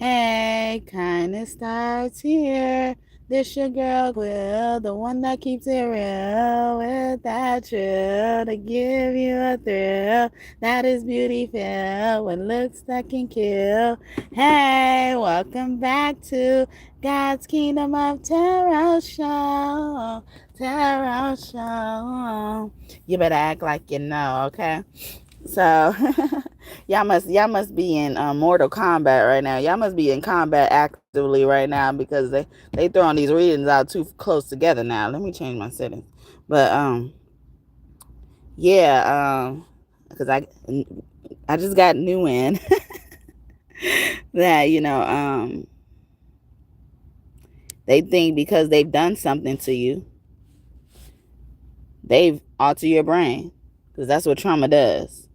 Hey, kindness starts here. This your girl Quill, the one that keeps it real with that chill to give you a thrill. That is beauty filled with looks that can kill. Hey, welcome back to God's Kingdom of Tarot Show. Tarot Show. You better act like you know, okay? So y'all must be in Mortal Kombat right now. Y'all must be in combat actively right now because they throwing these readings out too close together now. Let me change my settings. But yeah, because I just got new in that they think because they've done something to you, they've altered your brain because that's what trauma does.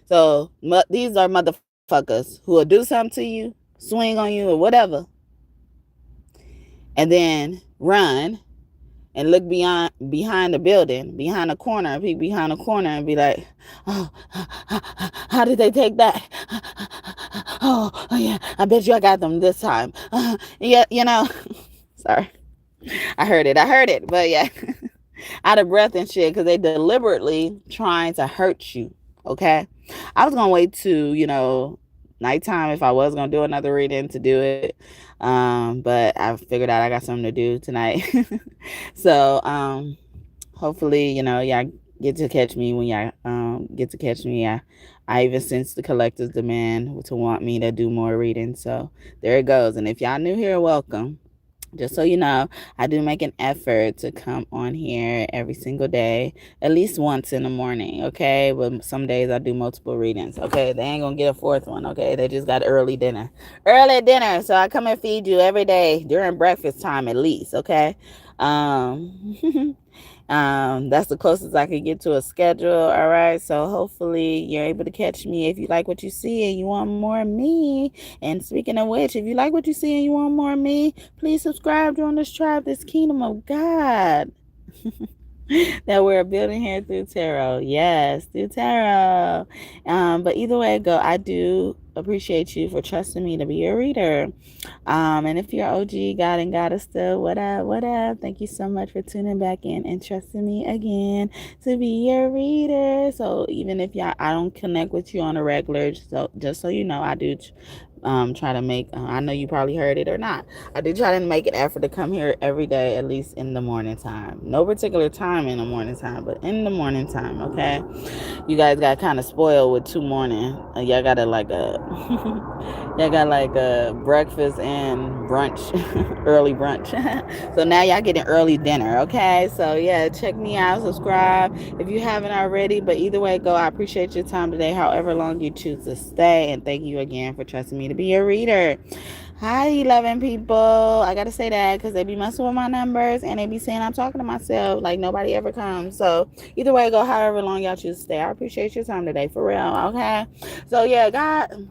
So these are motherfuckers who will do something to you, swing on you or whatever, and then run and look behind the building, behind the corner, peek behind the corner and be like, oh, how did they take that? Oh yeah, I bet you I got them this time. Yeah, sorry. I heard it, but yeah. Out of breath and shit because they deliberately trying to hurt you, okay? I was going to wait to, nighttime if I was going to do another reading to do it. But I figured out I got something to do tonight. So, hopefully, y'all get to catch me when y'all get to catch me. I even sense the collective's demand to want me to do more reading. So there it goes. And if y'all new here, welcome. Just so you know, I do make an effort to come on here every single day, at least once in the morning, okay? But some days I do multiple readings, okay? They ain't gonna get a fourth one, okay? They just got early dinner. Early dinner, so I come and feed you every day during breakfast time at least, okay? Um, that's the closest I can get to a schedule, all right? So hopefully you're able to catch me if you like what you see and you want more of me. And speaking of which, if you like what you see and you want more of me, please subscribe, join this tribe, this kingdom of God that we're building here through tarot. Yes, through tarot. But either way it go, I do appreciate you for trusting me to be your reader. And if you're OG God and Goddess still, what up, what up? Thank you so much for tuning back in and trusting me again to be your reader. So even if I don't connect with you on a regular, so just so you know, I do try to make I know you probably heard it or not, I do try to make an effort to come here every day, at least in the morning time. No particular time in the morning time, but in the morning time, okay? You guys got kind of spoiled with 2 morning. Y'all got y'all got like a breakfast and brunch, early brunch. So now y'all getting early dinner, okay? So yeah, check me out, subscribe if you haven't already. But either way go, I appreciate your time today, however long you choose to stay, and thank you again for trusting me to be your reader. Hi, 11 people. I gotta say that because they be messing with my numbers and they be saying I'm talking to myself like nobody ever comes. So either way go, however long y'all choose to stay, I appreciate your time today, for real, okay? So yeah, God.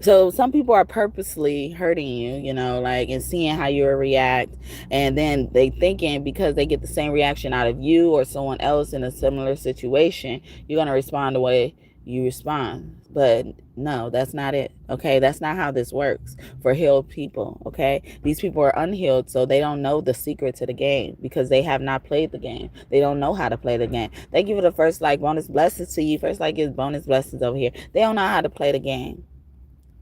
So some people are purposely hurting you, like, and seeing how you react, and then they thinking because they get the same reaction out of you or someone else in a similar situation, you're gonna respond the way you respond. But no, that's not it. Okay, that's not how this works for healed people. Okay, these people are unhealed, so they don't know the secret to the game because they have not played the game. They don't know how to play the game. Thank you for the first like bonus blessings to you. First like is bonus blessings over here. They don't know how to play the game.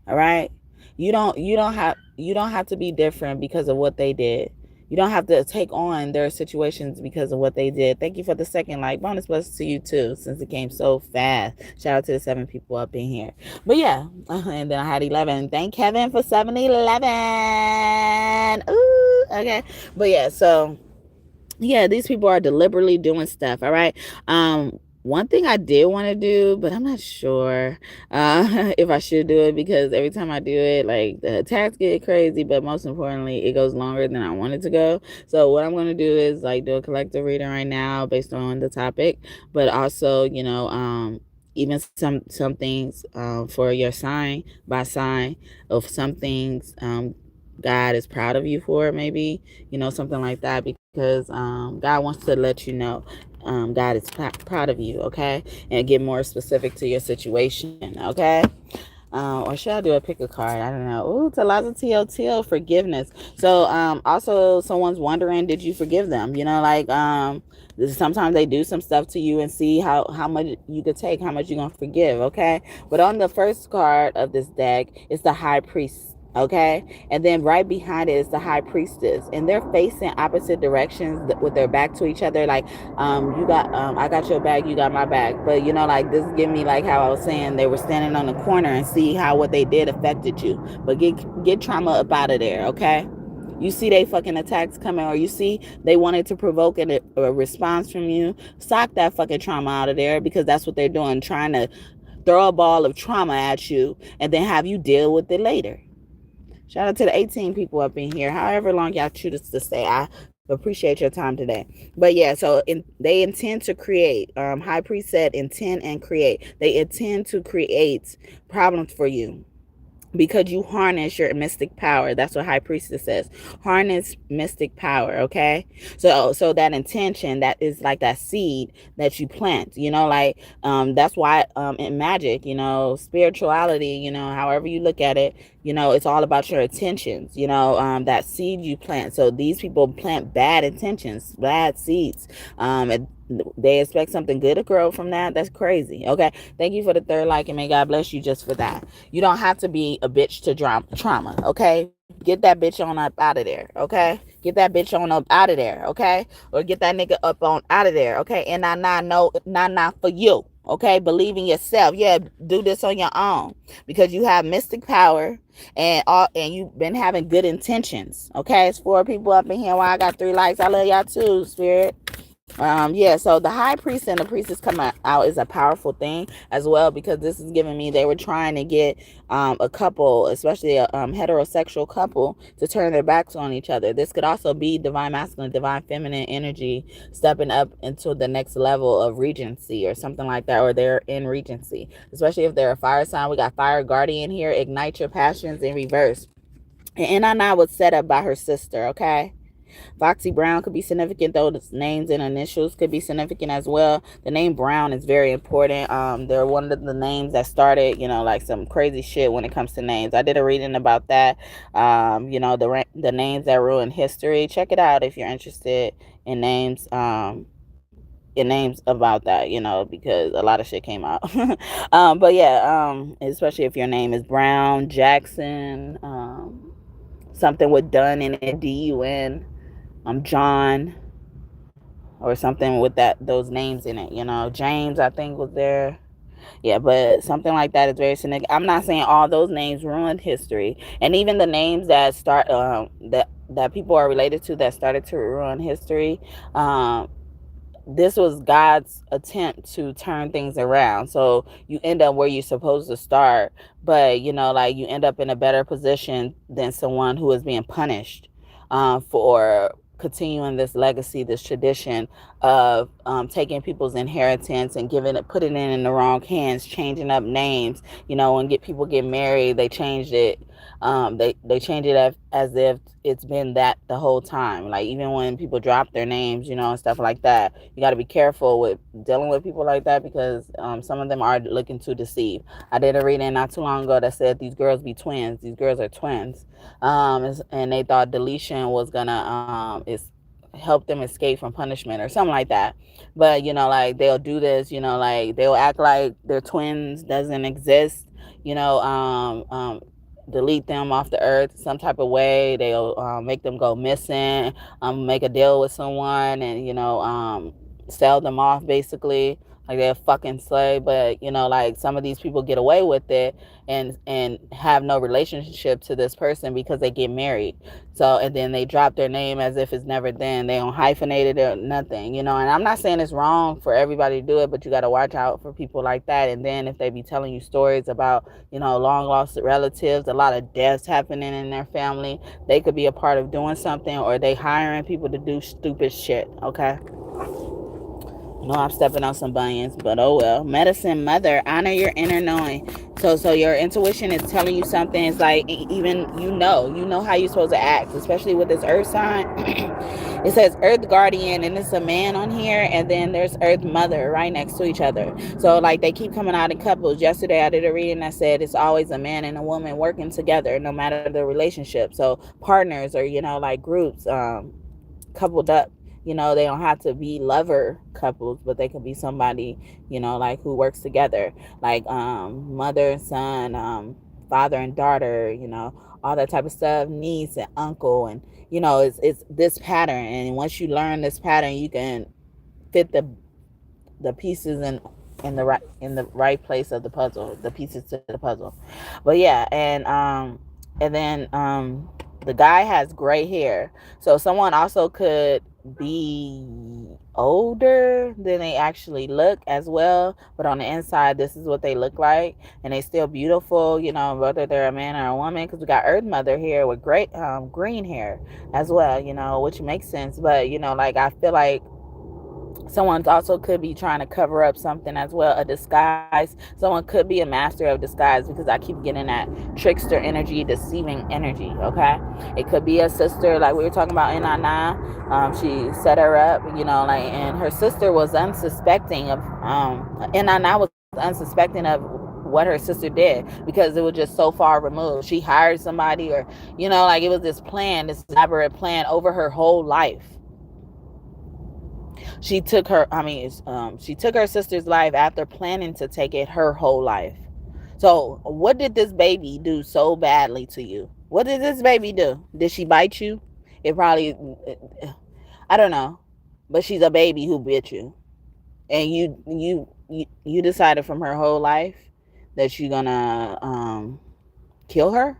All right, you don't have to be different because of what they did. You don't have to take on their situations because of what they did. Thank you for the second like bonus blessings to you too, since it came so fast. Shout out to the 7 people up in here. But yeah, and then I had 11. Thank Kevin for 7-11. Ooh, okay. But yeah, so yeah, these people are deliberately doing stuff. All right. One thing I did want to do, but I'm not sure if I should do it because every time I do it, like the attacks get crazy, but most importantly, it goes longer than I want it to go. So what I'm going to do is like do a collective reading right now based on the topic, but also, even some things for your sign by sign of some things God is proud of you for, maybe, something like that, because God wants to let you know God is proud of you, okay? And get more specific to your situation, okay? Or should I do a pick a card? I don't know. Ooh, Teal, forgiveness. So also someone's wondering, did you forgive them? You know, like sometimes they do some stuff to you and see how much you could take, how much you're gonna forgive, okay? But on the first card of this deck, it's the High Priest, okay? And then right behind it is the High Priestess, and they're facing opposite directions with their back to each other. Like you got I got your back, you got my back. But you know, like this give me like how I was saying, they were standing on the corner and see how what they did affected you. But get trauma up out of there, okay? You see they fucking attacks coming, or you see they wanted to provoke a response from you. Sock that fucking trauma out of there, because that's what they're doing, trying to throw a ball of trauma at you and then have you deal with it later. Shout out to the 18 people up in here. However long y'all choose to stay, I appreciate your time today. But yeah, so they intend to create. High Priest said intend and create. They intend to create problems for you, because you harness your mystic power. That's what High Priestess says. Harness mystic power, okay? So that intention, that is like that seed that you plant, you know, like that's why in magic, you know, spirituality, you know, however you look at it, you know, it's all about your intentions, you know, that seed you plant. So these people plant bad intentions, bad seeds. They expect something good to grow from that. That's crazy. Okay. Thank you for the third like, and may God bless you just for that. You don't have to be a bitch to trauma. Okay. Get that bitch on up out of there. Okay. Get that bitch on up out of there. Okay. Or get that nigga up on out of there. Okay. And not for you. Okay. Believe in yourself. Yeah. Do this on your own, because you have mystic power and you've been having good intentions. Okay. It's 4 people up in here. Why I got 3 likes. I love y'all too, spirit. Yeah, so the High Priest and the Priestess coming out is a powerful thing as well, because this is giving me, they were trying to get a couple, especially a heterosexual couple, to turn their backs on each other. This could also be divine masculine, divine feminine energy stepping up into the next level of regency or something like that, or they're in regency, especially if they're a fire sign. We got Fire Guardian here. Ignite your passions in reverse. And Nana was set up by her sister, okay? Foxy Brown could be significant, though. The names and initials could be significant as well. The name Brown is very important. They're one of the names that started, you know, like some crazy shit when it comes to names. I did a reading about that. You know, the names that ruin history. Check it out if you're interested in names. In names about that, you know, because a lot of shit came out. But yeah, especially if your name is Brown, Jackson, something with Dunn in it, D-U-N. John, or something with those names in it, you know. James, I think, was there. Yeah, but something like that is very significant. I'm not saying all those names ruined history, and even the names that start that people are related to that started to ruin history. This was God's attempt to turn things around. So you end up where you're supposed to start, but you know, like you end up in a better position than someone who is being punished for continuing this legacy, this tradition of taking people's inheritance and putting it in the wrong hands, changing up names. You know, when people get married, they changed it. They change it as if it's been that the whole time. Like even when people drop their names, you know, and stuff like that, you got to be careful with dealing with people like that, because some of them are looking to deceive. I did a reading not too long ago that said these girls be twins. These girls are twins, and they thought deletion was gonna help them escape from punishment or something like that. But you know, like they'll do this, you know, like they'll act like their twins doesn't exist, you know, delete them off the earth some type of way. They'll make them go missing, make a deal with someone, and you know, sell them off basically, like they're a fucking slave. But you know, like some of these people get away with it and have no relationship to this person because they get married. So, and then they drop their name as if it's never been. They don't hyphenate it or nothing, you know. And I'm not saying it's wrong for everybody to do it, but you got to watch out for people like that. And then if they be telling you stories about, you know, long lost relatives, a lot of deaths happening in their family, they could be a part of doing something, or they hiring people to do stupid shit, okay? No, I'm stepping on some bunions, but oh well. Medicine Mother, honor your inner knowing. So your intuition is telling you something. It's like, even you know how you're supposed to act, especially with this earth sign. It says Earth Guardian, and it's a man on here, and then there's Earth Mother right next to each other. So like they keep coming out in couples. Yesterday I did a reading that said it's always a man and a woman working together, no matter the relationship. So partners, or like groups, coupled up. They don't have to be lover couples, but they could be somebody, like who works together, like mother and son, father and daughter, all that type of stuff, niece and uncle, and it's this pattern. And once you learn this pattern, you can fit the pieces in the right place of the puzzle, the pieces to the puzzle. But yeah, and then the guy has gray hair, so someone also could be older than they actually look as well, but on the inside this is what they look like, and they still beautiful, whether they're a man or a woman, because we got Earth Mother here with great green hair as well, which makes sense. But like I feel like someone also could be trying to cover up something as well, a disguise. Someone could be a master of disguise, because I keep getting that trickster energy, deceiving energy, okay? It could be a sister, like we were talking about in Nana. She set her up, and her sister was unsuspecting of, Nana was unsuspecting of what her sister did, because it was just so far removed. She hired somebody, or, it was this plan, this elaborate plan over her whole life. She took her sister's life after planning to take it her whole life. So what did this baby do so badly to you? What did this baby do? Did she bite you? It probably, I don't know, but she's a baby who bit you, and you decided from her whole life that you're gonna kill her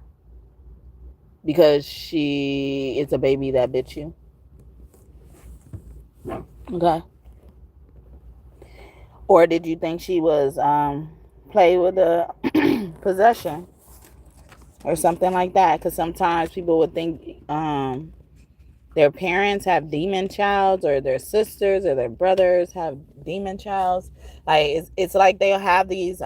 because she is a baby that bit you. Okay. Or did you think she was play with a possession or something like that? Because sometimes people would think their parents have demon childs, or their sisters or their brothers have demon childs. Like it's like they'll have these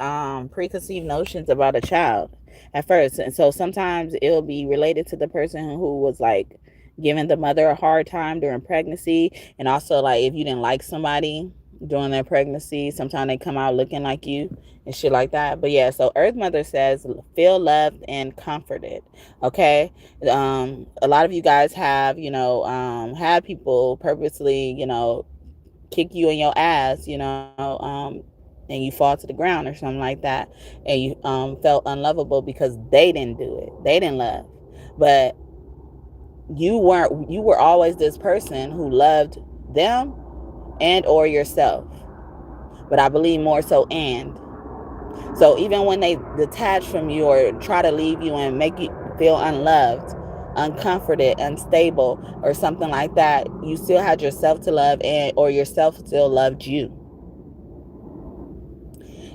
preconceived notions about a child at first, and so sometimes it'll be related to the person who was like giving the mother a hard time during pregnancy. And also, like, if you didn't like somebody during their pregnancy, sometimes they come out looking like you and shit like that. But yeah, so Earth Mother says feel loved and comforted. Okay. A lot of you guys have had people purposely kick you in your ass, and you fall to the ground or something like that, and you felt unlovable because they didn't do it, they didn't love. But you were always this person who loved them and or yourself. But I believe more so and. So even when they detach from you or try to leave you and make you feel unloved, uncomforted, unstable, or something like that, you still had yourself to love, and or yourself still loved you.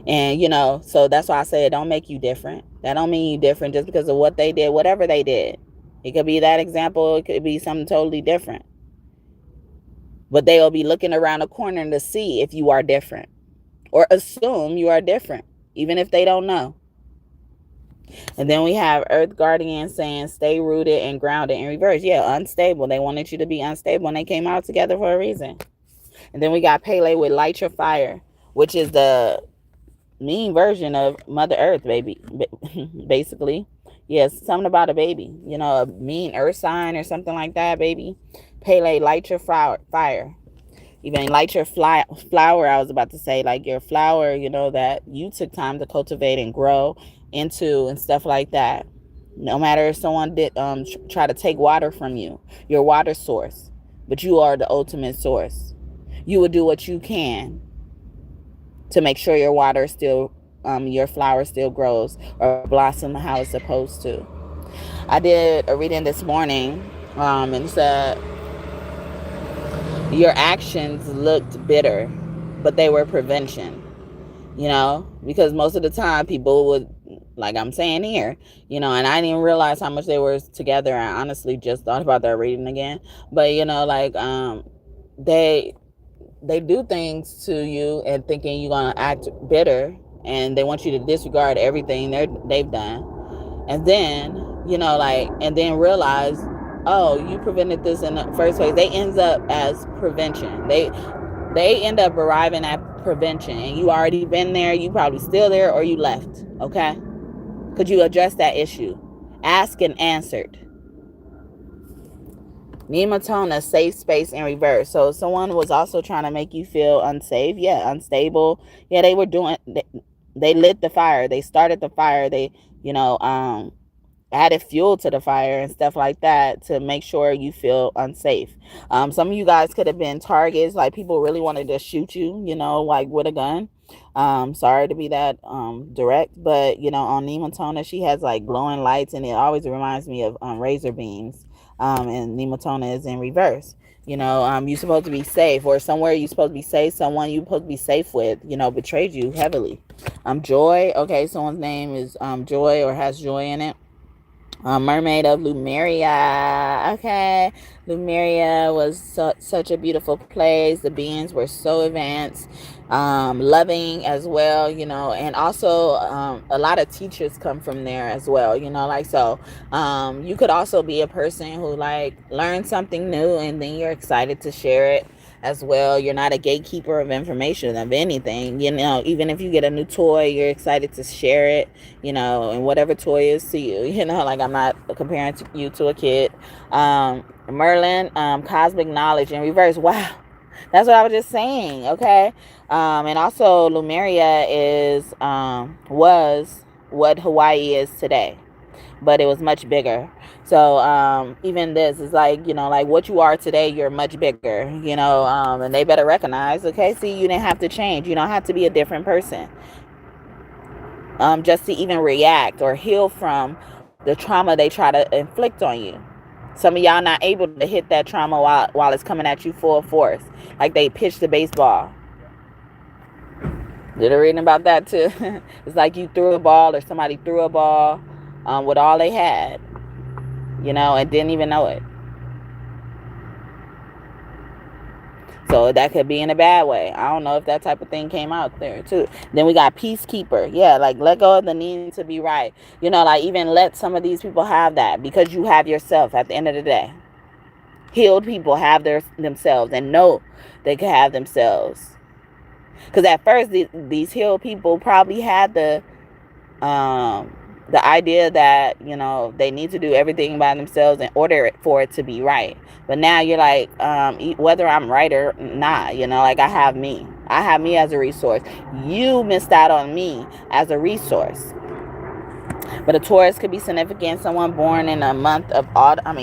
And so that's why I say it don't make you different. That don't mean you different just because of what they did, whatever they did. It could be that example, it could be something totally different. But they'll be looking around the corner to see if you are different, or assume you are different, even if they don't know. And then we have Earth Guardian saying stay rooted and grounded in reverse. Yeah, unstable. They wanted you to be unstable, and they came out together for a reason. And then we got Pele with light your fire, which is the mean version of Mother Earth, baby. Basically. Yes, something about a baby. A mean earth sign or something like that, baby. Pele, light your fire. Even light your flower, I was about to say, like your flower, that you took time to cultivate and grow into and stuff like that. No matter if someone did try to take water from you, your water source, but you are the ultimate source. You will do what you can to make sure your water still, your flower still grows or blossom how it's supposed to. I did a reading this morning, and it said your actions looked bitter, but they were prevention. Because most of the time people would, like I'm saying here, and I didn't realize how much they were together. I honestly just thought about that reading again. But they do things to you and thinking you're gonna act bitter, and they want you to disregard everything they've done, and then and then realize oh, you prevented this in the first place. They end up as prevention. They end up arriving at prevention, and you already been there. You probably still there, or you left. Okay, could you address that issue? Asked and answered. Nematona, safe space in reverse. So someone was also trying to make you feel unsafe. Yeah, unstable. Yeah, they were doing. They lit the fire. They started the fire. They, added fuel to the fire and stuff like that to make sure you feel unsafe. Some of you guys could have been targets, like people really wanted to shoot you, like with a gun. Sorry to be that direct, but on Nematona, she has like glowing lights, and it always reminds me of razor beams. And Nematona is in reverse. You're supposed to be safe, or somewhere you're supposed to be safe. Someone you're supposed to be safe with, betrayed you heavily. Joy. Okay, someone's name is Joy or has joy in it. Mermaid of Lemuria. Okay, Lemuria was such a beautiful place. The beings were so advanced, loving as well, and also a lot of teachers come from there as well, you could also be a person who like learned something new, and then you're excited to share it as well. You're not a gatekeeper of information of anything, even if you get a new toy, you're excited to share it, and whatever toy is to you, like I'm not comparing you to a kid. Merlin, cosmic knowledge in reverse. Wow, that's what I was just saying. Okay. And also Lemuria was what Hawaii is today, but it was much bigger. So even this is like, like what you are today, you're much bigger, and they better recognize, okay, see, you didn't have to change. You don't have to be a different person just to even react or heal from the trauma they try to inflict on you. Some of y'all not able to hit that trauma while it's coming at you full force, like they pitched the baseball. Did I read about that too? It's like you threw a ball, or somebody threw a ball with all they had, and didn't even know it. So that could be in a bad way. I don't know if that type of thing came out there too. Then we got peacekeeper. Yeah, like let go of the need to be right. Like even let some of these people have that, because you have yourself at the end of the day. Healed people have themselves and know they can have themselves. Because at first, these healed people probably had the idea that, they need to do everything by themselves in order for it to be right. But now you're like, whether I'm right or not, like I have me. I have me as a resource. You missed out on me as a resource. But a Taurus could be significant. Someone born in a month of autumn.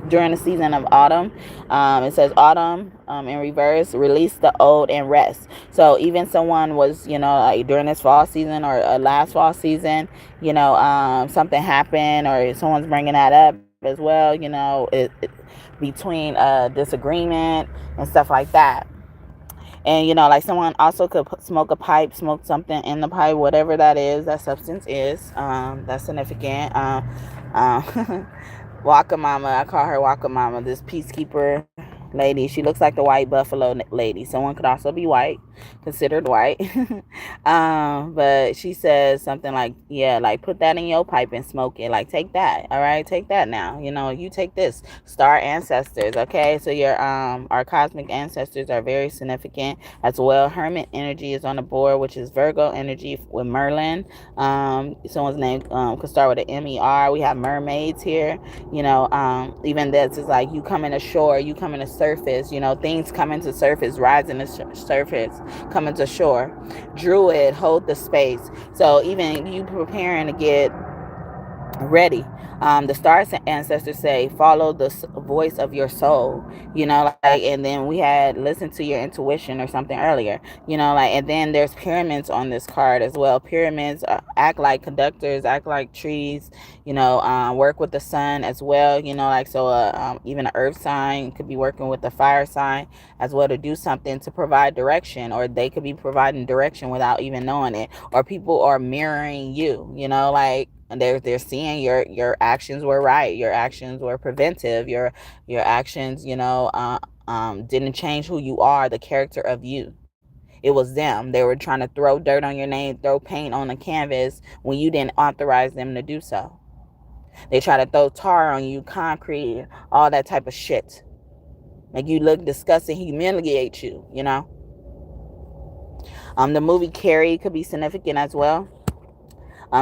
During the season of autumn. It says autumn in reverse. Release the old and rest. So even someone was, like during this fall season or last fall season, something happened, or someone's bringing that up as well. Between disagreement and stuff like that. And, like someone also could smoke a pipe, smoke something in the pipe, whatever that is, that substance is. That's significant. Waka Mama, I call her Waka Mama, this peacekeeper lady. She looks like the white buffalo lady. Someone could also be white, considered white. But she says something like, yeah, like put that in your pipe and smoke it. Like take that. All right, take that now. You take this. Star ancestors. Okay, so your our cosmic ancestors are very significant as well. Hermit energy is on the board, which is Virgo energy with Merlin. Someone's name could start with an M-E-R. We have mermaids here. Even this is like you coming ashore, you coming to surface, things coming to surface, rising to surface, coming to shore. Druid, hold the space. So even you preparing to get ready. The stars ancestors say follow the voice of your soul, and then we had listened to your intuition or something earlier, and then there's pyramids on this card as well. Pyramids act like conductors, act like trees, work with the sun as well, even an earth sign could be working with the fire sign as well to do something to provide direction, or they could be providing direction without even knowing it, or people are mirroring you, and they're seeing your actions were right, your actions were preventive, your actions didn't change who you are, the character of you. It was them. They were trying to throw dirt on your name, throw paint on the canvas when you didn't authorize them to do so. They try to throw tar on you, concrete, all that type of shit. Make you look disgusting, humiliate you, you know. The movie Carrie could be significant as well.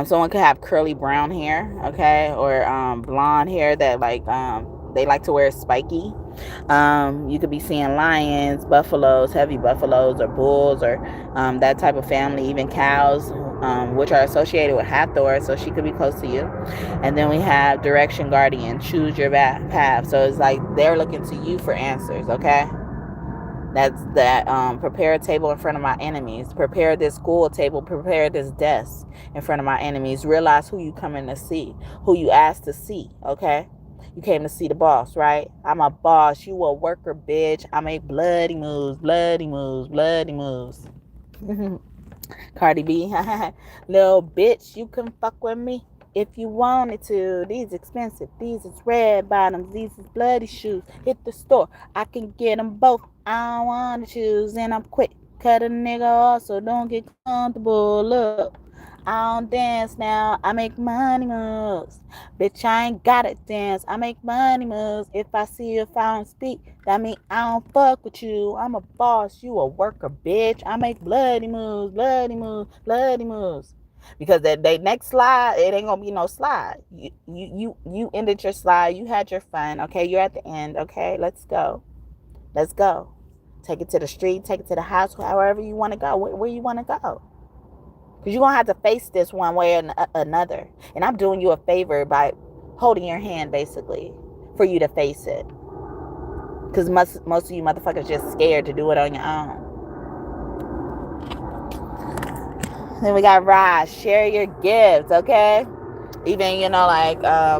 Someone could have curly brown hair, okay, or blonde hair that they like to wear spiky. You could be seeing lions, buffaloes, heavy buffaloes, or bulls, or that type of family, even cows, which are associated with Hathor, so she could be close to you. And then we have direction guardian, choose your path. So it's like they're looking to you for answers, okay? That's that. Prepare a table in front of my enemies. Prepare this school table. Prepare this desk in front of my enemies. Realize who you coming to see, who you asked to see, okay? You came to see the boss, right? I'm a boss. You a worker, bitch. I make bloody moves, bloody moves, bloody moves. Cardi B, little bitch, you can fuck with me if you wanted to. These expensive, these is red bottoms, these is bloody shoes. Hit the store, I can get them both. I don't want to choose, and I'm quick. Cut a nigga off, so don't get comfortable. Look, I don't dance now, I make money moves. Bitch, I ain't gotta dance, I make money moves. If I see you, if I don't speak, that mean I don't fuck with you. I'm a boss, you a worker, bitch. I make bloody moves, bloody moves, bloody moves. Because that they next slide, it ain't gonna be no slide. You ended your slide, you had your fun, okay? You're at the end, okay? Let's go. Let's go. Take it to the street, take it to the house, however you want to go, where you want to go. Because you're going to have to face this one way or another. And I'm doing you a favor by holding your hand, basically, for you to face it. Because most of you motherfuckers just scared to do it on your own. Then we got Rise. Share your gifts, okay? Even,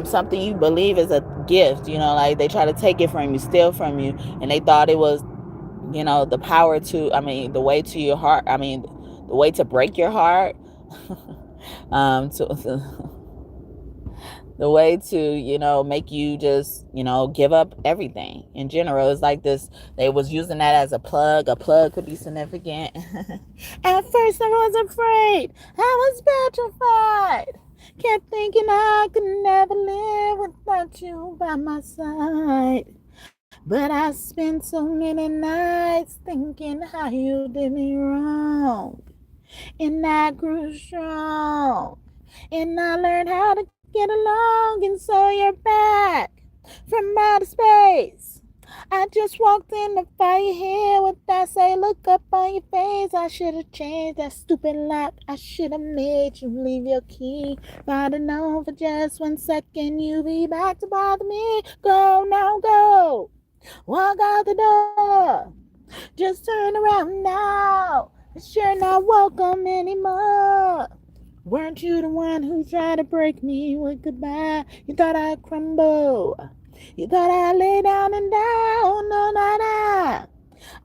something you believe is a gift, like they try to take it from you, steal from you. And they thought it was, the power to, the way to your heart. The way to break your heart. The way to, make you just, give up everything in general. It's like this, they was using that as a plug. A plug could be significant. At first I was afraid. I was petrified. Kept thinking I could never live without you by my side. But I spent so many nights thinking how you did me wrong. And I grew strong. And I learned how to get along, and so you're back from outer space. I just walked in the fire here with that say, look up on your face. I should have changed that stupid lock. I should have made you leave your key. If I'd have known for just 1 second you'd be back to bother me. Go now, go. Walk out the door. Just turn around now. It's sure not welcome anymore. Weren't you the one who tried to break me with goodbye? You thought I'd crumble. You thought I'd lay down and die. Oh, no, not I.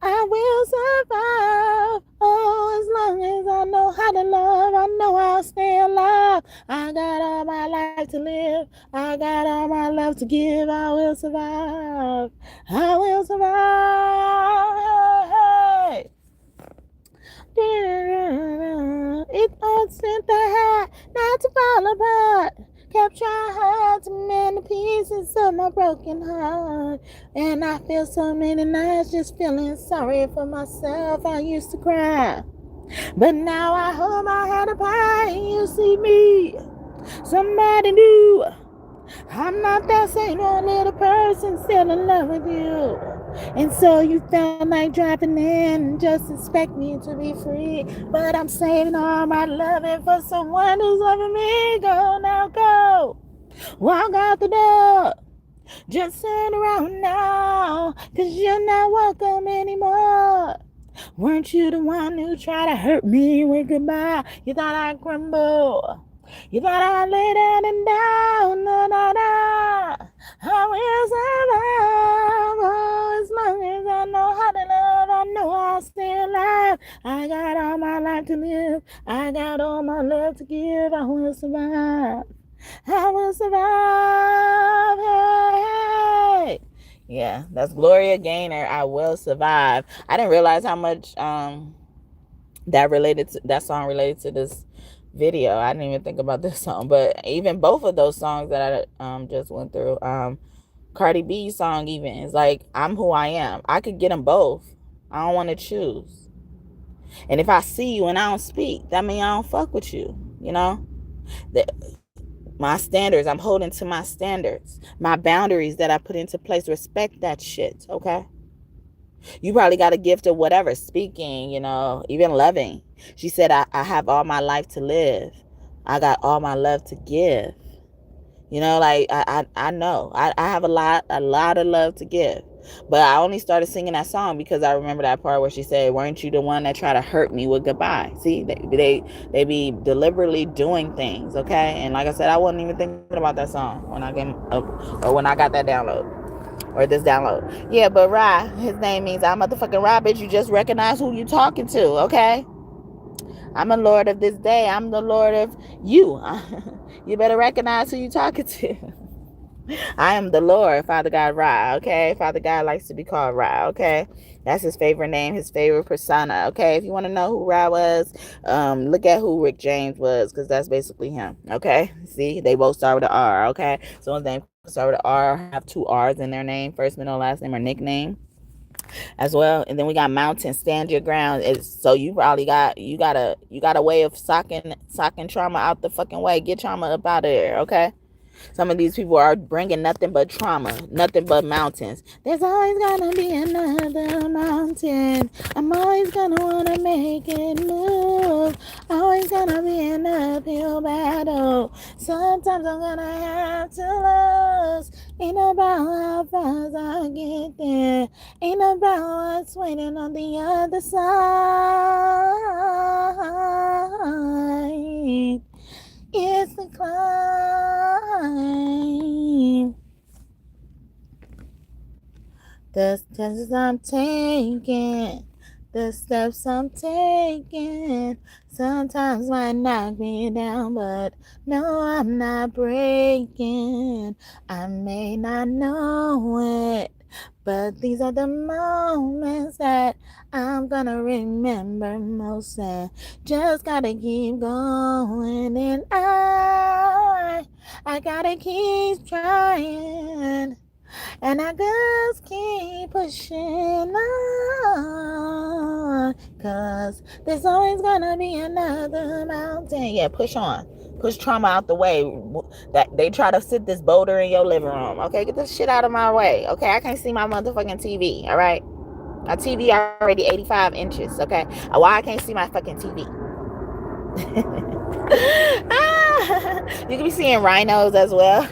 I will survive. Oh, as long as I know how to love, I know I'll stay alive. I got all my life to live. I got all my love to give. I will survive. I will survive. It all sent the hat not to fall apart. Kept trying hard to mend the pieces of my broken heart. And I feel so many nights just feeling sorry for myself. I used to cry, but now I hold my head up high and you see me, somebody new. I'm not that same old little person still in love with you. And so you felt like dropping in and just expect me to be free. But I'm saving all my loving for someone who's loving me. Go now, go. Walk out the door. Just turn around now, 'cause you're not welcome anymore. Weren't you the one who tried to hurt me with goodbye? You thought I'd crumble. You thought I'd lay down and down. No, no, no. I will survive. Oh, as long as I know how to love, I know I'll stay alive. I got all my life to live. I got all my love to give. I will survive. I will survive. Hey. Yeah, that's Gloria Gaynor. I will survive. I didn't realize how much that song related to this video. I didn't even think about this song, but even both of those songs that I just went through, Cardi B's song even is like, I'm who I am. I could get them both. I don't want to choose. And if I see you and I don't speak, that means I don't fuck with you. You know, my standards, I'm holding to my standards, my boundaries that I put into place. Respect that shit. Okay. You probably got a gift of whatever, speaking, you know, even loving. She said, I have all my life to live. I got all my love to give. You know, like I know I have a lot of love to give. But I only started singing that song because I remember that part where she said, weren't you the one that tried to hurt me with goodbye? See, they be deliberately doing things, okay? And like I said, I wasn't even thinking about that song when I came up, or when I got that download. Or this download. Yeah, but Ra, his name means I'm motherfucking Ra, bitch. You just recognize who you talking to, okay? I'm a lord of this day. I'm the lord of you. You better recognize who you talking to. I am the Lord, Father God Ra, okay? Father God likes to be called Ra, okay? That's his favorite name, his favorite persona, okay? If you want to know who Ra was, look at who Rick James was, because that's basically him, okay? See, they both start with an R, okay? Someone's name start with an R, have two R's in their name, first, middle, last name, or nickname as well. And then we got mountain, stand your ground. So you probably got a way of socking trauma out the fucking way. Get trauma up out of there, okay? Some of these people are bringing nothing but trauma, nothing but mountains. There's always gonna be another mountain. I'm always gonna wanna make it move. Always gonna be an uphill battle. Sometimes I'm gonna have to lose. Ain't about how fast I get there. Ain't about what's waiting on the other side. It's the climb. The steps I'm taking, the steps I'm taking, sometimes might knock me down, but no, I'm not breaking. I may not know it, but these are the moments that I'm gonna remember most, and just gotta keep going, and I gotta keep trying, and I just keep pushing on, cause there's always gonna be another mountain. Yeah, push on. Push trauma out the way. That they try to sit this boulder in your living room. Okay, get this shit out of my way. Okay, I can't see my motherfucking TV. All right, my TV already 85 inches. Okay, why I can't see my fucking TV? You can be seeing rhinos as well.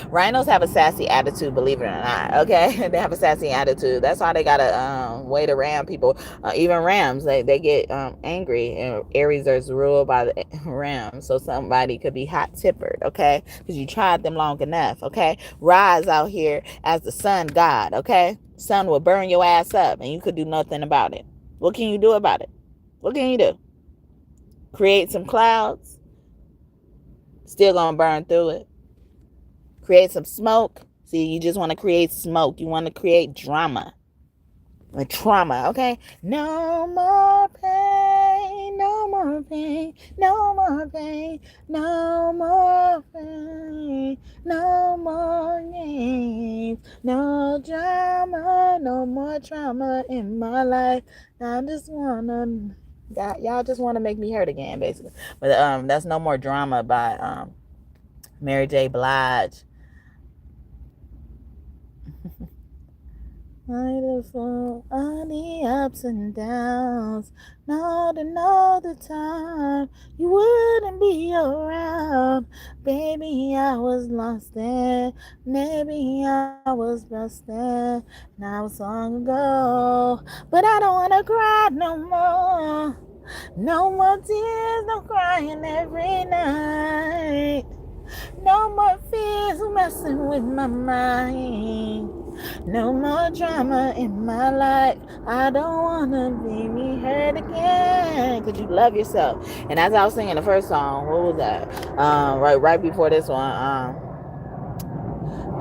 Rhinos have a sassy attitude, believe it or not. Okay, they have a sassy attitude. That's why they got a way to ram people. Even rams, they get angry. And Aries is ruled by the ram, so somebody could be hot tempered. Okay, because you tried them long enough. Okay, rise out here as the sun god. Okay, sun will burn your ass up, and you could do nothing about it. What can you do about it? What can you do? Create some clouds, still gonna burn through it. Create some smoke. See, you just want to create smoke. You want to create drama. Like trauma, okay? No more pain, no more pain, no more pain, no more pain, no more games, no drama, no more trauma in my life. I just wanna, y'all just want to make me hurt again, basically. But that's No More Drama by Mary J. Blige. Beautiful on the ups and downs. Not another time you wouldn't be around. Baby, I was lost there. Maybe I was lost there. Now it's long ago. But I don't wanna cry no more. No more tears, no crying every night. No more fears messing with my mind. No more drama in my life. I don't wanna be hurt again. Cause you love yourself. And as I was singing the first song, what was that? Right before this one.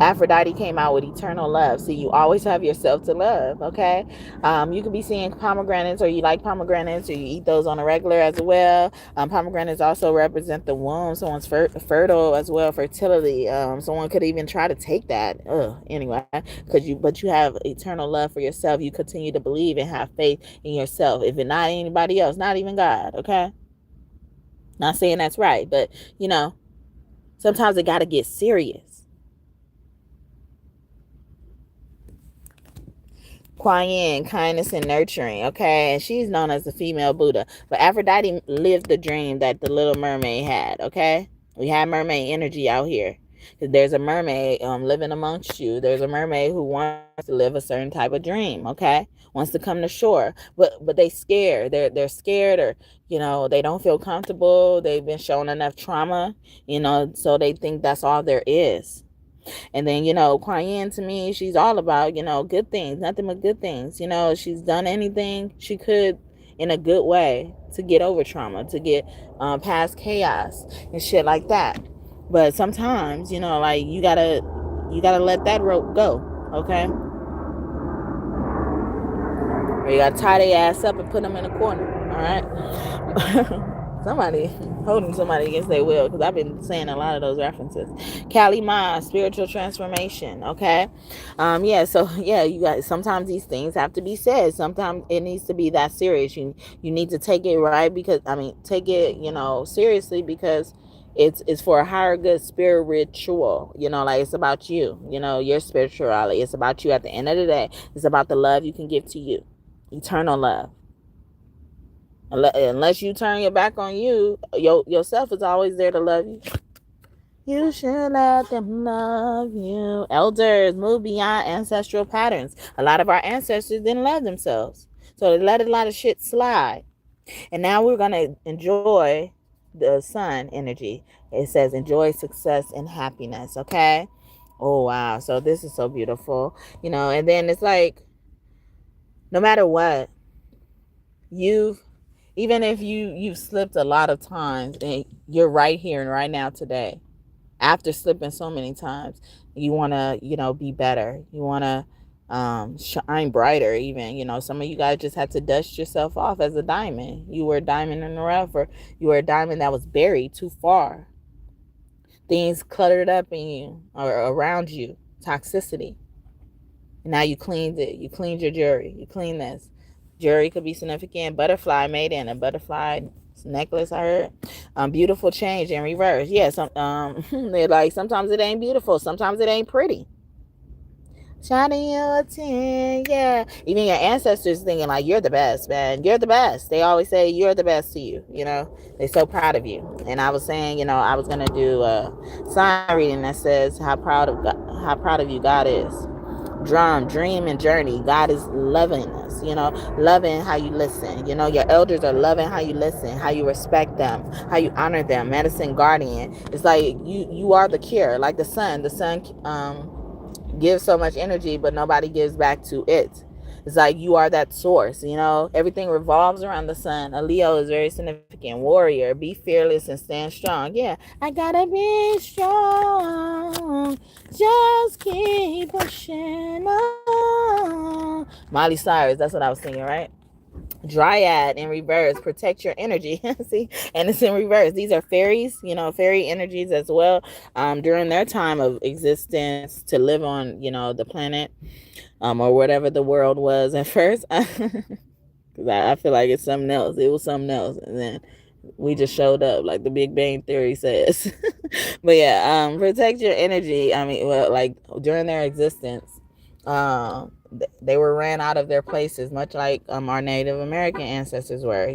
Aphrodite came out with eternal love. So you always have yourself to love, okay? You could be seeing pomegranates, or you like pomegranates, or you eat those on a regular as well. Pomegranates also represent the womb. Someone's fertile as well, fertility. Someone could even try to take that. Anyway, but you have eternal love for yourself. You continue to believe and have faith in yourself. If it's not anybody else, not even God, okay? Not saying that's right, but sometimes it got to get serious. Kuan Yin, kindness and nurturing, okay? And she's known as the female Buddha. But Aphrodite lived the dream that the Little Mermaid had, okay? We have mermaid energy out here. There's a mermaid living amongst you. There's a mermaid who wants to live a certain type of dream, okay? Wants to come to shore. But they scared. They're scared, or, they don't feel comfortable. They've been shown enough trauma, so they think that's all there is. And then, Kuan Yin, to me, she's all about, good things, nothing but good things. She's done anything she could in a good way to get over trauma, to get past chaos and shit like that. But sometimes, like you gotta let that rope go, okay? Or you gotta tie their ass up and put them in a corner, all right? Somebody holding somebody against their will, because I've been saying a lot of those references. Kali Ma, spiritual transformation, okay? You guys, sometimes these things have to be said. Sometimes it needs to be that serious. You need to take it take it, seriously, because it's for a higher good, spiritual, like it's about you, your spirituality. It's about you at the end of the day. It's about the love you can give to you. Eternal love. Unless you turn your back on you, yourself is always there to love you. You should let them love you. Elders, move beyond ancestral patterns. A lot of our ancestors didn't love themselves, so they let a lot of shit slide. And now we're going to enjoy the sun energy. It says enjoy success and happiness, okay? Oh, wow. So this is so beautiful. And then it's like, no matter what, even if you've slipped a lot of times, and you're right here and right now today, after slipping so many times, you want to, be better. You want to shine brighter even. Some of you guys just had to dust yourself off as a diamond. You were a diamond in the rough, or you were a diamond that was buried too far. Things cluttered up in you or around you. Toxicity. And now you cleaned it. You cleaned your jewelry. You cleaned this. Jewelry could be significant. Butterfly made in a butterfly necklace, I heard. Beautiful change in reverse. Yeah, they're like, sometimes it ain't beautiful. Sometimes it ain't pretty. Shining your 10, yeah. Even your ancestors thinking like, you're the best, man. You're the best. They always say you're the best to you, They're so proud of you. And I was saying, I was going to do a sign reading that says how proud of you God is. Dream and journey. God is loving us, loving how you listen. Your elders are loving how you listen, how you respect them, how you honor them. Medicine guardian. It's like you are the cure, like the sun. The sun gives so much energy, but nobody gives back to it. It's like you are that source, everything revolves around the sun. A Leo is very significant. Warrior, be fearless and stand strong. Yeah, I gotta be strong. Just keep pushing on. Miley Cyrus, that's what I was singing, right? Dryad in reverse, protect your energy. See, and it's in reverse. These are fairies, fairy energies as well. During their time of existence to live on, the planet, or whatever the world was at first. Because I feel like it's something else. It was something else, and then we just showed up, like the Big Bang Theory says. But yeah, protect your energy. Like during their existence, they were ran out of their places, much like our Native American ancestors were.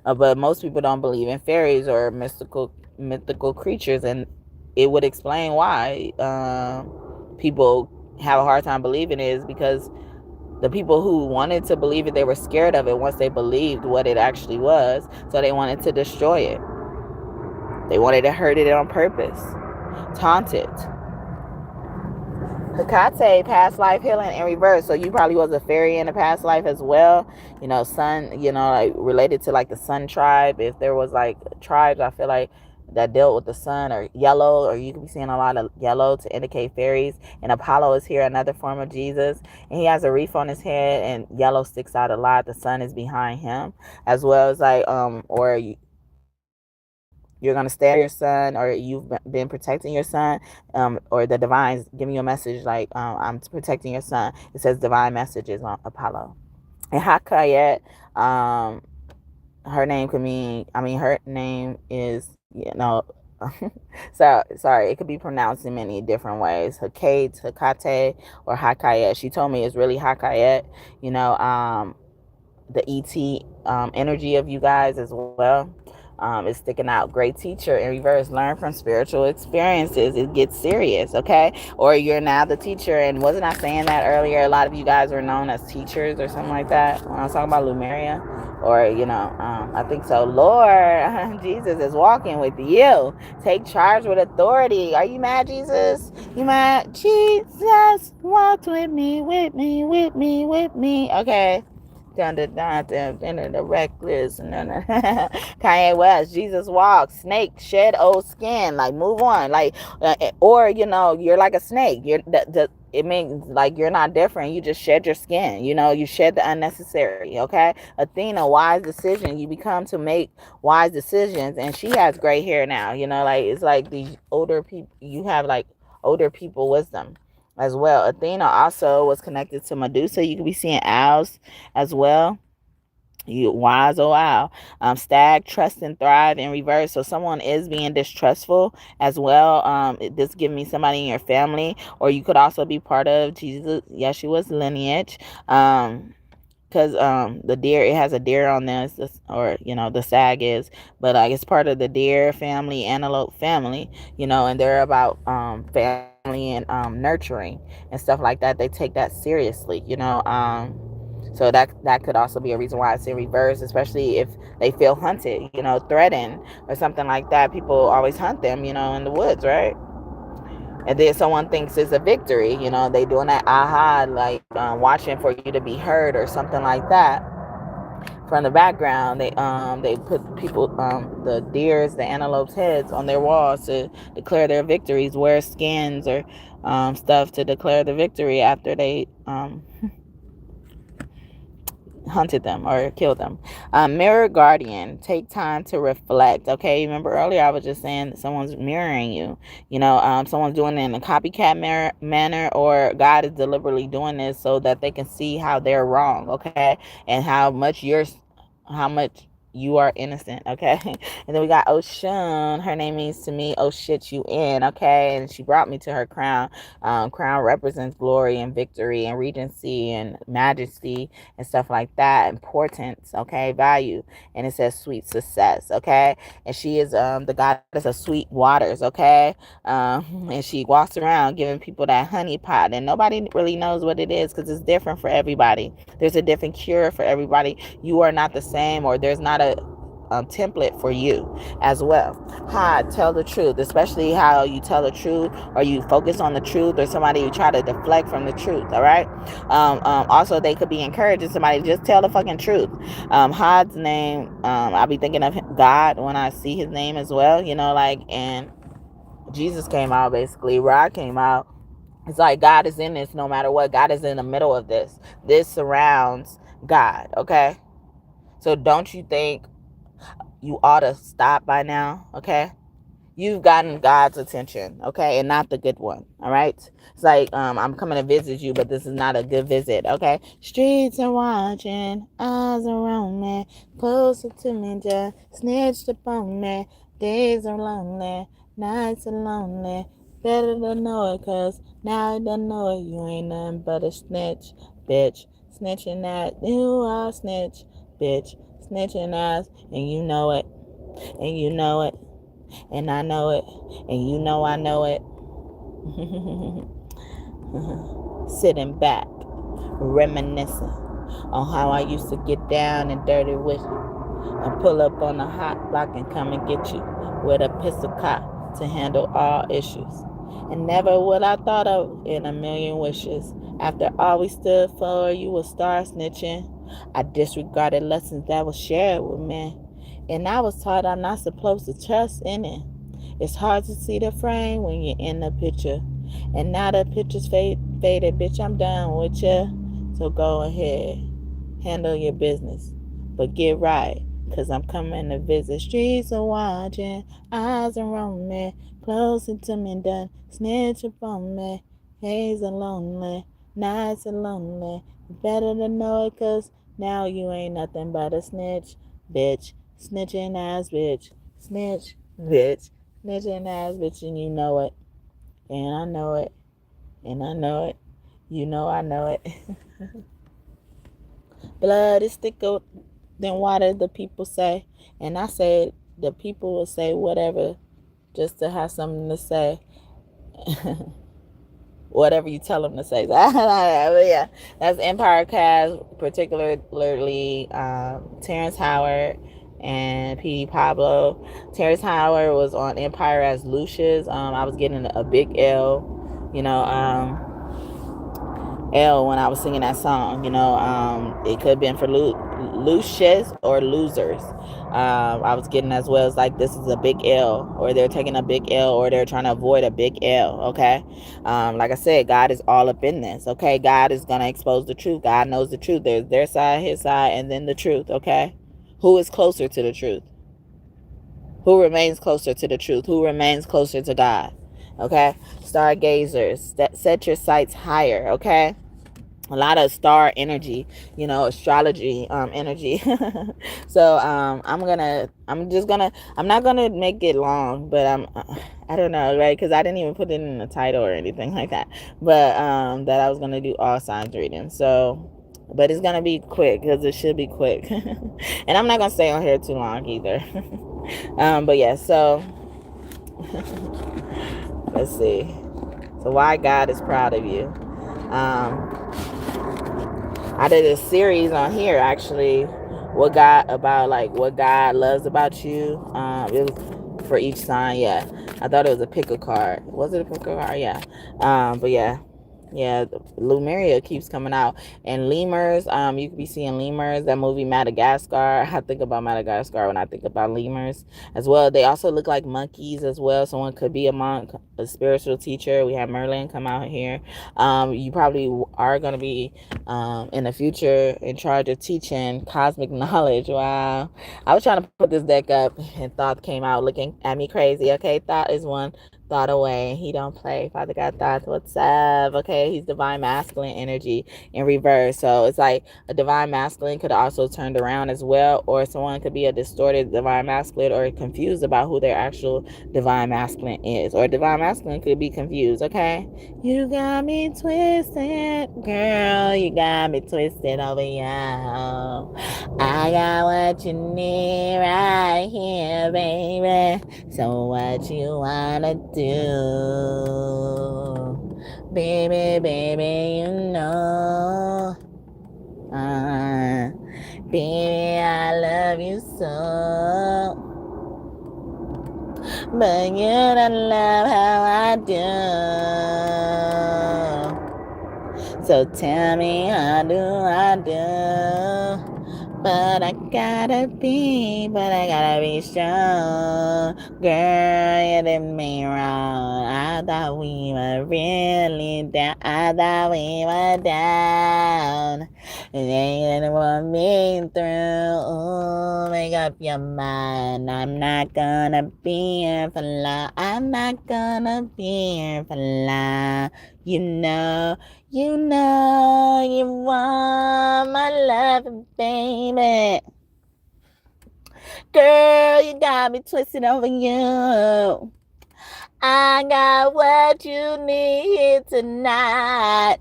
But most people don't believe in fairies or mythical creatures, and it would explain why people have a hard time believing it, is because the people who wanted to believe it, they were scared of it once they believed what it actually was. So they wanted to destroy it. They wanted to hurt it on purpose. Taunt it. Hecate, past life healing in reverse. So you probably was a fairy in a past life as well. Sun, like related to like the sun tribe. If there was like tribes, I feel like that dealt with the sun, or yellow, or you could be seeing a lot of yellow to indicate fairies. And Apollo is here, another form of Jesus, and he has a wreath on his head, and yellow sticks out a lot. The sun is behind him, as well as like or you're going to stay your son, or you've been protecting your son, or the divine's giving you a message like, I'm protecting your son. It says divine messages on Apollo. And Hakayet, her name could mean, her name is, so sorry, it could be pronounced in many different ways. Hakate, Hakate, or Hakayet. She told me it's really Hakayet, the ET energy of you guys as well. Is sticking out. Great teacher in reverse. Learn from spiritual experiences. It gets serious, okay? Or you're now the teacher. And wasn't I saying that earlier? A lot of you guys are known as teachers or something like that when I was talking about Lumeria. Or, I think so. Lord, Jesus is walking with you. Take charge with authority. Are you mad, Jesus? You mad? Jesus walked with me, with me, with me, with me. Okay. Down the reckless. Kanye West, Jesus walks, snake, shed old skin, like move on, like, or you're like a snake. It means like you're not different. You just shed your skin. You shed the unnecessary. Okay, Athena, wise decision. You become to make wise decisions, and she has gray hair now. Like it's like these older people. You have like older people wisdom as well. Athena also was connected to Medusa. You could be seeing owls as well. You wise owl. Stag, trust and thrive in reverse. So someone is being distrustful as well. This give me somebody in your family, or you could also be part of Jesus, Yeshua's lineage. Because the deer, it has a deer on this, or the stag is, but like it's part of the deer family, antelope family, and they're about family and nurturing and stuff like that. They take that seriously, so that could also be a reason why it's in reverse, especially if they feel hunted, threatened or something like that. People always hunt them, in the woods, right? And then someone thinks it's a victory, they doing that aha, like watching for you to be heard or something like that. From the background, they put people, the deers, the antelopes' heads on their walls to declare their victories. Wear skins or stuff to declare the victory after they hunted them or killed them. Mirror guardian, take time to reflect. Okay, remember earlier I was just saying that someone's mirroring you. Someone's doing it in a copycat manner, or God is deliberately doing this so that they can see how they're wrong. Okay, and how much you are innocent, okay? And then we got Ocean. Her name means to me, oh shit, you in, okay? And she brought me to her crown. Crown represents glory and victory and regency and majesty and stuff like that. Importance, okay? Value. And it says sweet success, okay? And she is the goddess of sweet waters, okay? And she walks around giving people that honey pot, and nobody really knows what it is because it's different for everybody. There's a different cure for everybody. You are not the same, or there's not a template for you as well. Tell the truth, especially how you tell the truth, or you focus on the truth, or somebody you try to deflect from the truth. All right. Also, they could be encouraging somebody, just tell the fucking truth. Hod's name, I'll be thinking of God when I see his name as well, and Jesus came out, basically. Rod came out. It's like God is in this no matter what. God is in the middle of this. This surrounds God, okay? So don't you think you ought to stop by now, okay? You've gotten God's attention, okay? And not the good one, all right? It's like, I'm coming to visit you, but this is not a good visit, okay? Streets are watching, eyes around me, closer to me, just snitched upon me. Days are lonely, nights are lonely. Better to know it, cause now I don't know it. You ain't nothing but a snitch, bitch. Snitching that, you are snitch, bitch. Snitching ass, and you know it, and you know it, and I know it, and you know I know it. Sitting back, reminiscing on how I used to get down and dirty with you, and pull up on the hot block and come and get you with a pistol cop to handle all issues. And never would I thought of in a million wishes. After all we stood for, you would start snitching. I disregarded lessons that was shared with me, and I was taught I'm not supposed to trust in it. It's hard to see the frame when you're in the picture. And now the picture's faded, bitch, I'm done with ya. So go ahead, handle your business, but get right, cause I'm coming to visit. Streets are watching, eyes are on me, closer to me, done snitch up on me. Haze are lonely, nights are lonely. Better to know it, cause now you ain't nothing but a snitch, bitch. Snitching ass bitch. Snitch, bitch. Snitching ass bitch, and you know it. And I know it. And I know it. You know I know it. Blood is thicker than water, the people say. And I said the people will say whatever just to have something to say. Whatever you tell them to say. But yeah, that's Empire cast, particularly Terrence Howard and P.D. Pablo. Terrence Howard was on Empire as Lucius. I was getting a big L, L when I was singing that song. It could have been for Lucius or losers. I was getting as well as like this is a big L, or they're taking a big L, or they're trying to avoid a big L. Okay, like I said, God is all up in this. Okay, God is gonna expose the truth. God knows the truth. There's their side, his side, and then the truth. Okay, who is closer to the truth? Who remains closer to the truth? Who remains closer to God? Okay, stargazers, set your sights higher. Okay, a lot of star energy, astrology energy. So I'm not gonna make it long, but I don't know, right? Because I didn't even put it in the title or anything like that, but that I was gonna do all signs reading. So but it's gonna be quick, because it should be quick. And I'm not gonna stay on here too long either. But yeah, so let's see. So why God is proud of you. I did a series on here actually, what God loves about you. It was for each sign. Yeah, I thought it was a pick a card. Was it a pick a card? Yeah. But yeah, Lumeria keeps coming out, and lemurs. You could be seeing lemurs. That movie Madagascar. I think about Madagascar when I think about lemurs as well. They also look like monkeys as well. Someone could be a monk, a spiritual teacher. We have Merlin come out here. You probably are going to be in the future in charge of teaching cosmic knowledge. Wow. I was trying to put this deck up, and Thoth came out looking at me crazy. Okay, Thoth is one thought away. He don't play. Father God Thoth, what's up? Okay, he's divine masculine energy in reverse. So it's like a divine masculine could also turned around as well, or someone could be a distorted divine masculine, or confused about who their actual divine masculine is, or divine masculine could be confused. Okay, you got me twisted, girl. You got me twisted over you. I got what you need right here, baby. So what you wanna do? Baby, you know. Baby, I love you so. But you don't love how I do. So tell me, how do I do? But I gotta be strong. Girl, you did me wrong. I thought we were really down. I thought we were down. And they didn't want me through. Ooh, make up your mind. I'm not gonna be here for long. I'm not gonna be here for long. You know you want my love, baby. Girl, you got me twisted over you. I got what you need tonight.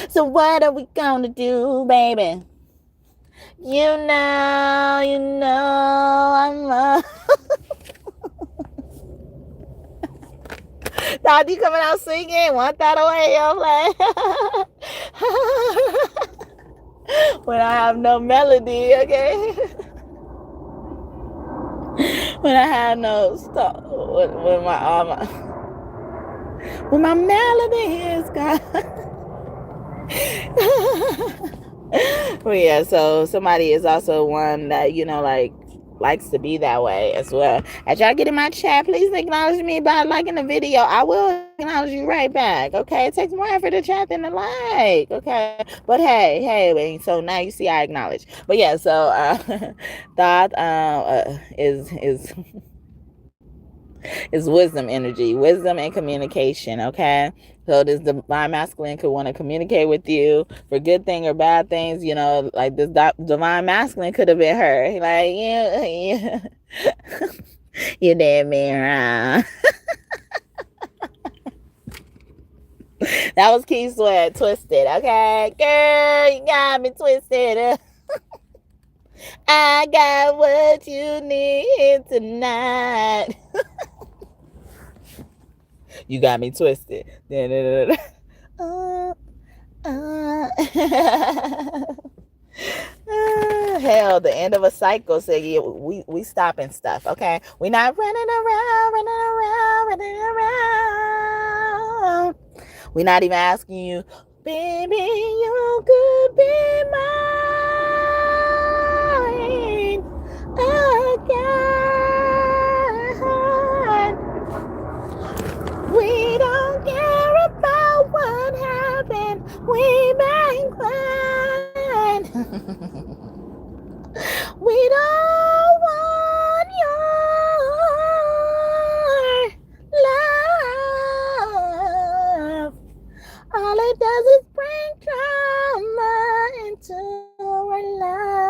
So what are we gonna do, baby? You know I'm Thought you coming out singing, want that away, yo, like when I have no melody, okay? When I have no stuff, when my melody is gone. Well, yeah, so somebody is also one that, like likes to be that way as well. As y'all get in my chat, please acknowledge me by liking the video. I will acknowledge you right back, okay? It takes more effort to chat than to like, okay? But hey, so now you see I acknowledge. But yeah, so thought is wisdom energy, wisdom and communication, okay? So this divine masculine could want to communicate with you for good thing or bad things, you know, like this divine masculine could have been her. Like, yeah. You dead man. That was Key Sweat, Twisted, okay? Girl, you got me twisted. I got what you need tonight. You got me twisted. Hell, the end of a cycle. So yeah, we stopping stuff, okay? We not running around. We're not even asking you, baby, you could be mine again. We don't care about what happened. We been crying. We don't want your love. All it does is bring drama into our lives.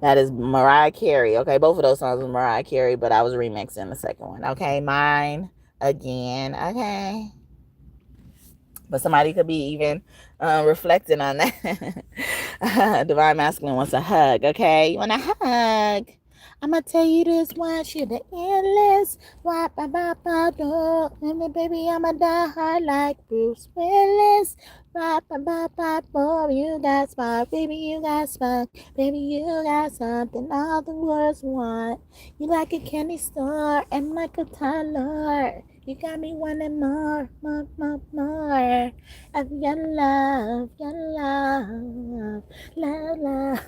That is Mariah Carey. Okay, both of those songs was Mariah Carey, but I was remixing the second one. Okay, Mine Again. Okay. But somebody could be even reflecting on that. Divine masculine wants a hug. Okay, you want a hug? I'm gonna tell you this once, you're the endless. Baby, I'ma die hard like Bruce Willis. You got spark, baby, you got spark, baby, you got something all the world want. You like a candy store and like a toddler. You got me wanting more of your love, love.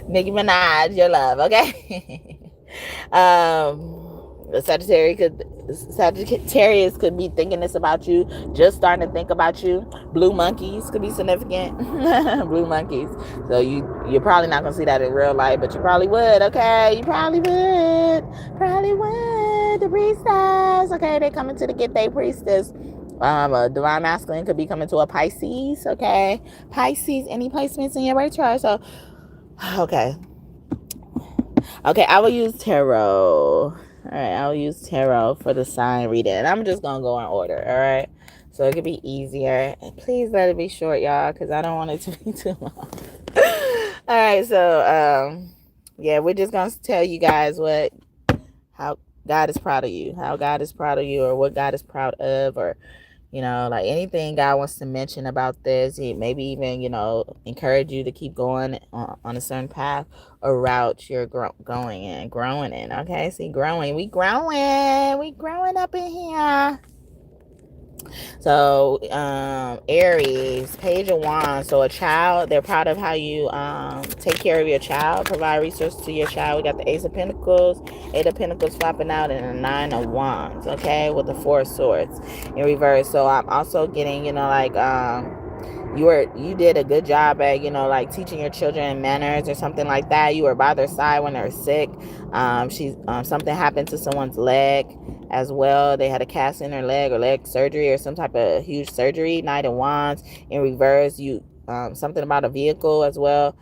Nicki Minaj, your love, okay? Sagittarius could be thinking this about you, just starting to think about you. Blue monkeys could be significant. Blue monkeys. So you're probably not gonna see that in real life, but you probably would, okay? You probably would. The priestess, okay? They coming to get their priestess. A divine masculine could be coming to a Pisces, okay? Pisces, any placements in your birth chart? So, okay, I will use tarot. All right, I'll use tarot for the sign reading. And I'm just going to go in order, all right? So it could be easier. And please let it be short, y'all, because I don't want it to be too long. All right, so, yeah, we're just going to tell you guys how God is proud of you, or what God is proud of, or, you know, like anything God wants to mention about this. He maybe even, you know, encourage you to keep going on a certain path or route you're growing in. Okay, see, we growing up in here. So Aries, Page of Wands. So a child, they're proud of how you take care of your child, provide resources to your child. We got the Ace of Pentacles flopping out, and a Nine of Wands, okay, with the Four of Swords in reverse. So I'm also getting, you know, like you did a good job at, you know, like teaching your children manners or something like that. You were by their side when they're sick. Something happened to someone's leg as well. They had a cast in their leg or leg surgery or some type of huge surgery. Knight of Wands in reverse. You something about a vehicle as well.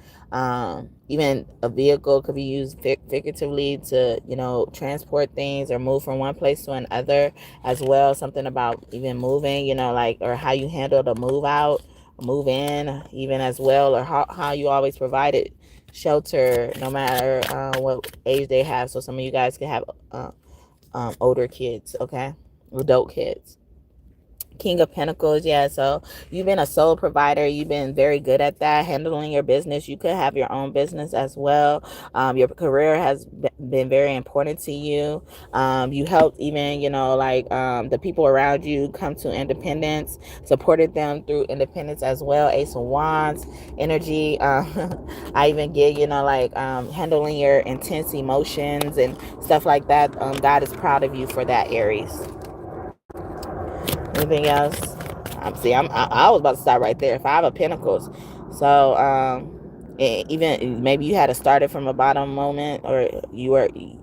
Even a vehicle could be used figuratively to, you know, transport things or move from one place to another as well. Something about even moving, you know, like, or how you handle the move out, move in even as well, or how you always provided shelter no matter what age they have. So some of you guys can have older kids, okay, adult kids. King of Pentacles, yeah. So you've been a sole provider. You've been very good at that, handling your business. You could have your own business as well. Your career has been very important to you. You helped even, like the people around you come to independence, supported them through independence as well. Ace of Wands energy. I even get, like handling your intense emotions and stuff like that. God is proud of you for that, Aries. Anything else? I was about to stop right there. Five of Pentacles. So, even maybe you had to start it from a bottom moment, or you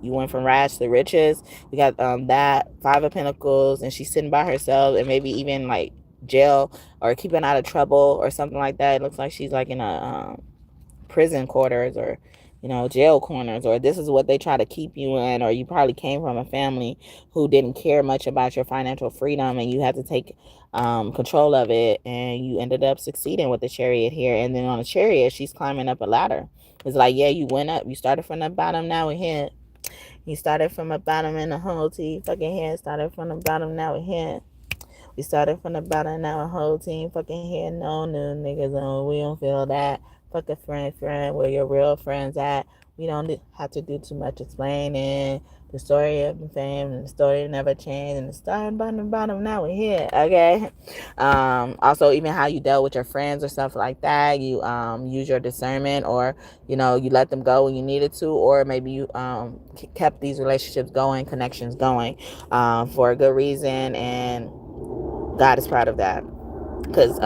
went from rags to riches. We got that Five of Pentacles, and she's sitting by herself, and maybe even like jail or keeping out of trouble or something like that. It looks like she's like in a prison quarters, or jail corners, or this is what they try to keep you in, or you probably came from a family who didn't care much about your financial freedom, and you had to take control of it, and you ended up succeeding with the Chariot here. And then on the Chariot, she's climbing up a ladder. It's like, yeah, you went up, you started from the bottom, now we're here. You started from the bottom in the whole team fucking here. Started from the bottom, now we're here. We started from the bottom, now a whole team fucking here. No new niggas on. We don't feel that. Fuck a friend. Where your real friends at? We don't have to do too much explaining. The story of the fame and the story never changed. And the starting bottom, now we're here. Okay. Also, even how you dealt with your friends or stuff like that. You use your discernment, or you let them go when you needed to, or maybe you kept these relationships going, connections going, for a good reason, and God is proud of that, because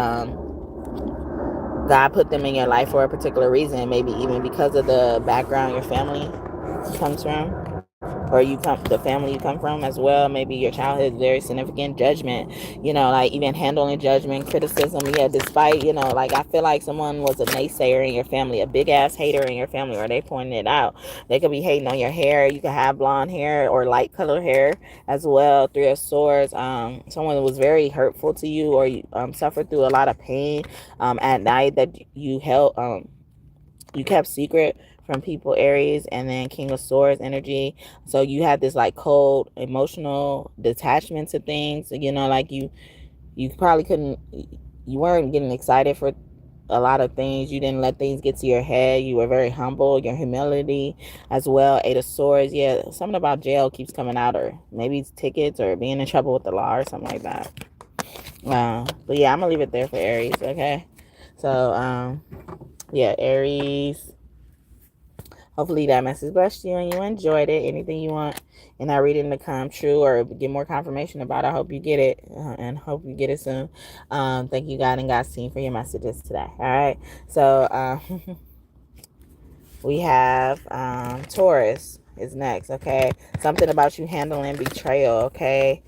God put them in your life for a particular reason, maybe even because of the background your family comes from, or the family you come from as well. Maybe your childhood is very significant. Judgment, like even handling judgment, criticism, yeah, despite, like I feel like someone was a naysayer in your family, a big ass hater in your family, or they pointed it out. They could be hating on your hair. You could have blonde hair or light color hair as well. Three of Swords. Someone was very hurtful to you, or you suffered through a lot of pain at night that you held, you kept secret from people, Aries. And then King of Swords energy. So you had this like cold emotional detachment to things, like you probably you weren't getting excited for a lot of things. You didn't let things get to your head. You were very humble. Your humility as well. Eight of Swords. Yeah, something about jail keeps coming out, or maybe it's tickets, or being in trouble with the law, or something like that. But yeah, I'm gonna leave it there for Aries. Okay, so yeah, Aries. Hopefully that message blessed you and you enjoyed it. Anything you want in that reading to come true or get more confirmation about, I hope you get it, and hope you get it soon. Thank you, God and God's team, for your messages today. All right. So we have Taurus is next. Okay, something about you handling betrayal. Okay,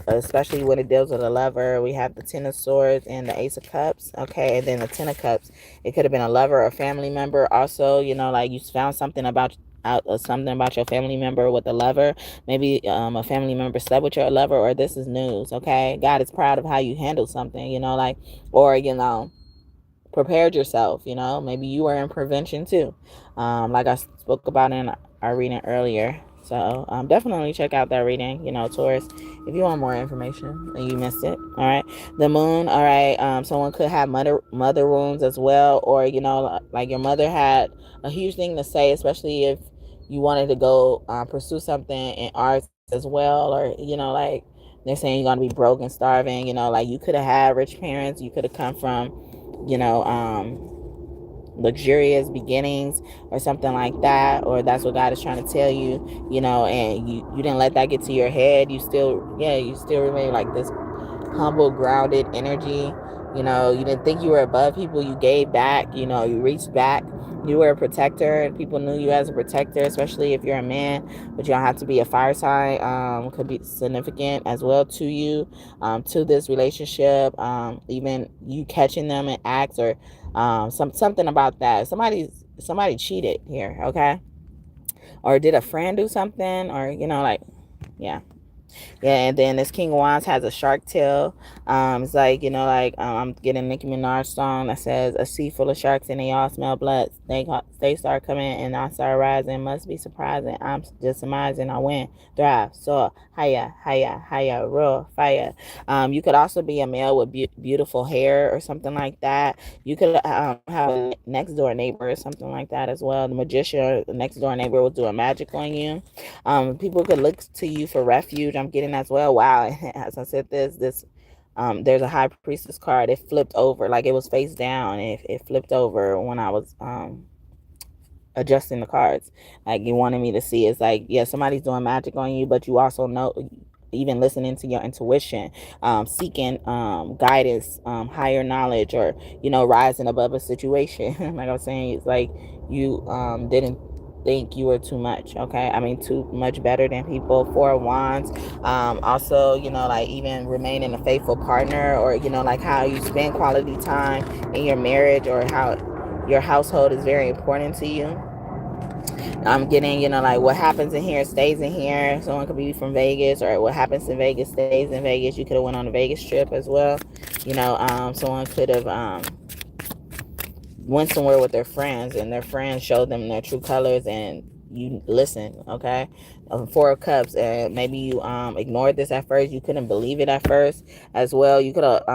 especially when it deals with a lover. We have the Ten of Swords and the Ace of Cups. Okay, and then the Ten of Cups. It could have been a lover or a family member. Also, like you found something about something about your family member with a lover. Maybe a family member slept with your lover, or this is news. Okay, God is proud of how you handle something. Like, or prepared yourself. Maybe you were in prevention too, like I spoke about in our reading earlier. So definitely check out that reading, Taurus, if you want more information and you missed it. All right, the Moon. All right, someone could have mother wounds as well, or like your mother had a huge thing to say, especially if you wanted to go pursue something in arts as well, or like they're saying you're gonna be broke and starving. Like you could have had rich parents. You could have come from luxurious beginnings or something like that, or that's what God is trying to tell you, and you didn't let that get to your head. You still remain like this humble, grounded energy. You didn't think you were above people. You gave back. You reached back. You were a protector, and people knew you as a protector, especially if you're a man. But you don't have to be a fire sign. Could be significant as well to you, to this relationship. Even you catching them in acts, or something about that. Somebody cheated here, okay? Or did a friend do something, or like, yeah. Yeah, and then this King of Wands has a shark tail. It's like, I'm getting a Nicki Minaj song that says, a sea full of sharks and they all smell blood. They start coming and I start rising. Must be surprising. I'm just surmising. I win, thrive, soar, higher, higher, higher, roar, fire. You could also be a male with beautiful hair or something like that. You could have a next door neighbor or something like that as well. The magician or the next door neighbor was doing magic on you. People could look to you for refuge. I'm getting as well. Wow. As I said, there's a high priestess card. It flipped over, like it was face down. It flipped over when I was adjusting the cards. Like you wanted me to see, it's like, yeah, somebody's doing magic on you, but you also know, even listening to your intuition, seeking guidance, higher knowledge, or rising above a situation. Like I was saying, it's like you didn't think you were too much, okay? I mean, too much better than people. Four of Wands. Also, like even remaining a faithful partner, or like how you spend quality time in your marriage, or how your household is very important to you. I'm getting, like what happens in here stays in here. Someone could be from Vegas, or what happens in Vegas stays in Vegas. You could have went on a Vegas trip as well. Someone could have went somewhere with their friends, and their friends showed them their true colors, and you listen, okay? Four of Cups, and maybe you ignored this at first. You couldn't believe it at first as well. You could have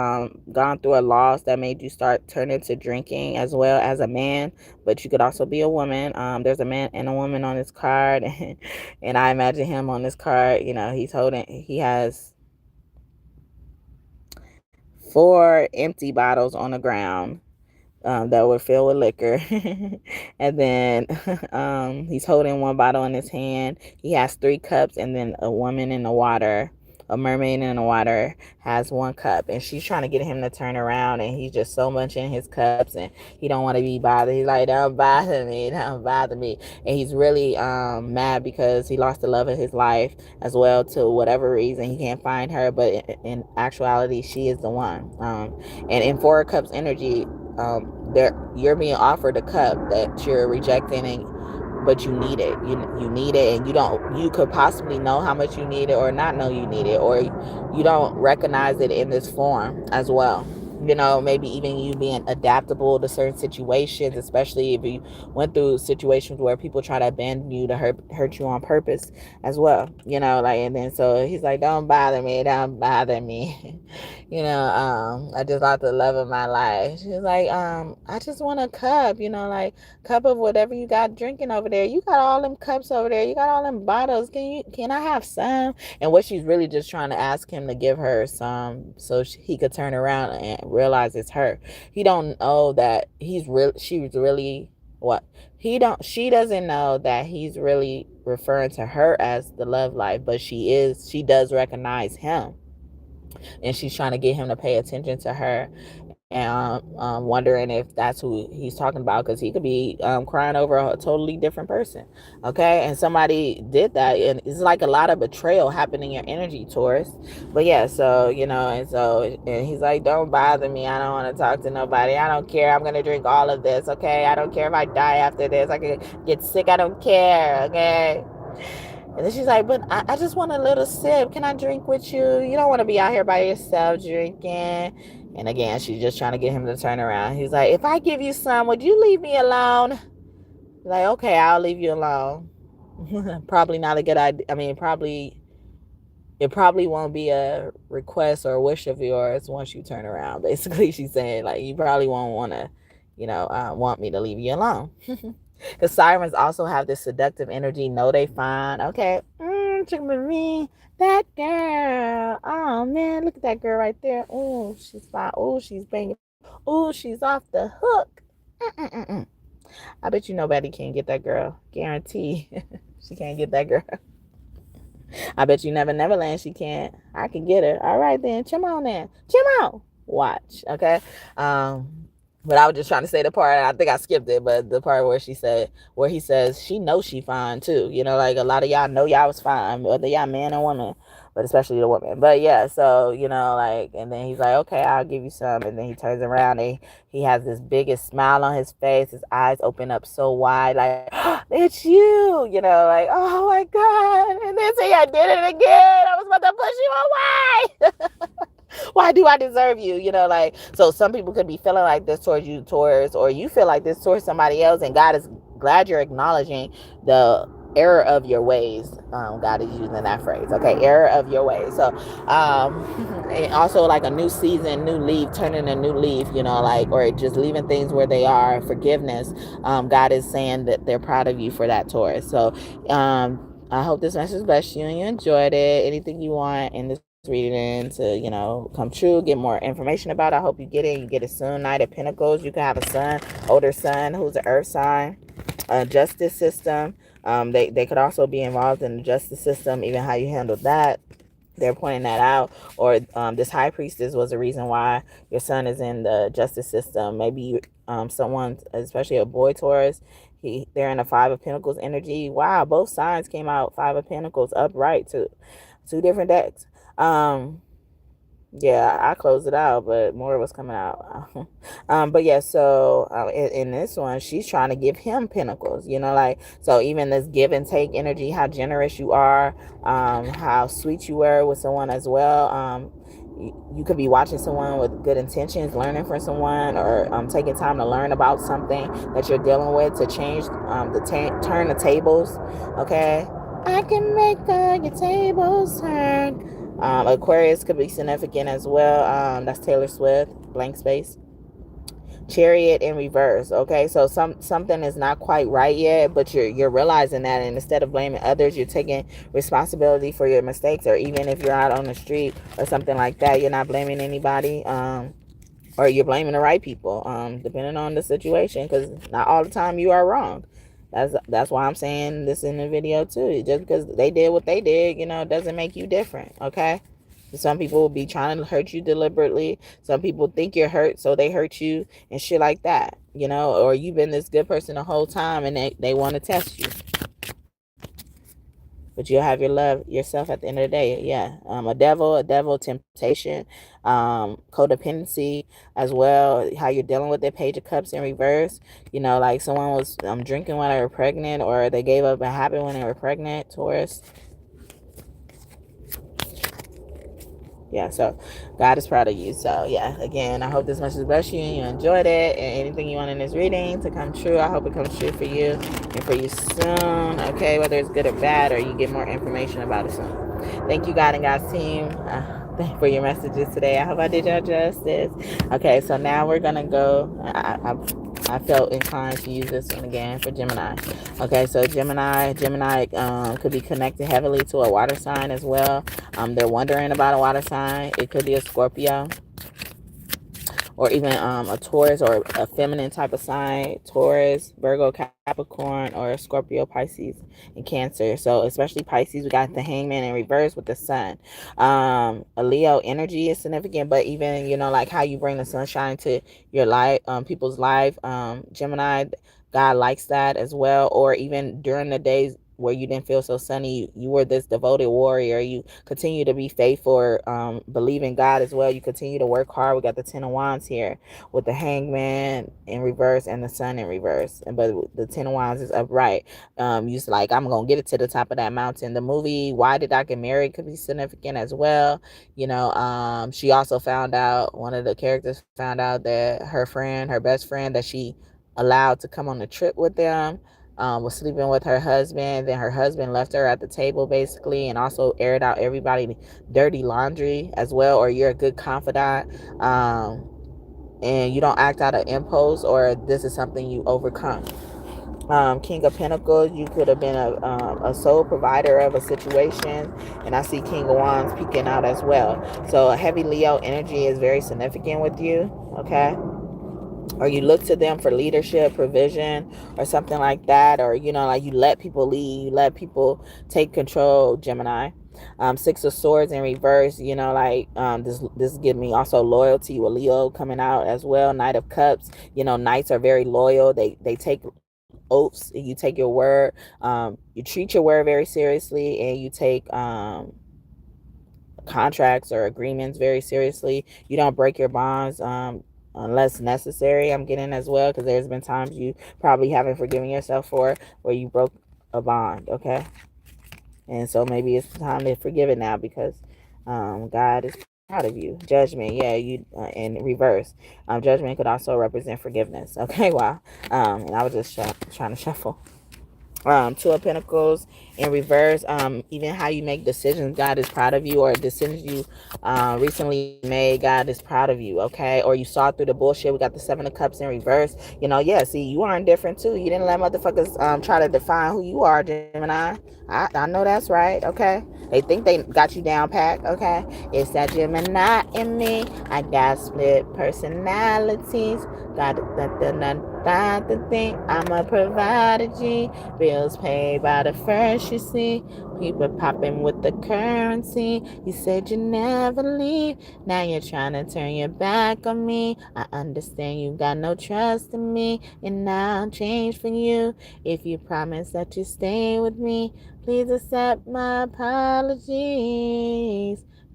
gone through a loss that made you start turning to drinking as well as a man, but you could also be a woman. There's a man and a woman on this card, and I imagine him on this card, he has 4 empty bottles on the ground that were filled with liquor. And then he's holding one bottle in his hand. He has 3 cups, and then a woman in the water, a mermaid in the water, has 1 cup, and she's trying to get him to turn around, and he's just so much in his cups, and he don't want to be bothered. He's like, don't bother me, don't bother me. And he's really mad because he lost the love of his life as well, to whatever reason. He can't find her, but in actuality, she is the one. And in 4 cups energy, you're being offered a cup that you're rejecting, but you need it. You need it, and you could possibly know how much you need it, or not know you need it, or you don't recognize it in this form as well. Maybe even you being adaptable to certain situations, especially if you went through situations where people try to abandon you to hurt you on purpose as well. And then so he's like, don't bother me, don't bother me. I just lost the love of my life. She's like, I just want a cup, like cup of whatever you got drinking over there. You got all them cups over there. You got all them bottles. Can I have some? And what she's really just trying to ask him to give her some, so he could turn around and realize it's her. He don't know that she's really what she doesn't know that he's really referring to her as the love life, but she does recognize him, and she's trying to get him to pay attention to her. And wondering if that's who he's talking about, because he could be crying over a totally different person, okay? And somebody did that, and it's like a lot of betrayal happening in your energy, Taurus. But yeah, so and he's like, don't bother me, I don't want to talk to nobody, I don't care, I'm gonna drink all of this, okay? I don't care if I die after this, I could get sick, I don't care, okay? And then she's like, but I just want a little sip. Can I drink with you? You don't want to be out here by yourself drinking. And again, she's just trying to get him to turn around. He's like, if I give you some, would you leave me alone? Like, okay, I'll leave you alone. Probably not a good idea. I mean, it probably won't be a request or a wish of yours once you turn around. Basically, she's saying, like, you probably won't want to, want me to leave you alone. Because sirens also have this seductive energy. Know they fine. Okay. Check with me. That girl. Oh, man. Look at that girl right there. Oh, she's fine. Oh, she's banging. Oh, she's off the hook. I bet you nobody can get that girl. Guarantee. She can't get that girl. I bet you Neverland she can't. I can get her. All right, then. Chime on then. Chime on. Watch. Okay. But I was just trying to say the part, I think I skipped it, but the part where he says she knows she fine too. You know, like a lot of y'all know y'all was fine, whether y'all man or woman, but especially the woman. But yeah, so, you know, like, and then he's like, okay, I'll give you some. And then he turns around and he has this biggest smile on his face. His eyes open up so wide, like, oh, it's you, you know, like, oh my God. And then say, I did it again. I was about to push you away. Why do I deserve you? You know, like, so some people could be feeling like this towards you, Taurus, or you feel like this towards somebody else, and God is glad you're acknowledging the error of your ways. God is using that phrase. Okay, error of your ways. So, and also like a new season, new leaf, turning a new leaf, you know, like, or just leaving things where they are, forgiveness. God is saying that they're proud of you for that, Taurus. So, I hope this message blessed you and you enjoyed it. Anything you want in this reading to, you know, come true, get more information about it, I hope you get it. You get it soon. Knight of Pentacles. You can have a son, older son, who's an earth sign. Justice system. They could also be involved in the justice system, even how you handle that. They're pointing that out. Or this high priestess was the reason why your son is in the justice system. Maybe someone, especially a boy, Taurus, they're in a Five of Pentacles energy. Wow, both signs came out Five of Pentacles upright too. Two different decks. Yeah, I closed it out, but more was coming out. But yeah, so in this one, she's trying to give him pentacles, you know, like, so even this give and take energy, how generous you are, how sweet you were with someone as well. You could be watching someone with good intentions, learning from someone, or taking time to learn about something that you're dealing with to change, turn the tables. Okay, I can make all your tables turn. Aquarius could be significant as well. That's Taylor Swift, blank space. Chariot in reverse. Okay, so something is not quite right yet, but you're realizing that, and instead of blaming others, you're taking responsibility for your mistakes. Or even if you're out on the street or something like that, you're not blaming anybody. Or you're blaming the right people, depending on the situation, because not all the time you are wrong. That's why I'm saying this in the video too. Just because they did what they did, you know, doesn't make you different. Okay. Some people will be trying to hurt you deliberately. Some people think you're hurt, so they hurt you and shit like that, you know. Or you've been this good person the whole time, and they want to test you. But you'll have your love yourself at the end of the day. Yeah. A devil, temptation, codependency as well. How you're dealing with the Page of Cups in reverse. You know, like someone was drinking when they were pregnant, or they gave up a habit when they were pregnant, Taurus. Yeah, so God is proud of you. So yeah, again, I hope this message blessed you and you enjoyed it. And anything you want in this reading to come true, I hope it comes true for you and for you soon. Okay, whether it's good or bad, or you get more information about it soon. Thank you, God and God's team, for your messages today. I hope I did y'all justice. Okay, so now we're gonna go. I felt inclined to use this one again for Gemini. Okay, so Gemini could be connected heavily to a water sign as well. They're wondering about a water sign. It could be a Scorpio, or even a Taurus, or a feminine type of sign. Taurus, Virgo, Capricorn, or Scorpio, Pisces, and Cancer. So especially Pisces, we got the Hangman in reverse with the sun. A Leo energy is significant, but even, you know, like how you bring the sunshine to your life, people's life. Gemini, God likes that as well. Or even during the days where you didn't feel so sunny, you were this devoted warrior. You continue to be faithful, believe in God as well. You continue to work hard. We got the Ten of Wands here with the Hangman in reverse and the Sun in reverse. But the Ten of Wands is upright. You like, I'm going to get it to the top of that mountain. The movie Why Did I Get Married could be significant as well. You know, she also found out, one of the characters found out that her best friend that she allowed to come on the trip with them, was sleeping with her husband. Then her husband left her at the table basically, and also aired out everybody's dirty laundry as well. Or you're a good confidant, and you don't act out of impulse, or this is something you overcome. King of Pentacles, you could have been a sole provider of a situation, and I see King of Wands peeking out as well. So a heavy Leo energy is very significant with you. Okay, or you look to them for leadership, provision, or something like that. Or, you know, like you let people lead, you let people take control, Gemini. Six of Swords in reverse, you know, like this give me also loyalty with Leo coming out as well. Knight of Cups, you know, knights are very loyal. They take oaths, you take your word, you treat your word very seriously, and you take contracts or agreements very seriously. You don't break your bonds unless necessary, I'm getting as well, because there's been times you probably haven't forgiven yourself for where you broke a bond, okay? And so maybe it's time to forgive it now, because God is proud of you. Judgment, yeah, you in reverse. Judgment could also represent forgiveness, okay? Wow. And I was just trying to shuffle. Two of Pentacles in reverse. Even how you make decisions, God is proud of you, or decisions you recently made, God is proud of you, okay? Or you saw through the bullshit. We got the Seven of Cups in reverse. You know, yeah, see, you aren't different too. You didn't let motherfuckers try to define who you are, Gemini. I know that's right, okay? They think they got you down pat, okay? It's that Gemini in me. I got split personalities. Got the thing. I'm a provider, G. Bills paid by the first, you see. People popping with the currency. You said you never leave. Now you're trying to turn your back on me. I understand you got no trust in me, and I'll change for you. If you promise that you stay with me, please accept my apologies.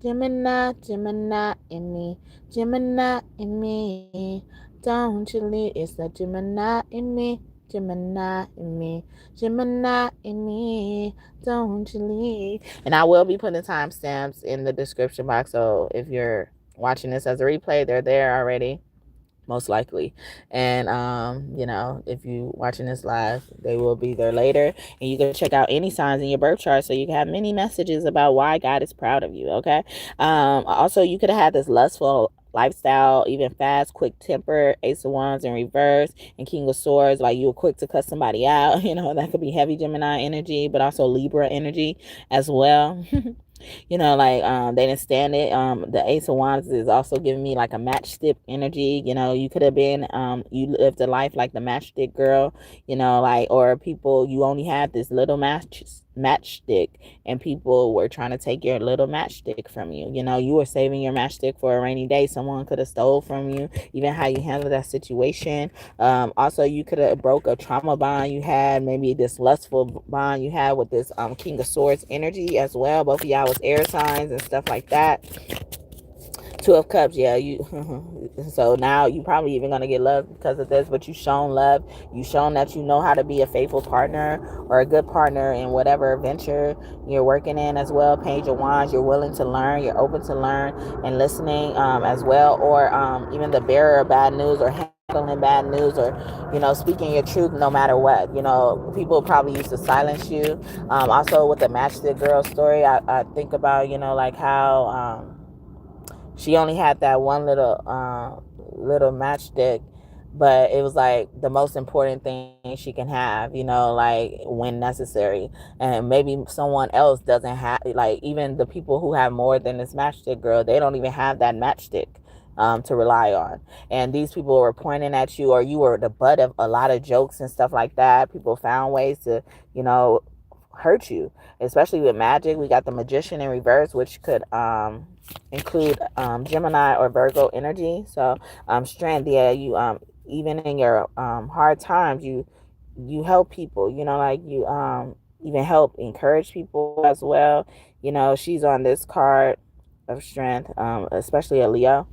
Gemini, Gemini in me. Gemini in me. Don't you leave. It's the Gemini in me. Gemini in me. Gemini in me. Don't you leave. And I will be putting timestamps in the description box. So if you're watching this as a replay, they're there already, most likely. And you know, if you watching this live, they will be there later. And you can check out any signs in your birth chart, so you can have many messages about why God is proud of you, okay? Also, you could have had this lustful lifestyle, even fast, quick temper, Ace of Wands in reverse, and King of Swords, like you were quick to cut somebody out. You know, that could be heavy Gemini energy, but also Libra energy as well. You know, like they didn't stand it. The Ace of Wands is also giving me like a matchstick energy. You know, you could have been you lived a life like the matchstick girl, you know, like, or people, you only had this little matchstick, and people were trying to take your little matchstick from you. You know, you were saving your matchstick for a rainy day. Someone could have stole from you. Even how you handle that situation. Also, you could have broke a trauma bond you had, maybe this lustful bond you had with this King of Swords energy as well. Both of y'all was air signs and stuff like that. Two of Cups, yeah, you so now you probably even gonna get love because of this, but you shown love. You shown that you know how to be a faithful partner or a good partner in whatever venture you're working in as well. Page of Wands, you're willing to learn, you're open to learn and listening as well, or even the bearer of bad news, or handling bad news, or, you know, speaking your truth no matter what. You know, people probably used to silence you. Also with the matchstick girl story, I think about, you know, like how she only had that one little matchstick, but it was like the most important thing she can have, you know, like when necessary. And maybe someone else doesn't have, like, even the people who have more than this matchstick girl, they don't even have that matchstick to rely on. And these people were pointing at you, or you were the butt of a lot of jokes and stuff like that. People found ways to, you know, hurt you, especially with magic. We got the Magician in reverse, which could include Gemini or Virgo energy. So strength, yeah, you even in your hard times, you help people, you know, like you even help encourage people as well. You know, she's on this card of strength, especially a Leo.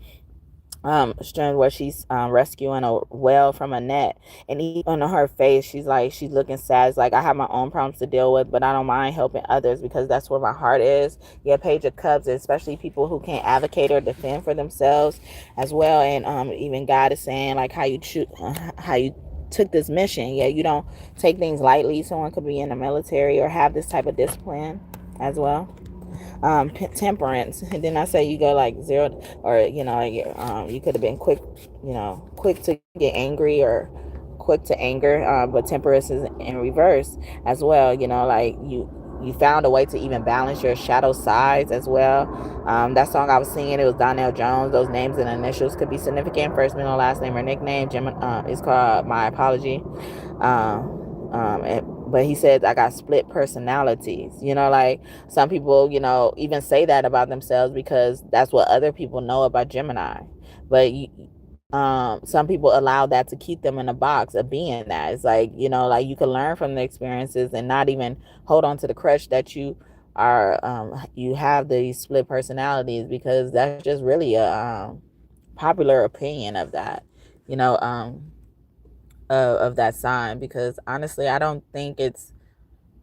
Strength, where she's rescuing a whale from a net, and even on her face she's looking sad. It's like, I have my own problems to deal with, but I don't mind helping others because that's where my heart is. Yeah, Page of Cups, especially people who can't advocate or defend for themselves as well. And even God is saying, like, how you took this mission. Yeah, you don't take things lightly. Someone could be in the military or have this type of discipline as well. Temperance, and then I say you go like zero, or, you know, you could have been quick, you know, quick to get angry or quick to anger, but temperance is in reverse as well. You know, like you found a way to even balance your shadow sides as well. That song I was singing, it was Donnell Jones. Those names and initials could be significant, first, middle, last name, or nickname. It's called My Apology. but he said I got split personalities. You know, like some people, you know, even say that about themselves because that's what other people know about Gemini. But some people allow that to keep them in a box of being that. It's like, you know, like you can learn from the experiences and not even hold on to the crutch that you have these split personalities, because that's just really a popular opinion of that, you know, of that sign. Because honestly, I don't think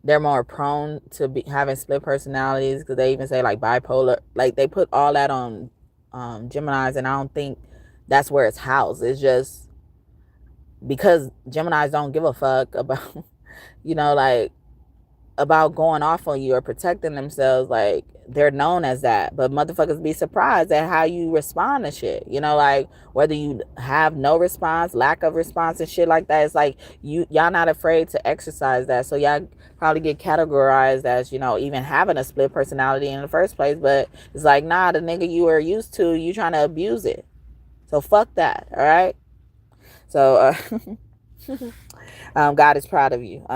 they're more prone to be having split personalities, because they even say like bipolar, like they put all that on Geminis, and I don't think that's where it's housed. It's just because Geminis don't give a fuck about you know, like about going off on you or protecting themselves. Like they're known as that, but motherfuckers be surprised at how you respond to shit, you know, like whether you have no response, lack of response and shit like that. It's like y'all not afraid to exercise that, so y'all probably get categorized as, you know, even having a split personality in the first place. But it's like, nah, the nigga you were used to, you trying to abuse it, so fuck that. All right, so God is proud of you.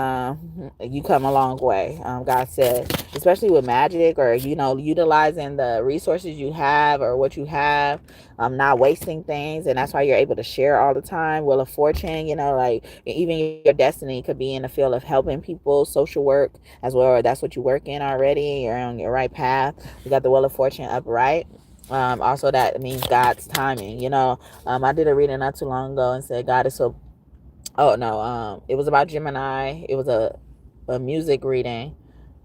You come a long way. God said, especially with magic, or, you know, utilizing the resources you have or what you have, not wasting things. And that's why you're able to share all the time. Wheel of Fortune, you know, like even your destiny could be in the field of helping people, social work as well. Or that's what you work in already. You're on your right path. You got the Wheel of Fortune upright. Also, that means God's timing. You know, I did a reading not too long ago and said God is so. Oh no, it was about Gemini. It was a music reading.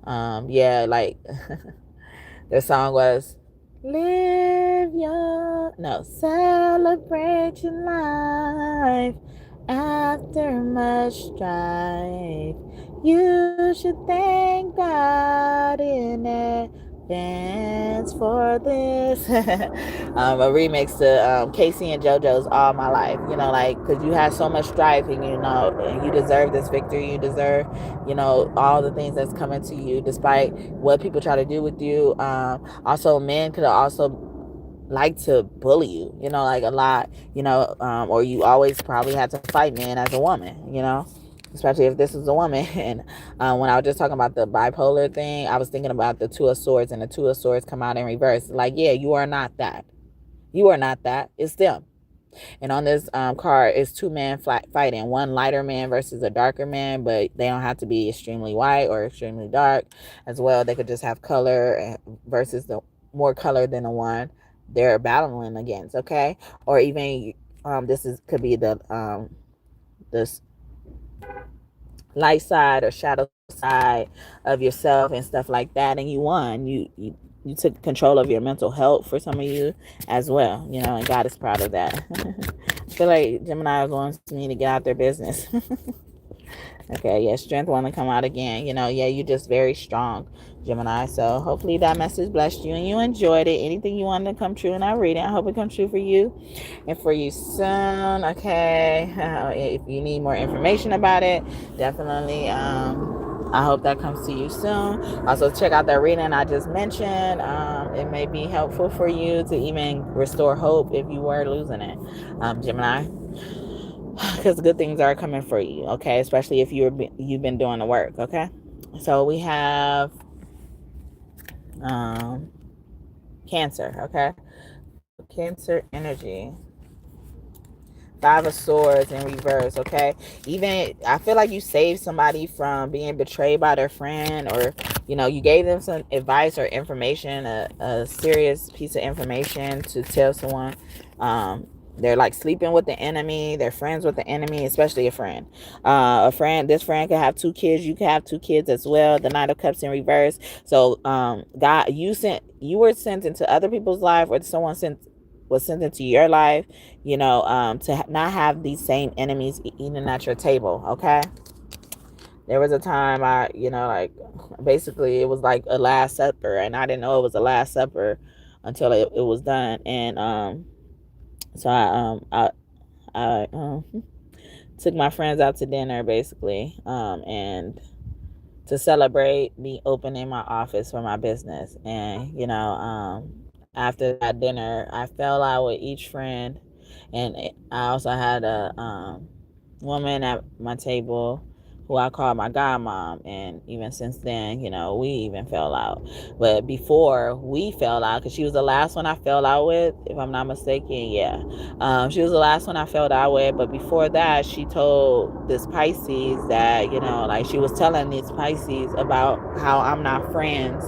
Yeah, like their song was Live Your No, Celebrate Your Life After Much Strife. You should thank God in advance for this. A remix to Casey and JoJo's All My Life. You know, like, because you had so much strife, and you know, and you deserve this victory. You deserve, you know, all the things that's coming to you despite what people try to do with you. Also, men could also like to bully you, you know, like a lot, you know, or you always probably had to fight men as a woman, you know, especially if this is a woman. And when I was just talking about the bipolar thing, I was thinking about the Two of Swords, and the Two of Swords come out in reverse. Like, yeah, you are not that. You are not that. It's them. And on this card, it's two men fighting. One lighter man versus a darker man, but they don't have to be extremely white or extremely dark as well. They could just have color versus the more color than the one they're battling against, okay? Or even could be this light side or shadow side of yourself and stuff like that, and you won. You took control of your mental health for some of you as well, you know, and God is proud of that. I feel like Gemini wants me to get out their business. Okay, yeah, strength want to come out again. You know, yeah, you're just very strong, Gemini. So hopefully that message blessed you and you enjoyed it. Anything you wanted to come true in our reading, I hope it comes true for you and for you soon. Okay, if you need more information about it, definitely. I hope that comes to you soon. Also, check out that reading I just mentioned. It may be helpful for you to even restore hope if you were losing it, Gemini. Because good things are coming for you, okay? Especially if you've been doing the work, okay? So we have Cancer, okay? Cancer energy. Five of Swords in reverse, okay? Even, I feel like you saved somebody from being betrayed by their friend, or, you know, you gave them some advice or information, a serious piece of information to tell someone. They're like sleeping with the enemy. They're friends with the enemy, especially a friend. This friend could have two kids. You could have two kids as well. The Knight of Cups in reverse. So, God, you were sent into other people's life, or someone was sent into your life, you know, to not have these same enemies eating at your table, okay? There was a time you know, like, basically it was like a Last Supper, and I didn't know it was a Last Supper until it was done. And so I took my friends out to dinner, basically, and to celebrate me opening my office for my business. And, you know, after that dinner, I fell out with each friend. And I also had a woman at my table who I call my godmom. And even since then, you know, we even fell out. But before we fell out, because she was the last one I fell out with, if I'm not mistaken, yeah. She was the last one I fell out with. But before that, she told this Pisces that, you know, like she was telling these Pisces about how I'm not friends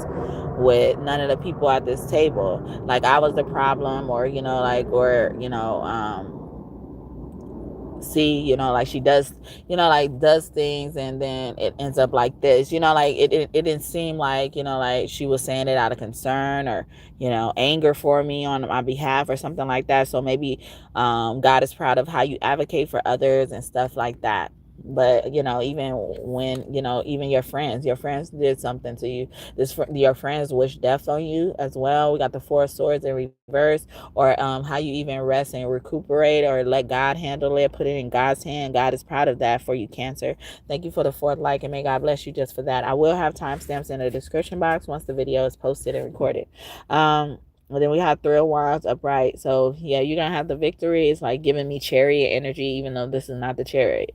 with none of the people at this table. Like I was the problem, or, you know, like, or, you know, see, you know, like she does, you know, like does things and then it ends up like this, you know, like it didn't seem like, you know, like she was saying it out of concern or, you know, anger for me on my behalf or something like that. So maybe God is proud of how you advocate for others and stuff like that. But, you know, even when, you know, even your friends did something to you. Your friends wish death on you as well. We got the Four of Swords in reverse. Or how you even rest and recuperate, or let God handle it, put it in God's hand. God is proud of that for you, Cancer. Thank you for the 4th like, and may God bless you just for that. I will have timestamps in the description box once the video is posted and recorded. And then we have 3 of Wands upright. So yeah, you're gonna have the victory. It's like giving me Chariot energy, even though this is not the Chariot.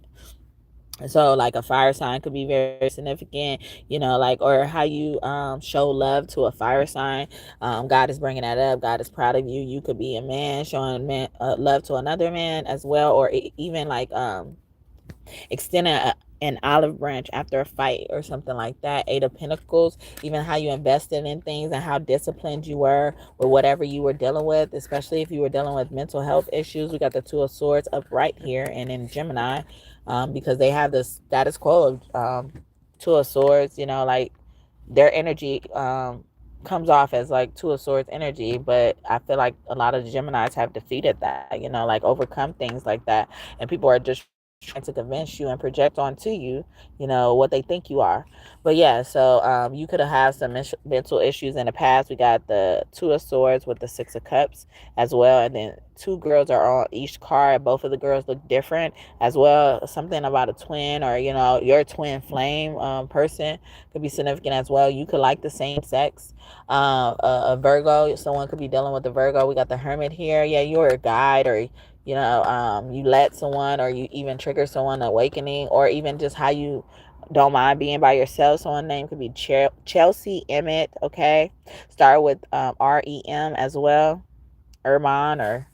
So like a fire sign could be very significant, you know, like, or how you show love to a fire sign. God is bringing that up. God is proud of you. You could be a man showing love to another man as well, or even like extending an olive branch after a fight or something like that. 8 of Pentacles, even how you invested in things and how disciplined you were with whatever you were dealing with, especially if you were dealing with mental health issues. We got the 2 of Swords upright here and in Gemini, because they have the status quo of 2 of Swords, you know, like their energy comes off as like 2 of Swords energy, but I feel like a lot of Geminis have defeated that, you know, like overcome things like that, and people are just trying to convince you and project onto you, you know, what they think you are. But yeah, so you could have had some mental issues in the past. We got the 2 of Swords with the 6 of Cups as well, and then 2 girls are on each card. Both of the girls look different as well. Something about a twin, or, you know, your twin flame person could be significant as well. You could like the same sex. A Virgo, someone could be dealing with the Virgo. We got the Hermit here. Yeah, you're a guide, or, you know, you let someone, or you even trigger someone awakening, or even just how you don't mind being by yourself. Someone's name could be Chelsea Emmett. Okay, start with REM as well, Erman, or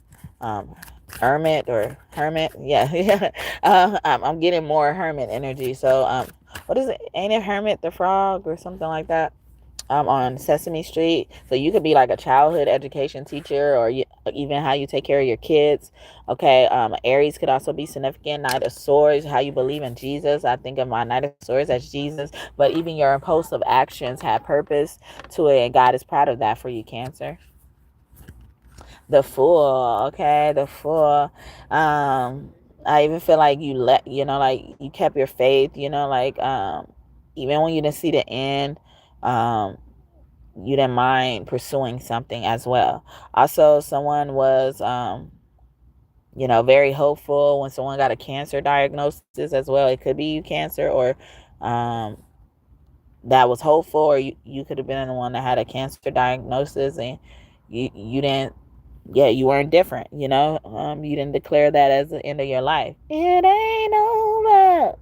Hermit, or Hermit. Yeah, yeah. I'm getting more Hermit energy. So what is it? Ain't it Hermit the Frog or something like that? On Sesame Street. So you could be like a childhood education teacher, or even how you take care of your kids. Okay, Aries could also be significant. Knight of Swords, how you believe in Jesus. I think of my Knight of Swords as Jesus, but even your impulsive actions have purpose to it, and God is proud of that for you, Cancer. The Fool, okay, the Fool. I even feel like you know, like you kept your faith, you know, like even when you didn't see the end, you didn't mind pursuing something as well. Also, someone was, you know, very hopeful when someone got a cancer diagnosis as well. It could be you, Cancer, or that was hopeful, or you could have been the one that had a cancer diagnosis, and you didn't, yeah, you weren't different, you know. You didn't declare that as the end of your life. It ain't over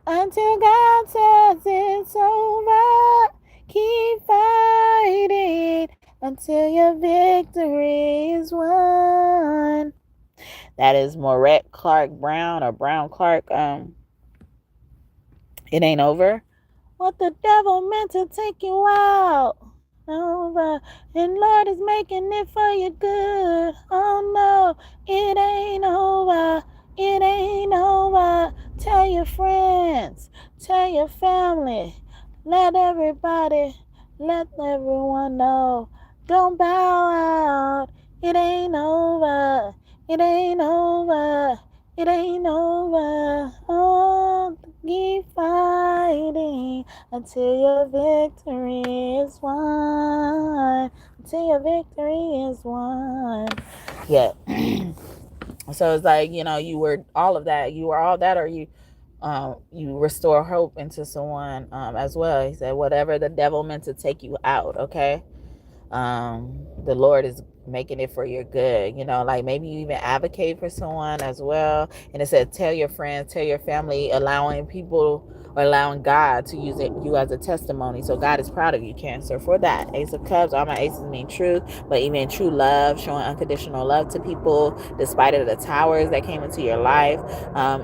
until God says it's over. Keep fighting until your victory is won. That is Moret Clark Brown, or Brown Clark. It ain't over. What the devil meant to take you out, over, and Lord is making it for your good. Oh no, it ain't over. It ain't over. Tell your friends, tell your family, let everyone know. Don't bow out. It ain't over. It ain't over. It ain't over. Oh, keep fighting until your victory is won. Until your victory is won. Yeah. So it's like, you know, you were all of that. You were all that, or you restore hope into someone as well. He said, whatever the devil meant to take you out, okay? The Lord is making it for your good, you know, like maybe you even advocate for someone as well. And it said, tell your friends, tell your family, allowing people or allowing God to use you as a testimony. So God is proud of you, Cancer, for that. Ace of Cups, all my aces mean truth, but even true love, showing unconditional love to people despite of the towers that came into your life,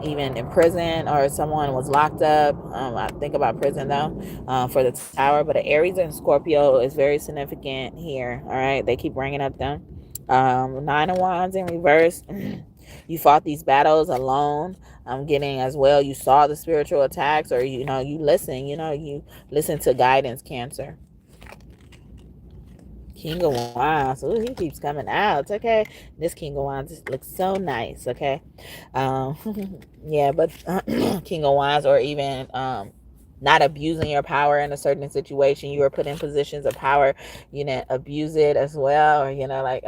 even in prison or someone was locked up. I think about prison though, for the tower, but the Aries and Scorpio is very significant here. All right, they keep bringing up them. Nine of Wands in reverse. You fought these battles alone. I'm getting as well. You saw the spiritual attacks, or you listen. You listen to guidance, Cancer. King of Wands. Ooh, he keeps coming out. Okay, this King of Wands just looks so nice. Okay, um, yeah, but King of Wands, or even not abusing your power in a certain situation. You were put in positions of power. You didn't abuse it as well, or like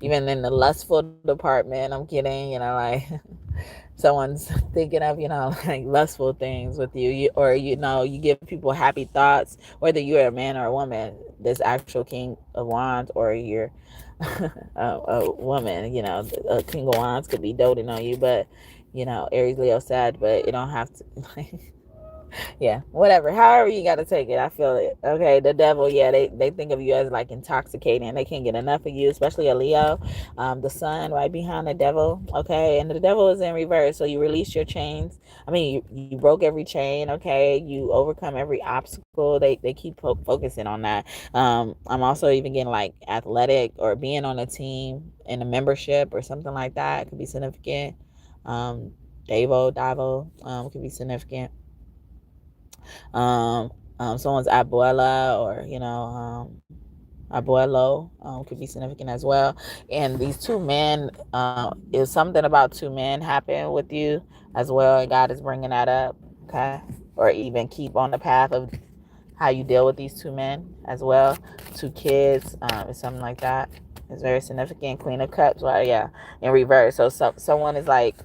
even in the lustful department. I'm getting like someone's thinking of like lustful things with or you give people happy thoughts, whether you're a man or a woman. This actual King of Wands, or you're a woman, a King of Wands could be doting on you, but Aries, Leo, Sag, but it don't have to yeah, whatever, however you got to take it. I feel it. Okay, the devil, yeah, they think of you as like intoxicating. They can't get enough of you, especially a Leo. The sun right behind the devil. Okay, and the devil is in reverse, so you release your chains. I mean, you broke every chain. Okay, you overcome every obstacle. They keep focusing on that. I'm also even getting like athletic, or being on a team in a membership or something like that. It could be significant. Davo could be significant. Someone's abuela, or abuelo, could be significant as well. And these two men, is something about two men happen with you as well, and God is bringing that up. Okay, or even keep on the path of how you deal with these two men as well. Two kids, or something like that. It's very significant. Queen of Cups, well, yeah, in reverse. So someone is like,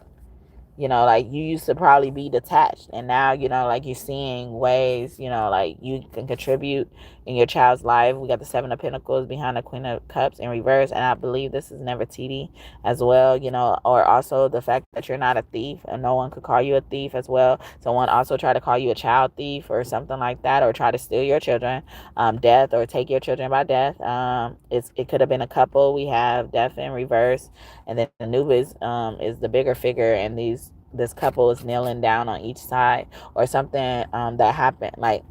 like you used to probably be detached, and now, like you're seeing ways, like you can contribute in your child's life. We got the Seven of Pentacles behind the Queen of Cups in reverse, and I believe this is Nefertiti as well, or also the fact that you're not a thief, and no one could call you a thief as well. Someone also try to call you a child thief or something like that, or try to steal your children, death, or take your children by death. It could have been a couple. We have death in reverse, and then Anubis is the bigger figure, and this couple is kneeling down on each side, or something that happened, like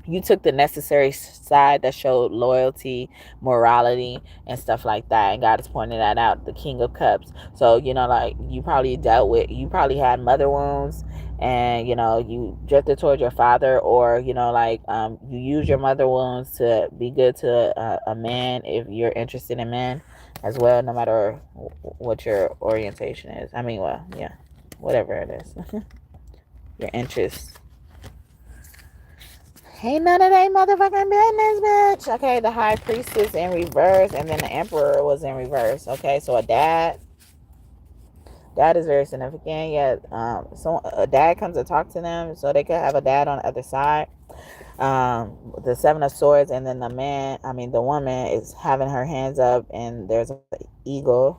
you took the necessary side that showed loyalty, morality, and stuff like that, and God is pointing that out. The King of Cups. So like you probably had mother wounds, and you drifted towards your father, or like you use your mother wounds to be good to a man, if you're interested in men as well, no matter what your orientation is. I mean, well, yeah, whatever it is. Your interests. Ain't none of that motherfucking business, bitch. Okay, the High Priestess in reverse, and then the Emperor was in reverse. Okay, so a dad is very significant. Yeah, so a dad comes to talk to them, so they could have a dad on the other side. The Seven of Swords, and then the woman is having her hands up, and there's an eagle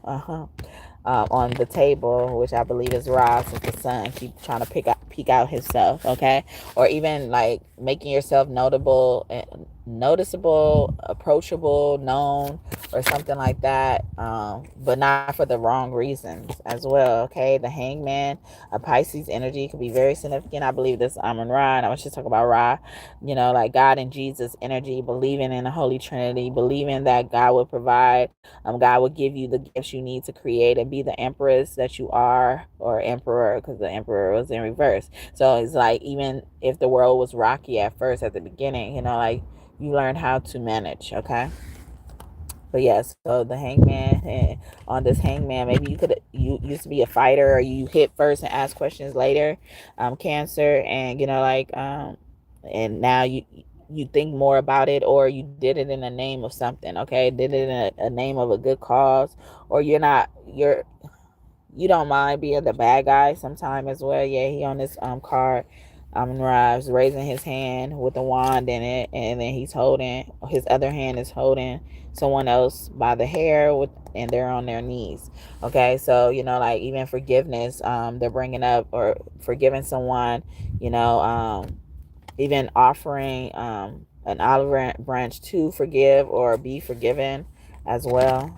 on the table, which I believe is Ra, since the sun keep trying to peek out himself. Okay, or even like making yourself noticeable, approachable, known, or something like that, but not for the wrong reasons as well. Okay, the Hangman, a Pisces energy, could be very significant. I believe this Amun Ra, and I was just talking about Ra, like God and Jesus energy, believing in the Holy Trinity, believing that God will provide, God will give you the gifts you need to create and be the empress that you are, or emperor, because the emperor was in reverse. So it's like, even if the world was rocky at first, at the beginning, like you learn how to manage. Okay, but yes, so the Hangman, on this Hangman, maybe you used to be a fighter, or you hit first and ask questions later, Cancer, and and now you think more about it, or you did it in the name of something. Okay, did it in a name of a good cause, or you don't mind being the bad guy sometime as well. Yeah, he on this card, Ra raising his hand with a wand in it, and then he's holding, his other hand is holding someone else by the hair and they're on their knees. Okay, so like even forgiveness, they're bringing up, or forgiving someone, even offering an olive branch to forgive or be forgiven as well.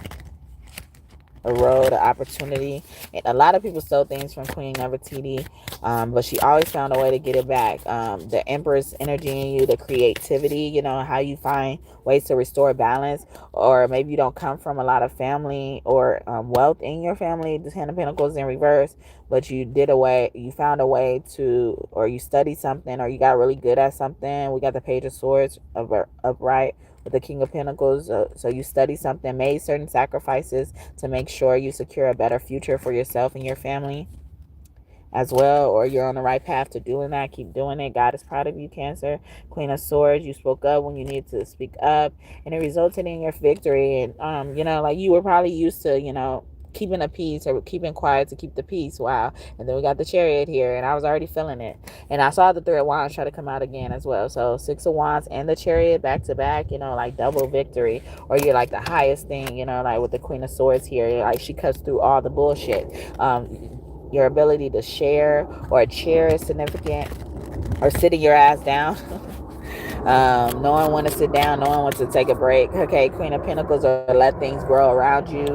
A road, an opportunity. And a lot of people stole things from Queen Nefertiti, but she always found a way to get it back. The Empress energy in you, the creativity, how you find ways to restore balance, or maybe you don't come from a lot of family or wealth in your family. The Ten of Pentacles in reverse, but you found a way to, or you studied something, or you got really good at something. We got the Page of Swords upright with the King of Pentacles. So you study something, made certain sacrifices to make sure you secure a better future for yourself and your family as well, or you're on the right path to doing that. Keep doing it. God is proud of you, Cancer. Queen of Swords, you spoke up when you needed to speak up, and it resulted in your victory. And like you were probably used to keeping a peace or keeping quiet to keep the peace. Wow. And then we got the Chariot here, and I was already feeling it. And I saw the Three of Wands try to come out again as well. So Six of Wands and the Chariot back to back, like double victory. Or you're like the highest thing, like with the Queen of Swords here, like she cuts through all the bullshit. Your ability to share or cheer is significant, or sitting your ass down. Knowing when to sit down, knowing when to take a break. Okay, Queen of Pentacles, or let things grow around you.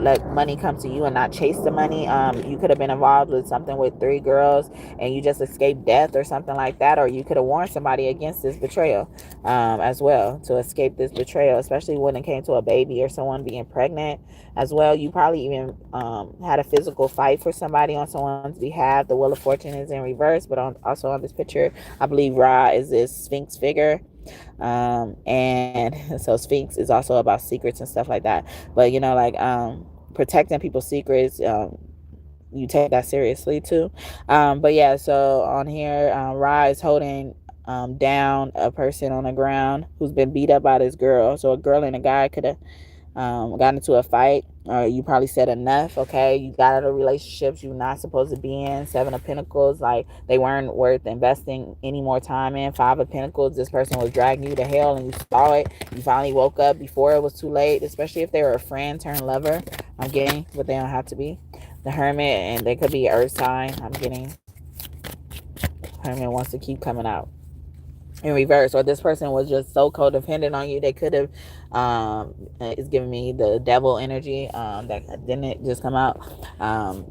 Let money come to you and not chase the money. You could have been involved with something with 3 girls and you just escaped death or something like that, or you could have warned somebody against this betrayal as well, to escape this betrayal, especially when it came to a baby or someone being pregnant as well. You probably even had a physical fight for somebody on someone's behalf. The Wheel of Fortune is in reverse, but also on this picture, I believe Ra is this Sphinx figure. And so Sphinx is also about secrets and stuff like that. But protecting people's secrets, you take that seriously too. But yeah, so on here, Ra is holding down a person on the ground who's been beat up by this girl. So a girl and a guy could have got into a fight, or you probably said enough. Okay, you got out of relationships you're not supposed to be in. 7 of Pentacles, like they weren't worth investing any more time in. 5 of Pentacles, this person was dragging you to hell and you saw it. You finally woke up before it was too late, especially if they were a friend turned lover. I'm getting, but they don't have to be. The Hermit, and they could be earth sign. I'm getting Hermit wants to keep coming out in reverse, or this person was just so codependent on you. They could have it's giving me the devil energy that didn't just come out,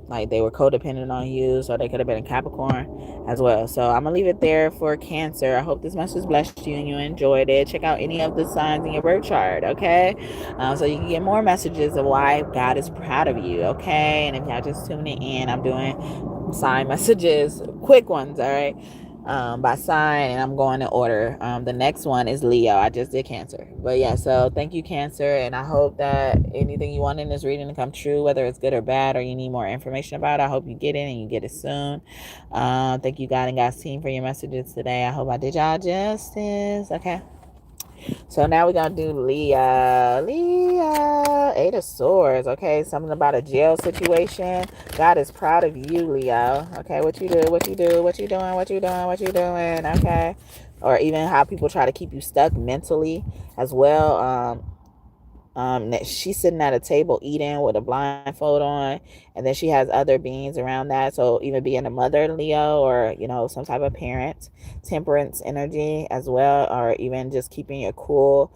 like they were codependent on you, so they could have been a Capricorn as well. So I'm gonna leave it there for Cancer. I hope this message blessed you and you enjoyed it. Check out any of the signs in your birth chart, okay? So you can get more messages of why God is proud of you, okay? And if y'all just tuning in, I'm doing sign messages, quick ones, all right, by sign, and I'm going in order. The next one is Leo. I just did Cancer, but yeah, so thank you, Cancer, and I hope that anything you want in this reading to come true, whether it's good or bad, or you need more information about it, I hope you get it and you get it soon. Thank you, God and God's team, for your messages today. I hope I did y'all justice. Okay, so now we're gonna do Leo. 8 of Swords. Okay, something about a jail situation. God is proud of you, Leo. Okay, what you do, what you do, what you doing, what you doing, what you doing. Okay, or even how people try to keep you stuck mentally as well. She's sitting at a table eating with a blindfold on, and then she has other beings around that. So even being a mother, Leo, or some type of parent, temperance energy as well, or even just keeping your cool,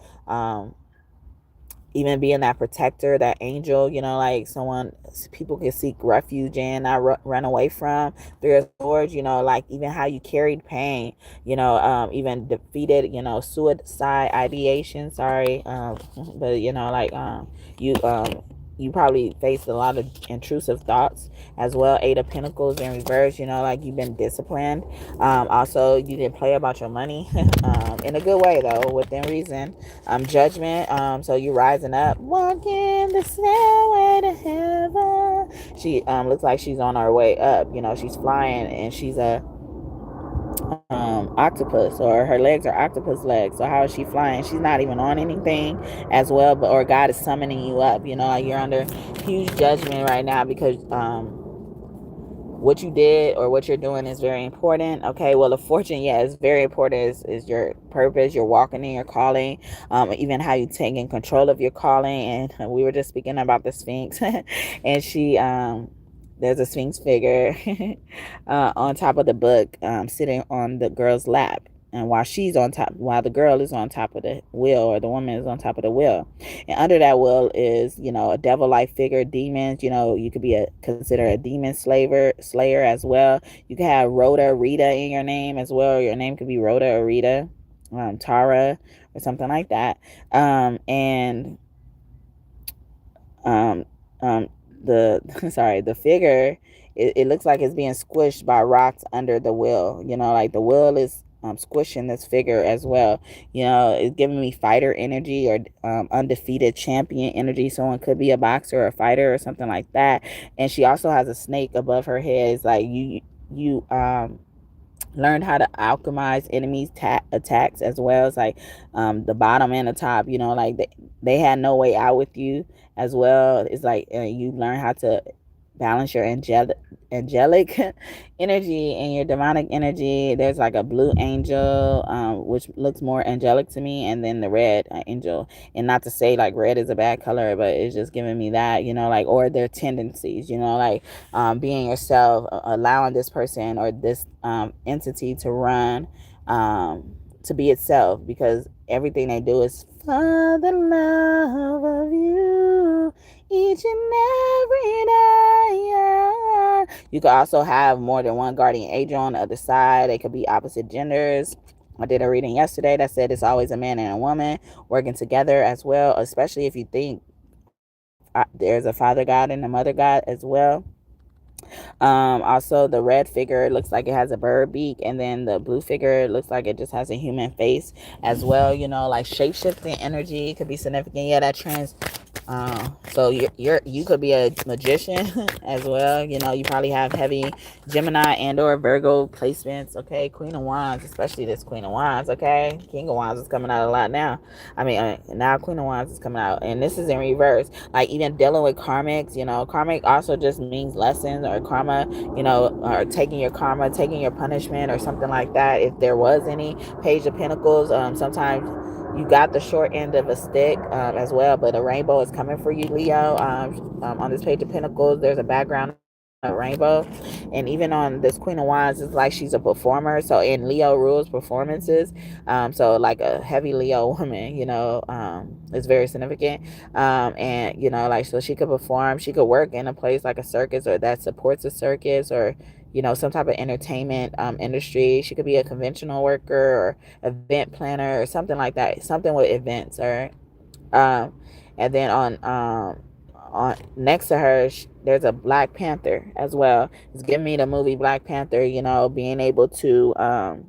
even being that protector, that angel, like someone people can seek refuge in, not run away from. 3 of Swords, like even how you carried pain, even defeated, suicide ideation, sorry, but you probably faced a lot of intrusive thoughts as well. 8 of Pentacles in reverse, like you've been disciplined. Also, you didn't play about your money in a good way, though, within reason. Judgment. So you're rising up, walking the stairway to heaven. She looks like she's on her way up. She's flying, and she's a octopus, or her legs are octopus legs. So how is she flying? She's not even on anything as well, or God is summoning you up. You're under huge judgment right now because what you did or what you're doing is very important. Okay, well, the fortune, yeah, is very important. Is your purpose, you're walking in your calling, even how you taking control of your calling. And we were just speaking about the Sphinx, and she there's a Sphinx figure on top of the book, sitting on the girl's lap. And while the girl is on top of the wheel, or the woman is on top of the wheel, and under that wheel is, a devil-like figure, demons. You could be considered a demon slayer as well. You can have Rhoda, Rita in your name as well. Your name could be Rhoda or Rita, Tara, or something like that. And um, the the figure, it looks like it's being squished by rocks under the wheel. Like the wheel is squishing this figure as well. It's giving me fighter energy, or undefeated champion energy. Someone could be a boxer or a fighter or something like that. And she also has a snake above her head. It's like you learned how to alchemize enemies attacks as well. It's like the bottom and the top, like they had no way out with you as well. It's like you learn how to balance your angelic energy and your demonic energy. There's like a blue angel, which looks more angelic to me, and then the red angel. And not to say like red is a bad color, but it's just giving me that, like, or their tendencies, like being yourself, allowing this person or this entity to run, to be itself, because everything they do is for the love of you each and every day. Yeah. You could also have more than one guardian angel on the other side. They could be opposite genders. I did a reading yesterday that said it's always a man and a woman working together as well, especially if you think there's a father god and a mother god as well. Also, the red figure looks like it has a bird beak, and then the blue figure looks like it just has a human face as well. Like shape-shifting energy could be significant. Yeah, that so you could be a magician as well. You probably have heavy Gemini and or Virgo placements. Okay, Queen of Wands, especially this Queen of Wands. Okay, King of Wands is coming out a lot now. Now Queen of Wands is coming out, and this is in reverse. Like even dealing with karmics. Karmic also just means lessons or karma. Or taking your karma, taking your punishment, or something like that. If there was any Page of Pentacles, sometimes you got the short end of a stick as well, but a rainbow is coming for you, Leo. On this Page of Pentacles, there's a background of rainbow, and even on this Queen of Wands, it's like she's a performer. So in Leo rules performances, so like a heavy Leo woman, is very significant. And like, so she could perform, she could work in a place like a circus, or that supports a circus, or some type of entertainment industry. She could be a conventional worker or event planner or something like that, something with events. All right. And then on next to her, there's a Black Panther as well. It's giving me the movie Black Panther. Being able to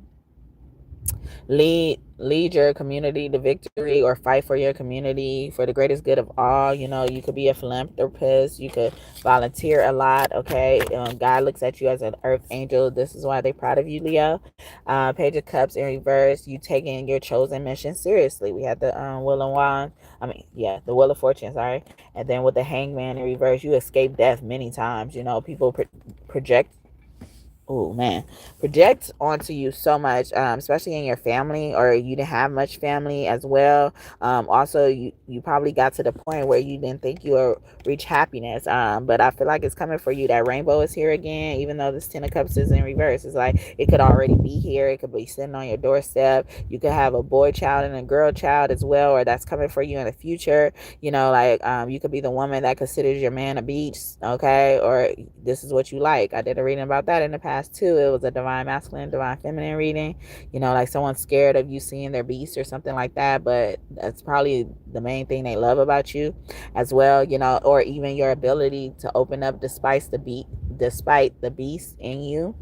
lead your community to victory, or fight for your community for the greatest good of all. You could be a philanthropist, you could volunteer a lot. Okay, God looks at you as an earth angel. This is why they're proud of you, Leo. Page of Cups in reverse, you taking your chosen mission seriously. We had the Wheel of Wands, the Wheel of Fortune, sorry. And then with the Hangman in reverse, you escape death many times. People project onto you so much, especially in your family, or you didn't have much family as well. Also, you probably got to the point where you didn't think you would reach happiness, but I feel like it's coming for you. That rainbow is here again, even though this Ten of Cups is in reverse. It's like it could already be here, it could be sitting on your doorstep. You could have a boy child and a girl child as well, or that's coming for you in the future. You could be the woman that considers your man a beast. Okay, or this is what you like. I did a reading about that in the past too. It was a divine masculine, divine feminine reading. Like someone's scared of you seeing their beast or something like that, but that's probably the main thing they love about you as well. Or even your ability to open up despite the beast in you.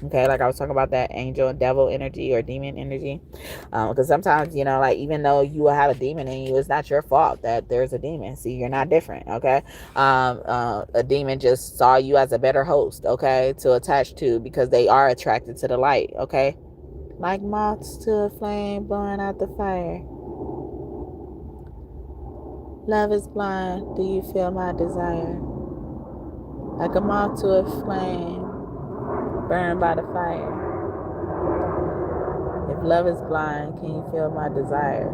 Okay, like I was talking about that angel and devil energy or demon energy, because sometimes like, even though you will have a demon in you, it's not your fault that there's a demon. See, you're not different. Okay, a demon just saw you as a better host, okay, to attach to, because they are attracted to the light. Okay, like moths to a flame blowing out the fire. Love is blind, do you feel my desire? Like a moth to a flame Burned by the fire. If love is blind, can you feel my desire?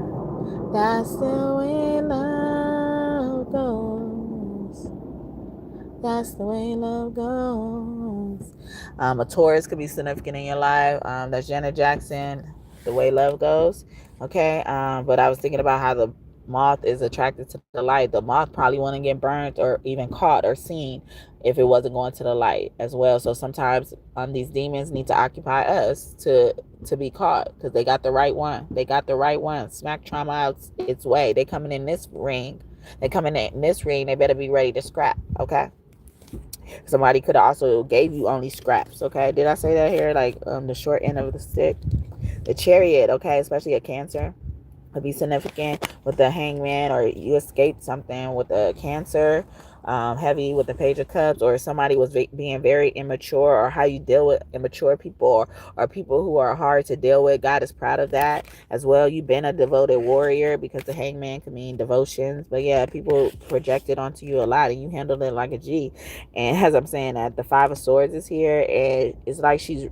That's the way love goes. That's the way love goes. A Taurus could be significant in your life. That's Janet Jackson, The Way Love Goes. Okay. But I was thinking about how the moth is attracted to the light. The moth probably wouldn't get burnt or even caught or seen if it wasn't going to the light as well. So sometimes these demons need to occupy us to be caught, because they got the right one. They got the right one. Smack trauma out its way. They coming in this ring. They coming in this ring. They better be ready to scrap. Okay. Somebody could have also gave you only scraps. Okay. Did I say that here? Like the short end of the stick. The Chariot. Okay. Especially a Cancer. Could be significant with the Hangman, or you escaped something with a Cancer. Heavy with the Page of Cups, or somebody was being very immature, or how you deal with immature people, or people who are hard to deal with. God is proud of that as well. You've been a devoted warrior, because the Hangman can mean devotions. But yeah, people projected onto you a lot, and you handled it like a G. And as I'm saying that, the Five of Swords is here, and it's like she's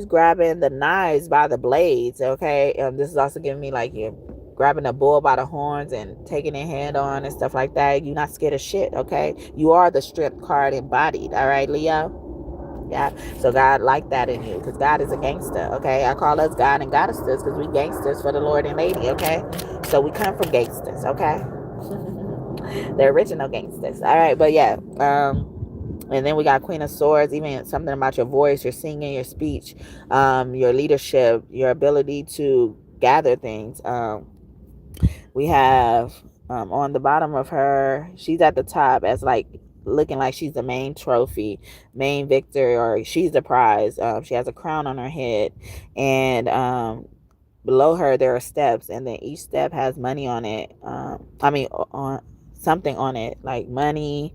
grabbing the knives by the blades. Okay. This is also giving me like you grabbing a bull by the horns and taking it head on and stuff like that. You're not scared of shit. Okay. You are the strength card embodied. All right, Leo. Yeah. So God liked that in you, because God is a gangster. Okay. I call us God and Goddesses because we gangsters for the Lord and Lady. Okay. So we come from gangsters. Okay. The original gangsters. All right. But yeah. And then we got Queen of Swords, even something about your voice, your singing, your speech, your leadership, your ability to gather things. We have on the bottom of her, she's at the top as like looking like she's the main trophy, main victor, or she's the prize. She has a crown on her head, and below her there are steps, and then each step has money on it. On something on it, like money,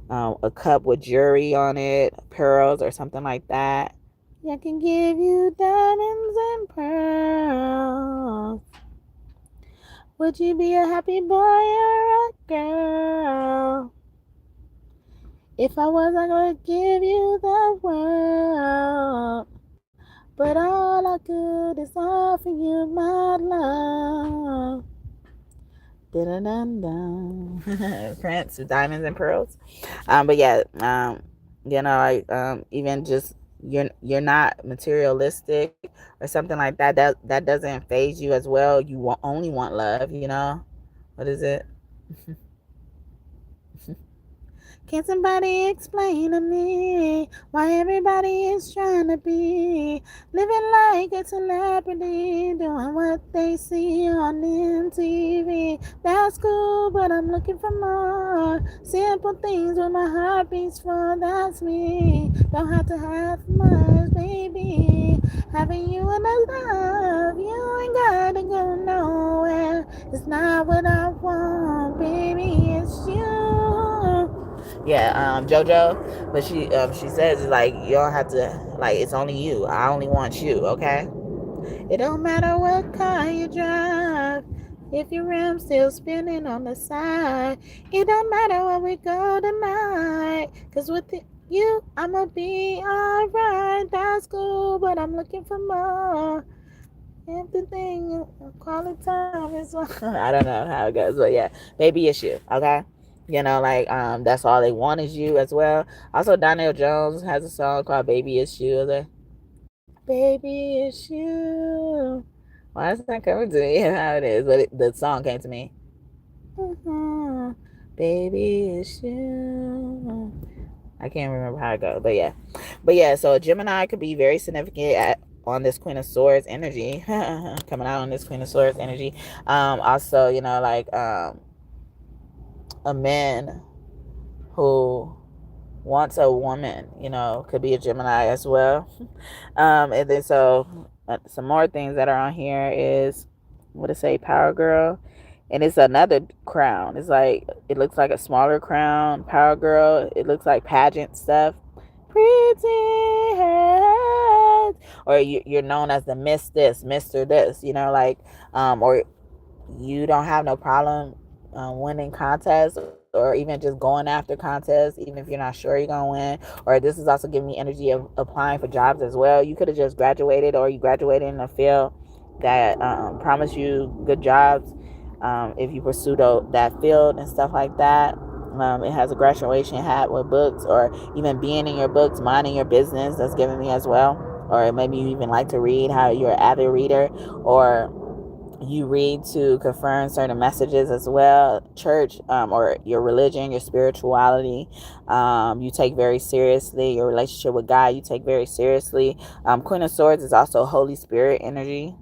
a cup with jewelry on it, pearls or something like that. I can give you diamonds and pearls. Would you be a happy boy or a girl? If I was, I would give you the world. But all I could is offer you my love. Prince with Diamonds and Pearls. But yeah, even just you're not materialistic or something like that. That doesn't phase you as well. You only want love. What is it? Can somebody explain to me why everybody is trying to be living like a celebrity, doing what they see on MTV? That's cool, but I'm looking for more. Simple things where my heart beats for, that's me. Don't have to have much, baby. Having you in a love, you ain't gotta go nowhere. It's not what I want, baby, it's you. Yeah, JoJo, but she says like you don't have to, like, it's only you. I only want you. Okay. It don't matter what car you drive, if your rim's still spinning on the side. It don't matter where we go tonight, cause with you I'ma be alright. That's cool, but I'm looking for more. Everything quality time is I don't know how it goes, but yeah, baby, it's you. Okay. That's all they want is you as well. Also, Donnell Jones has a song called Baby It's You. Baby It's You. Why is that coming to me? How it is, but the song came to me. Baby It's You. I can't remember how it goes, but yeah. So Gemini could be very significant on this Queen of Swords energy, coming out on this Queen of Swords energy. Also, a man who wants a woman, could be a Gemini as well. And then some more things that are on here is, what it say, Power Girl, and it's another crown. It's like, it looks like a smaller crown. Power Girl, it looks like pageant stuff. Pretty heads, or you're known as the Miss this, Mr. this, or you don't have no problem winning contests or even just going after contests, even if you're not sure you're going to win. Or this is also giving me energy of applying for jobs as well. You could have just graduated, or you graduated in a field that promise you good jobs if you pursue that field and stuff like that. It has a graduation hat with books, or even being in your books, minding your business. That's giving me as well. Or maybe you even like to read, how you're an avid reader, or you read to confirm certain messages as well. Church, or your religion, your spirituality, you take very seriously. Your relationship with God, you take very seriously. Queen of Swords is also Holy Spirit energy,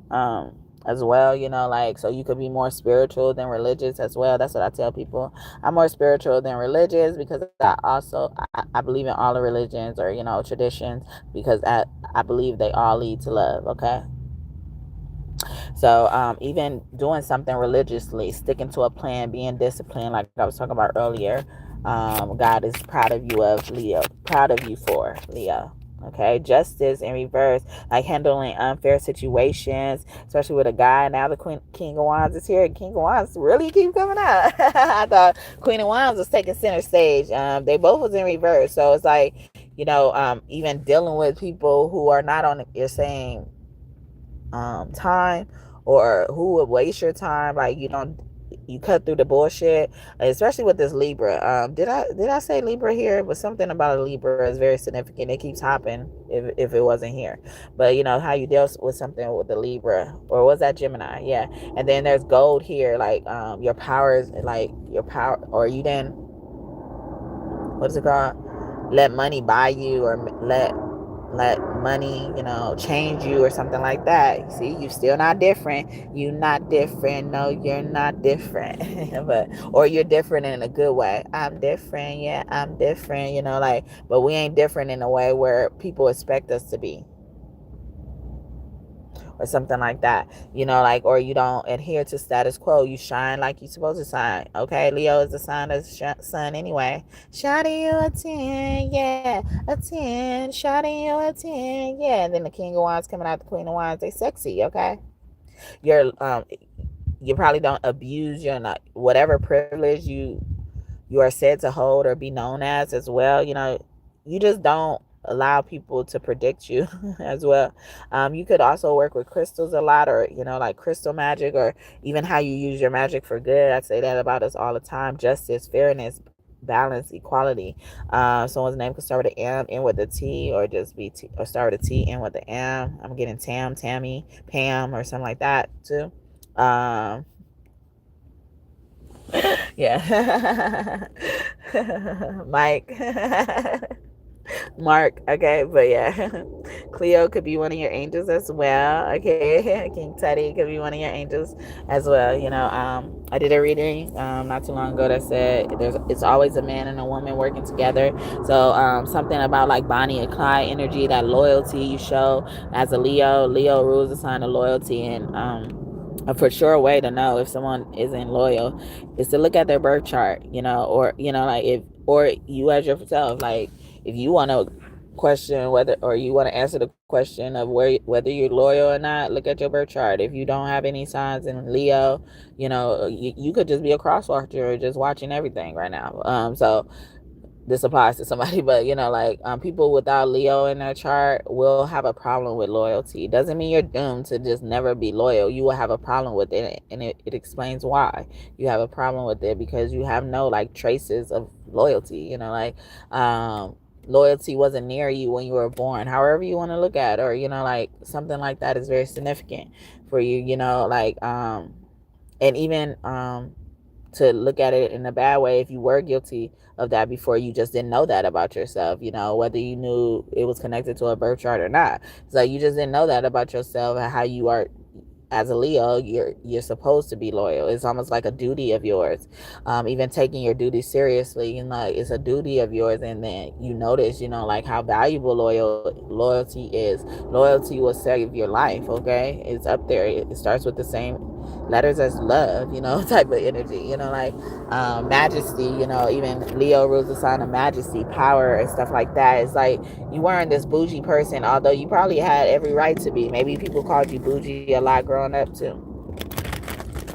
as well, you know, like, so you could be more spiritual than religious as well. That's what I tell people. I'm more spiritual than religious, because I believe in all the religions, or, you know, traditions, because I believe they all lead to love. Okay. So even doing something religiously, sticking to a plan, being disciplined, like I was talking about earlier, God is proud of you, of Leo, proud of you for Leo. Okay, justice in reverse, like handling unfair situations, especially with a guy. Now the King of Wands is here. King of Wands really keep coming out. I thought Queen of Wands was taking center stage. They both was in reverse, so it's like, you know, even dealing with people who are not on your same time, or who would waste your time. Like, you cut through the bullshit, especially with this Libra. Did I say Libra here? But something about a Libra is very significant. It keeps hopping if it wasn't here. But you know how you deal with something with the Libra, or was that Gemini? Yeah. And then there's gold here, like your powers, like your power, or you didn't, what is it called? Let money buy you, or let money, you know, change you, or something like that. See, you still not different. You not different. No, you're not different. But, or you're different in a good way. I'm different. Yeah, I'm different. You know, like, but we ain't different in a way where people expect us to be, or something like that, you know, like, or you don't adhere to status quo. You shine like you're supposed to shine. Okay, Leo is the sign of sun anyway. Shining you a 10, yeah, a 10. Shining you a 10, yeah. And then the King of Wands coming out, the Queen of Wands. They sexy. Okay, you probably don't abuse your, not whatever privilege you are said to hold or be known as well. You know, you just don't allow people to predict you as well. You could also work with crystals a lot, or, you know, like crystal magic, or even how you use your magic for good. I say that about us all the time. Justice, fairness, balance, equality. Someone's name could start with an M, end with a T, or just be T, or start with a T, end with an M. I'm getting Tam, Tammy, Pam, or something like that too. Yeah. Mike. Mark. Okay, but yeah. Cleo could be one of your angels as well. Okay. King Teddy could be one of your angels as well. You know, I did a reading not too long ago that said it's always a man and a woman working together. So something about like Bonnie and Clyde energy, that loyalty you show as a Leo. Leo rules the sign of loyalty, and a for sure way to know if someone isn't loyal is to look at their birth chart, you know, or, you know, like, if, or you as yourself, like, if you want to question whether, or you want to answer the question of whether you're loyal or not, look at your birth chart. If you don't have any signs in Leo, you know, you could just be a cross-watcher, or just watching everything right now. So this applies to somebody, but, you know, like, people without Leo in their chart will have a problem with loyalty. It doesn't mean you're doomed to just never be loyal. You will have a problem with it, and it explains why you have a problem with it, because you have no, like, traces of loyalty, you know, like, loyalty wasn't near you when you were born, however you want to look at it, or, you know, like, something like that is very significant for you, you know, like, and even, to look at it in a bad way, if you were guilty of that before, you just didn't know that about yourself, you know, whether you knew it was connected to a birth chart or not. It's like you just didn't know that about yourself, and how you are as a Leo. You're supposed to be loyal. It's almost like a duty of yours. Even taking your duty seriously, you know, it's a duty of yours. And then you notice, you know, like, how valuable loyalty is. Loyalty will save your life. Okay, it's up there. It starts with the same letters as love, you know, type of energy, you know, like, majesty, you know, even Leo rules the sign of majesty, power, and stuff like that. It's like you weren't this bougie person, although you probably had every right to be. Maybe people called you bougie a lot growing up too,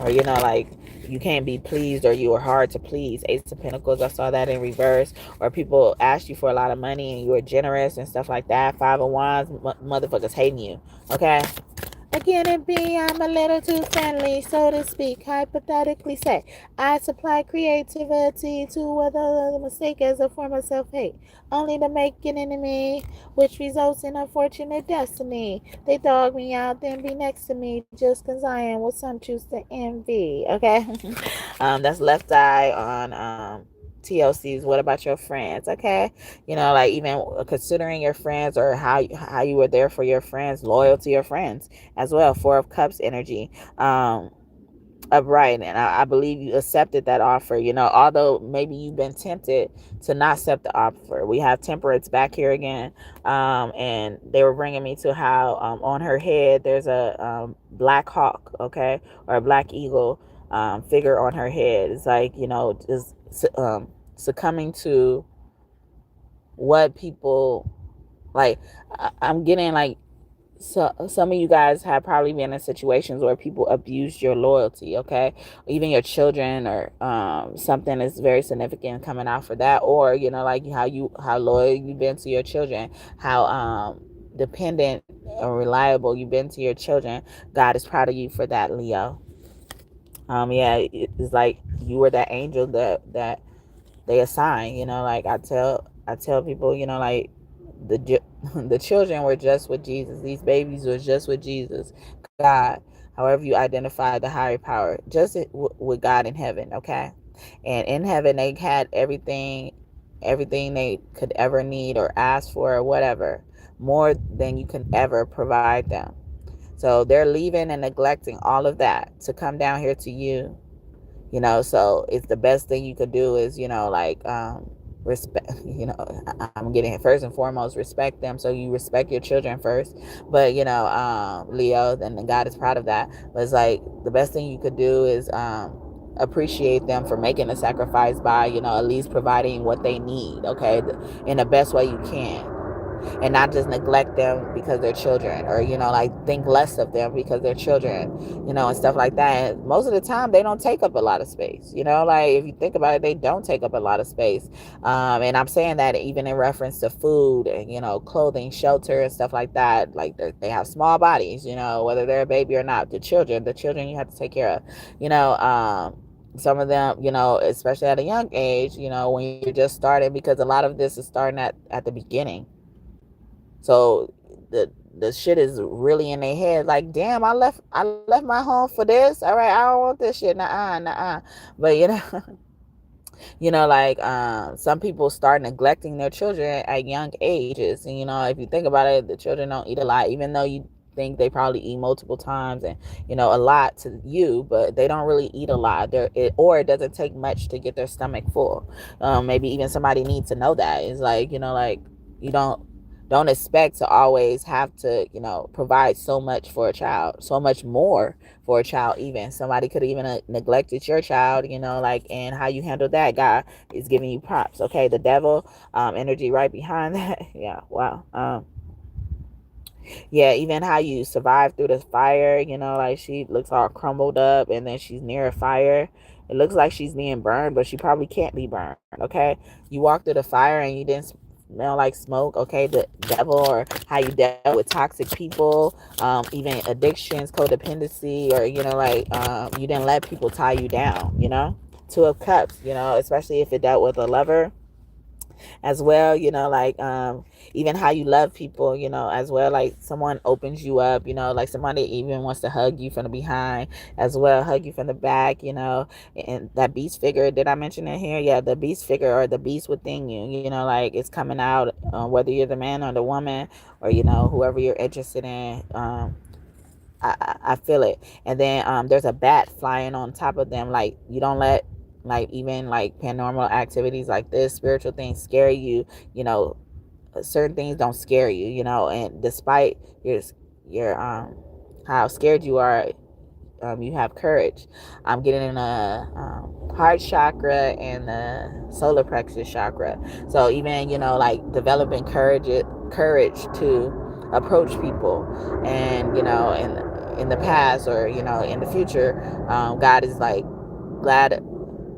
or, you know, like, you can't be pleased, or you are hard to please. Ace of Pentacles, I saw that in reverse. Or people asked you for a lot of money and you were generous and stuff like that. Five of Wands, motherfuckers hating you. Okay? Again, it be, I'm a little too friendly, so to speak. Hypothetically say, I supply creativity to other mistake as a form of self-hate, only to make an enemy, which results in unfortunate destiny. They dog me out, then be next to me, just cause I am what some choose to envy. Okay? That's left eye on TLC's What About Your Friends? Okay, you know, like even considering your friends, or how you were there for your friends, loyal to your friends as well. Four of Cups energy, upright, and I believe you accepted that offer, you know, although maybe you've been tempted to not accept the offer. We have Temperance back here again, and they were bringing me to how on her head there's a black hawk, okay, or a black eagle figure on her head. It's like, you know, just succumbing to what people like. I'm getting like, so some of you guys have probably been in situations where people abused your loyalty, okay, even your children, or something is very significant coming out for that. Or, you know, like how loyal you've been to your children, how dependent or reliable you've been to your children. God is proud of you for that, Leo. Yeah, it's like you were that angel that they assign, you know, like I tell people, you know, like the children were just with Jesus. These babies were just with Jesus, God, however you identify the higher power, just with God in heaven, okay? And in heaven, they had everything they could ever need or ask for or whatever, more than you can ever provide them. So they're leaving and neglecting all of that to come down here to you. You know, so it's the best thing you could do is, you know, like respect, you know, I'm getting it first and foremost, respect them. So you respect your children first. But, you know, Leo, and God is proud of that. But it's like the best thing you could do is appreciate them for making a sacrifice by, you know, at least providing what they need, okay, in the best way you can. And not just neglect them because they're children, or, you know, like think less of them because they're children, you know, and stuff like that. And most of the time they don't take up a lot of space, you know, like if you think about it, they don't take up a lot of space. And I'm saying that even in reference to food and, you know, clothing, shelter and stuff like that. Like they have small bodies, you know, whether they're a baby or not. The children you have to take care of, you know. Some of them, you know, especially at a young age, you know, when you're just starting, because a lot of this is starting at the beginning. So the shit is really in their head. Like, damn, I left my home for this. All right, I don't want this shit. Nuh-uh. But you know, you know, like some people start neglecting their children at young ages. And you know, if you think about it, the children don't eat a lot, even though you think they probably eat multiple times and, you know, a lot to you, but they don't really eat a lot. Or it doesn't take much to get their stomach full. Maybe even somebody needs to know that. It's like, you know, like you don't expect to always have to, you know, provide so much for a child, so much more for a child. Even somebody could have even neglected your child, you know, like, and how you handle that, God is giving you props. Okay, the devil energy right behind that. Yeah, wow. Yeah, even how you survive through the fire, you know, like she looks all crumbled up and then she's near a fire. It looks like she's being burned, but she probably can't be burned, okay? You walk through the fire and you didn't smell like smoke, okay? The devil, or how you dealt with toxic people, even addictions, codependency, or, you know, like you didn't let people tie you down, you know? Two of Cups, you know, especially if it dealt with a lover as well, you know, like even how you love people, you know, as well, like someone opens you up, you know, like somebody even wants to hug you from the behind as well, hug you from the back, you know. And that beast figure, did I mention it here? Yeah, the beast figure, or the beast within you, you know, like it's coming out, whether you're the man or the woman, or, you know, whoever you're interested in. I feel it. And then there's a bat flying on top of them. Like, you don't let, like, even like paranormal activities like this, spiritual things scare you. You know, certain things don't scare you, you know. And despite your how scared you are, you have courage. I'm getting in the heart chakra and the solar plexus chakra. So even, you know, like developing courage to approach people. And, you know, in the past, or, you know, in the future, God is like glad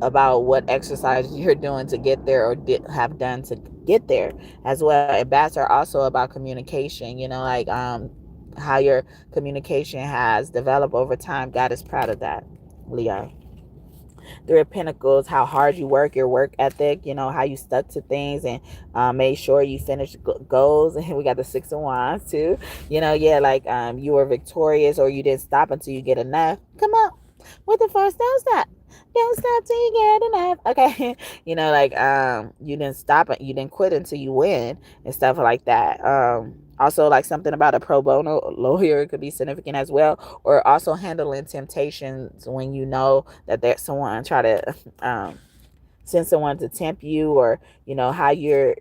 about what exercise you're doing to get there, or have done to get there as well. And bats are also about communication, like how your communication has developed over time. God is proud of that, Leo. Three of Pentacles, how hard you work, your work ethic, how you stuck to things and made sure you finished goals. And we got the Six of Wands too. Like you were victorious, or you didn't stop until you get enough. Come on. With the first, don't stop. Don't stop till you get enough. Okay. You didn't stop it. You didn't quit until you win and stuff like that. Also, like something about a pro bono lawyer could be significant as well, or also handling temptations when you know that there's someone try to send someone to tempt you, or how you're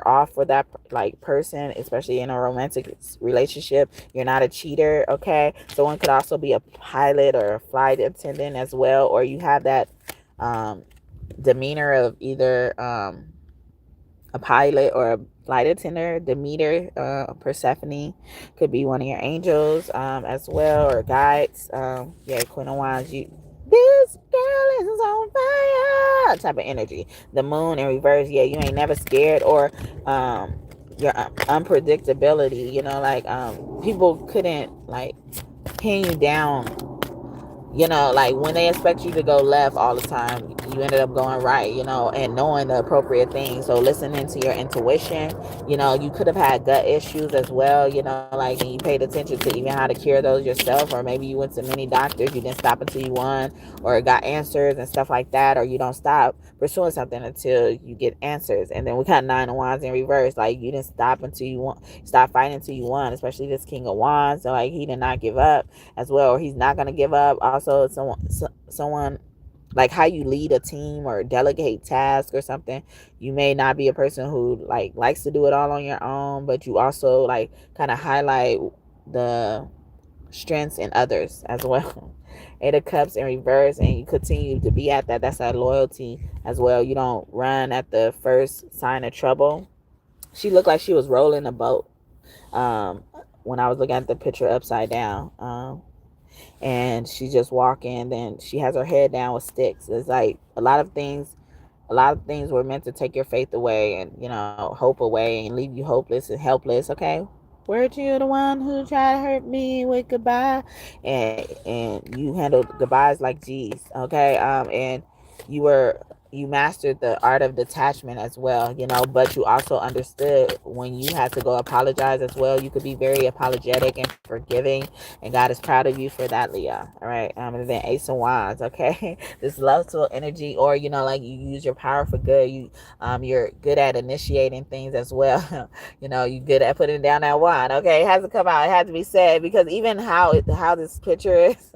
off for that like person, especially in a romantic relationship. You're not a cheater. Okay, someone could also be a pilot or a flight attendant as well, or you have that demeanor of either a pilot or a flight attendant. Demeter, Persephone could be one of your angels as well, or guides. Queen of Wands, this girl is on fire type of energy. The moon in reverse, you ain't never scared, or your unpredictability, people couldn't like pin you down. Like when they expect you to go left all the time, you ended up going right, and knowing the appropriate things. So listening to your intuition, you could have had gut issues as well, like, and you paid attention to even how to cure those yourself, or maybe you went to many doctors, you didn't stop until you won, or got answers and stuff like that, or you don't stop pursuing something until you get answers. And then we got Nine of Wands in reverse, like you didn't stop until you won, stop fighting until you won, especially this King of Wands. So like he did not give up as well, or he's not going to give up. Also, someone like how you lead a team or delegate tasks or something. You may not be a person who like likes to do it all on your own, but you also like kind of highlight the strengths in others as well. Eight of Cups in reverse, and you continue to be at that. That's that loyalty as well. You don't run at the first sign of trouble. She looked like she was rolling a boat when I was looking at the picture upside down. And she's just walking, then she has her head down with sticks. It's like a lot of things were meant to take your faith away, and hope away, and leave you hopeless and helpless. Okay, weren't you the one who tried to hurt me with goodbye? And you handled goodbyes like G's. Okay, and you mastered the art of detachment as well, but you also understood when you had to go apologize as well. You could be very apologetic and forgiving, and God is proud of you for that, Leo. All right. And then Ace of Wands, okay? This lustful energy, or like you use your power for good. You're good at initiating things as well. You're good at putting down that wand. Okay, it has to come out. It has to be said, because even how this picture is,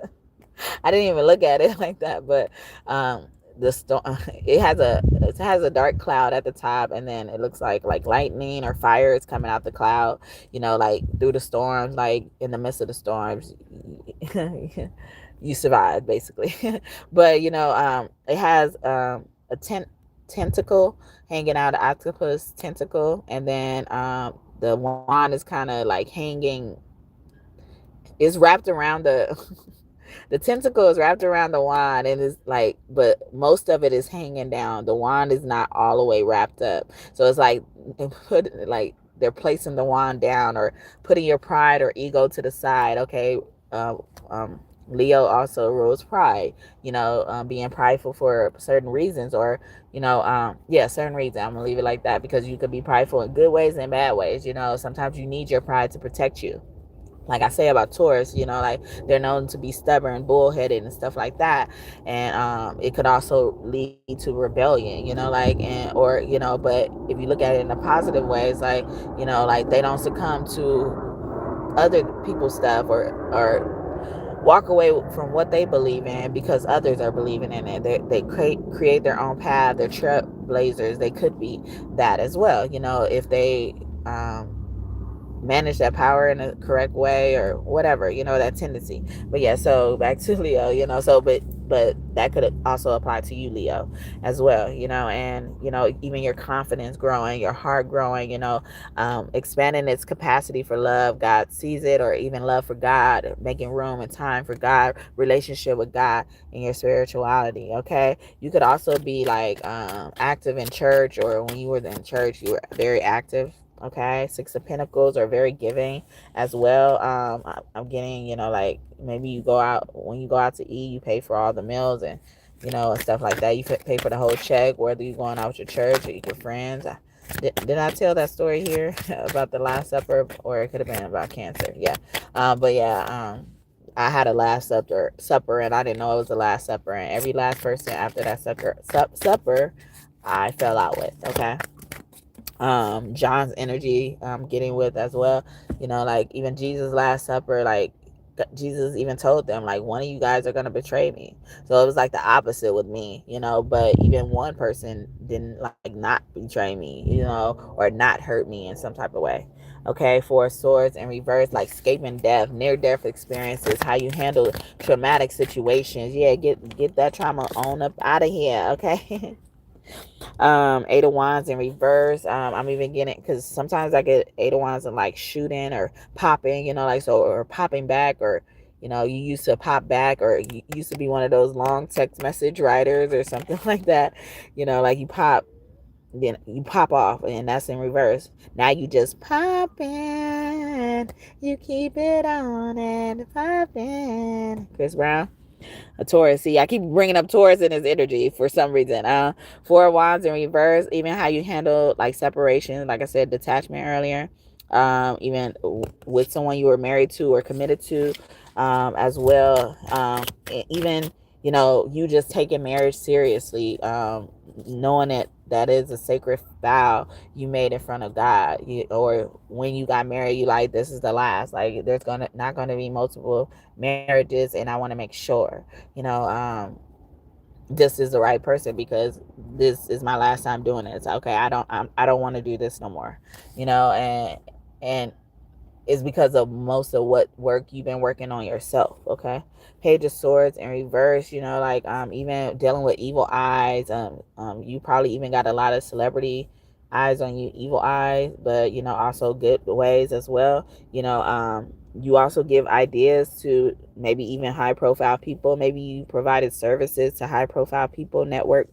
I didn't even look at it like that, but the storm, it has a dark cloud at the top, and then it looks like lightning or fire is coming out the cloud, like through the storms, like in the midst of the storms. You survive basically. But it has a tentacle hanging out, an octopus tentacle, and then the wand is kind of like hanging, it's wrapped around the tentacle is wrapped around the wand, and it's like, but most of it is hanging down. The wand is not all the way wrapped up. So it's like they're placing the wand down, or putting your pride or ego to the side. Okay. Leo also rules pride, being prideful for certain reasons, or certain reasons. I'm gonna leave it like that, because you could be prideful in good ways and bad ways. Sometimes you need your pride to protect you. Like I say about Taurus, like they're known to be stubborn, bullheaded, and stuff like that. And it could also lead to rebellion, but if you look at it in a positive way, it's like, like they don't succumb to other people's stuff, or walk away from what they believe in because others are believing in it. They create their own path. They're trailblazers. They could be that as well, if they manage that power in a correct way, or whatever, that tendency. But yeah, so back to Leo, but but that could also apply to you, Leo, as well, you know. And you know, even your confidence growing, your heart growing, you know, expanding its capacity for love. God sees it, or even love for God, making room and time for God, relationship with God, and your spirituality. Okay, you could also be like active in church, or when you were in church you were very active. Okay, Six of Pentacles are very giving as well. I'm getting, you know, like maybe you go out, when you go out to eat, you pay for all the meals and, you know, and stuff like that. You pay for the whole check, whether you're going out with your church or your friends. Did I tell that story here about the Last Supper, or it could have been about Cancer? Yeah. But yeah, I had a Last supper, and I didn't know it was the Last Supper. And every last person after that supper, I fell out with. Okay. John's energy getting with as well, you know, like even Jesus Last Supper, like Jesus even told them like, one of you guys are going to betray me. So it was like the opposite with me, you know, but even one person didn't like not betray me, you know, or not hurt me in some type of way. Okay, Four of Swords in reverse, like escaping death, near death experiences, how you handle traumatic situations. Yeah, get that trauma on up out of here. Okay. Eight of Wands in reverse. I'm even getting, because sometimes I get Eight of Wands and like shooting or popping, you know, like so, or popping back, or you know, you used to pop back, or you used to be one of those long text message writers or something like that, you know, like you pop, then you pop off, and that's in reverse. Now you just popping, you keep it on and popping. Chris Brown. A Taurus. See, I keep bringing up Taurus in his energy for some reason. Four of Wands in reverse. Even how you handle like separation, like I said, detachment earlier. Even with someone you were married to or committed to, as well. Even, you know, you just taking marriage seriously, knowing that is a sacred vow you made in front of God. Or when you got married, you like, this is the last. Like, there's not gonna be multiple marriages, and I want to make sure, you know, this is the right person, because this is my last time doing this. Okay, I don't want to do this no more, you know. And it's because of most of what work you've been working on yourself. Okay, Page of Swords in reverse, you know, like even dealing with evil eyes. You probably even got a lot of celebrity eyes on you, evil eyes, but you know, also good ways as well, you know. You also give ideas to maybe even high profile people. Maybe you provided services to high profile people, network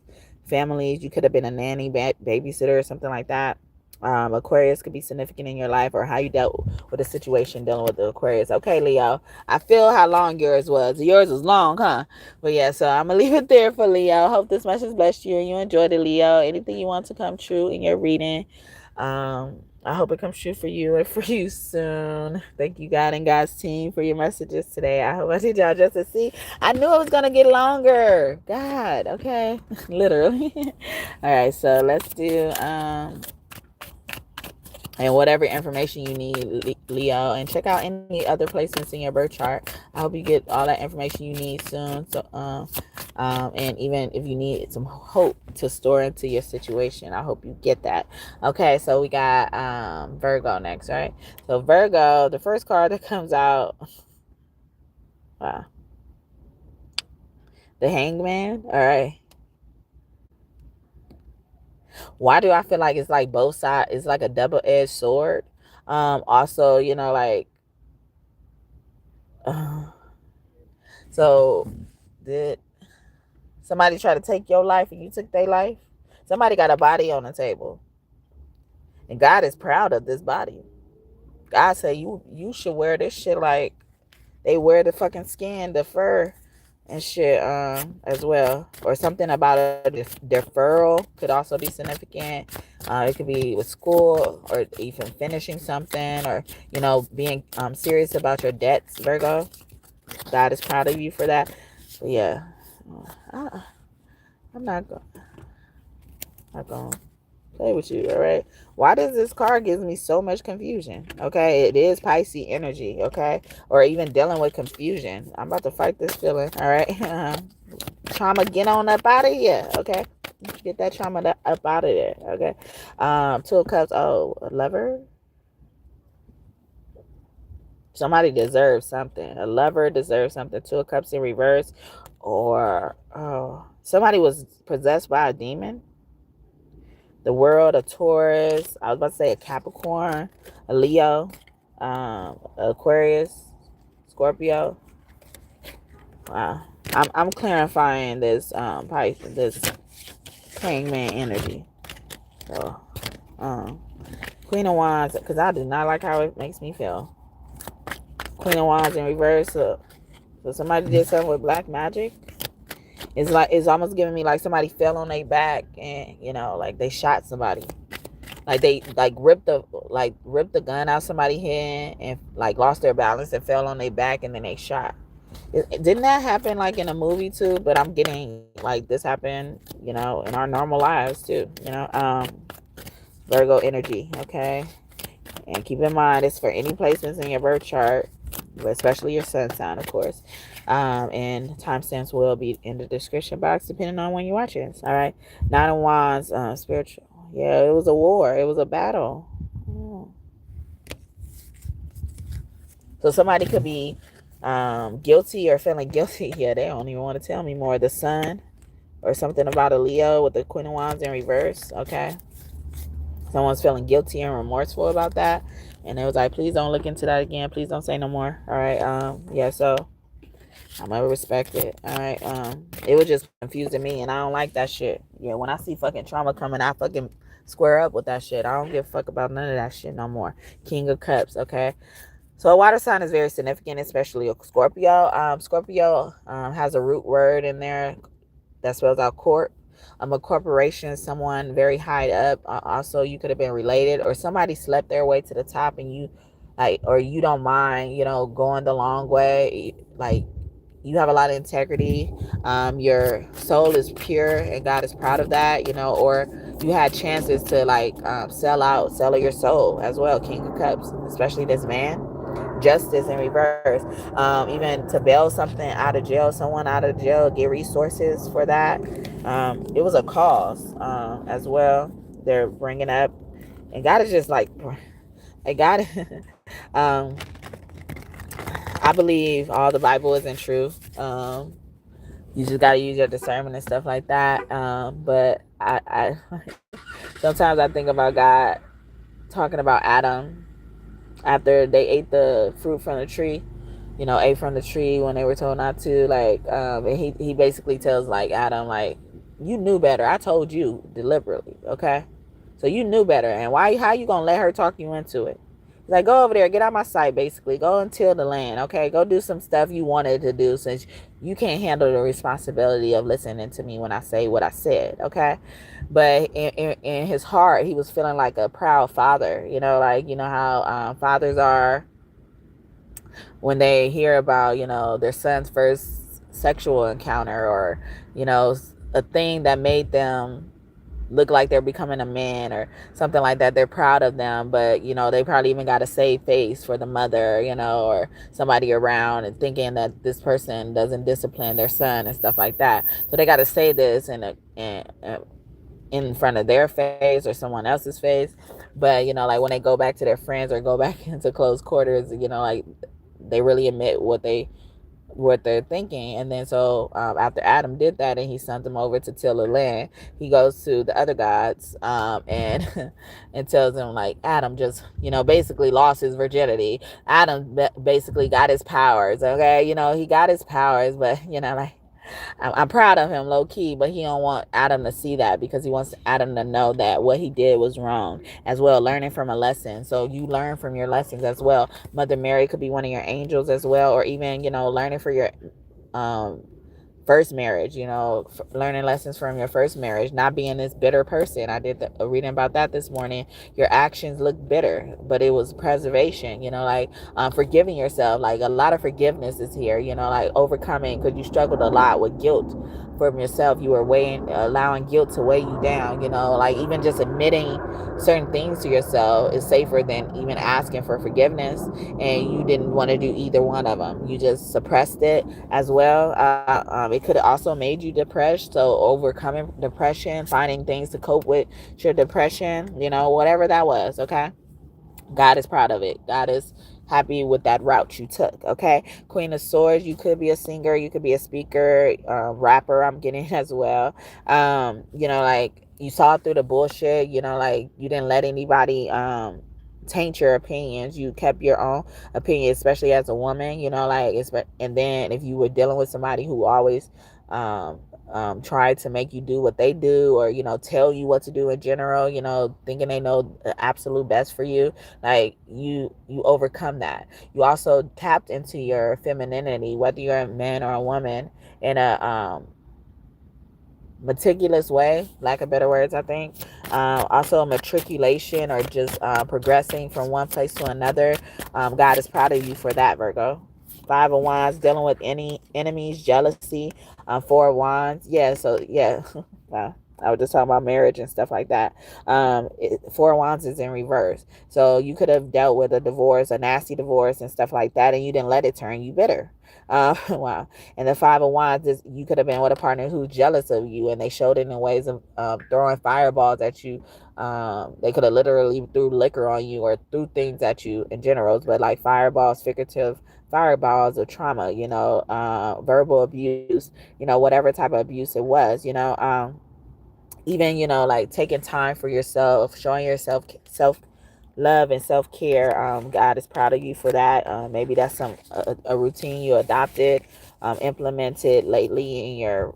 families. You could have been a nanny, babysitter, or something like that. Aquarius could be significant in your life, or how you dealt with a situation dealing with the Aquarius. Okay, Leo, I feel how long yours was. Yours was long, huh? But yeah, so I'm gonna leave it there for Leo. Hope this message blessed you and you enjoyed it, Leo. Anything you want to come true in your reading, I hope it comes true for you and for you soon. Thank you, God and God's team, for your messages today. I hope I did y'all justice. See, I knew it was gonna get longer. God, okay, literally. All right, so let's do and whatever information you need, Leo, and check out any other placements in your birth chart. I hope you get all that information you need soon. So and even if you need some hope to store into your situation, I hope you get that. Okay, so we got Virgo next, right? So Virgo, the first card that comes out, wow, the Hangman. All right. Why do I feel like it's like both sides? It's like a double-edged sword. Also, you know, like so did somebody try to take your life and you took their life? Somebody got a body on the table, and God is proud of this body. God said you should wear this shit like they wear the fucking skin, the fur and shit, as well. Or something about a deferral could also be significant. It could be with school, or even finishing something, or you know, being serious about your debts, Virgo. God is proud of you for that. But yeah, I'm not gonna play with you. All right, why does this card give me so much confusion? Okay, it is Pisces energy. Okay, or even dealing with confusion. I'm about to fight this feeling. All right. Trauma, get on up out of here. Okay, get that trauma up out of there. Okay. Two of Cups. Oh, a lover. Somebody deserves something. A lover deserves something. Two of Cups in reverse. or somebody was possessed by a demon. The world, a Taurus, I was about to say a Capricorn, a Leo, Aquarius, Scorpio. Wow. I'm clarifying this Pisces, this Hangman energy. So Queen of Wands, because I do not like how it makes me feel. Queen of Wands in reverse. So somebody did something with black magic. It's almost giving me like somebody fell on their back and, you know, like they shot somebody. Like they ripped the gun out somebody's hand and like lost their balance and fell on their back and then they shot. Didn't that happen like in a movie too? But I'm getting like this happened, you know, in our normal lives too, you know. Virgo energy, okay? And keep in mind, it's for any placements in your birth chart, especially your sun sign, of course. And timestamps will be in the description box depending on when you watch it. All right. 9 of Wands, spiritual. Yeah, it was a war. It was a battle. So somebody could be guilty or feeling guilty. Yeah, they don't even want to tell me more. The sun or something about a Leo with the Queen of Wands in reverse. Okay. Someone's feeling guilty and remorseful about that. And it was like, please don't look into that again. Please don't say no more. All right. Yeah, so I'm gonna respect it. All right. It was just confusing me, and I don't like that shit. Yeah, when I see fucking trauma coming, I fucking square up with that shit. I don't give a fuck about none of that shit no more. King of Cups, okay? So a water sign is very significant, especially a Scorpio. Scorpio has a root word in there that spells out court. A corporation, someone very high up. Also, you could have been related, or somebody slept their way to the top, and you, like, or you don't mind, you know, going the long way. Like, you have a lot of integrity. Your soul is pure, and God is proud of that, you know. Or you had chances to like sell your soul as well. King of Cups, especially this man. Justice in reverse. Even to bail something out of jail, someone out of jail, get resources for that. It was a cause as well. They're bringing up, and God is just like, God. I believe all the Bible isn't true. You just gotta use your discernment and stuff like that. But I sometimes I think about God talking about Adam after they ate the fruit from the tree, you know, ate from the tree when they were told not to. Like, and he basically tells like Adam, like, you knew better. I told you deliberately, okay? So you knew better, and how you gonna let her talk you into it? Like, go over there, get out my sight, basically. Go and till the land, okay? Go do some stuff you wanted to do since you can't handle the responsibility of listening to me when I say what I said, okay? But in his heart, he was feeling like a proud father, you know, like, you know how fathers are when they hear about, you know, their son's first sexual encounter or, you know, a thing that made them look like they're becoming a man or something like that. They're proud of them, but, you know, they probably even got to save face for the mother, you know, or somebody around, and thinking that this person doesn't discipline their son and stuff like that. So they got to say this in front of their face or someone else's face. But, you know, like when they go back to their friends or go back into closed quarters, you know, like they really admit what they're thinking. And then so after Adam did that and he sent them over to till the land, he goes to the other gods and and tells them like, Adam just, you know, basically lost his virginity. Adam basically got his powers, okay? You know, he got his powers, but, you know, like, I'm proud of him low key, but he don't want Adam to see that because he wants Adam to know that what he did was wrong as well, learning from a lesson. So you learn from your lessons as well. Mother Mary could be one of your angels as well, or even, you know, learning for your first marriage, you know, learning lessons from your first marriage, not being this bitter person. I did a reading about that this morning. Your actions look bitter, but it was preservation, you know, like forgiving yourself. Like a lot of forgiveness is here, you know, like overcoming, because you struggled a lot with guilt from yourself. You were allowing guilt to weigh you down, you know, like even just admitting certain things to yourself is safer than even asking for forgiveness. And you didn't want to do either one of them. You just suppressed it as well. It could have also made you depressed. So overcoming depression, finding things to cope with your depression, you know, whatever that was, okay? God is proud of it. God is happy with that route you took. Okay. Queen of Swords, you could be a singer, you could be a speaker, rapper, I'm getting as well. You know, like you saw through the bullshit, you know, like you didn't let anybody taint your opinions. You kept your own opinion, especially as a woman, you know, like and then if you were dealing with somebody who always try to make you do what they do, or you know, tell you what to do in general, you know, thinking they know the absolute best for you, like you overcome that. You also tapped into your femininity, whether you're a man or a woman, in a meticulous way, lack of better words, I think. Also matriculation, or just progressing from one place to another. God is proud of you for that, Virgo. Five of Wands, dealing with any enemies, jealousy. Four of Wands, yeah, so yeah. I was just talking about marriage and stuff like that. Four of Wands is in reverse, so you could have dealt with a divorce, a nasty divorce and stuff like that, and you didn't let it turn you bitter. Wow. And the Five of Wands is, you could have been with a partner who's jealous of you, and they showed it in ways of throwing fireballs at you. They could have literally threw liquor on you, or threw things at you in general, but like fireballs, figurative fireballs of trauma, you know, verbal abuse, you know, whatever type of abuse it was, you know, even, you know, like taking time for yourself, showing yourself self love and self-care. God is proud of you for that. Maybe that's a routine you adopted, implemented lately in your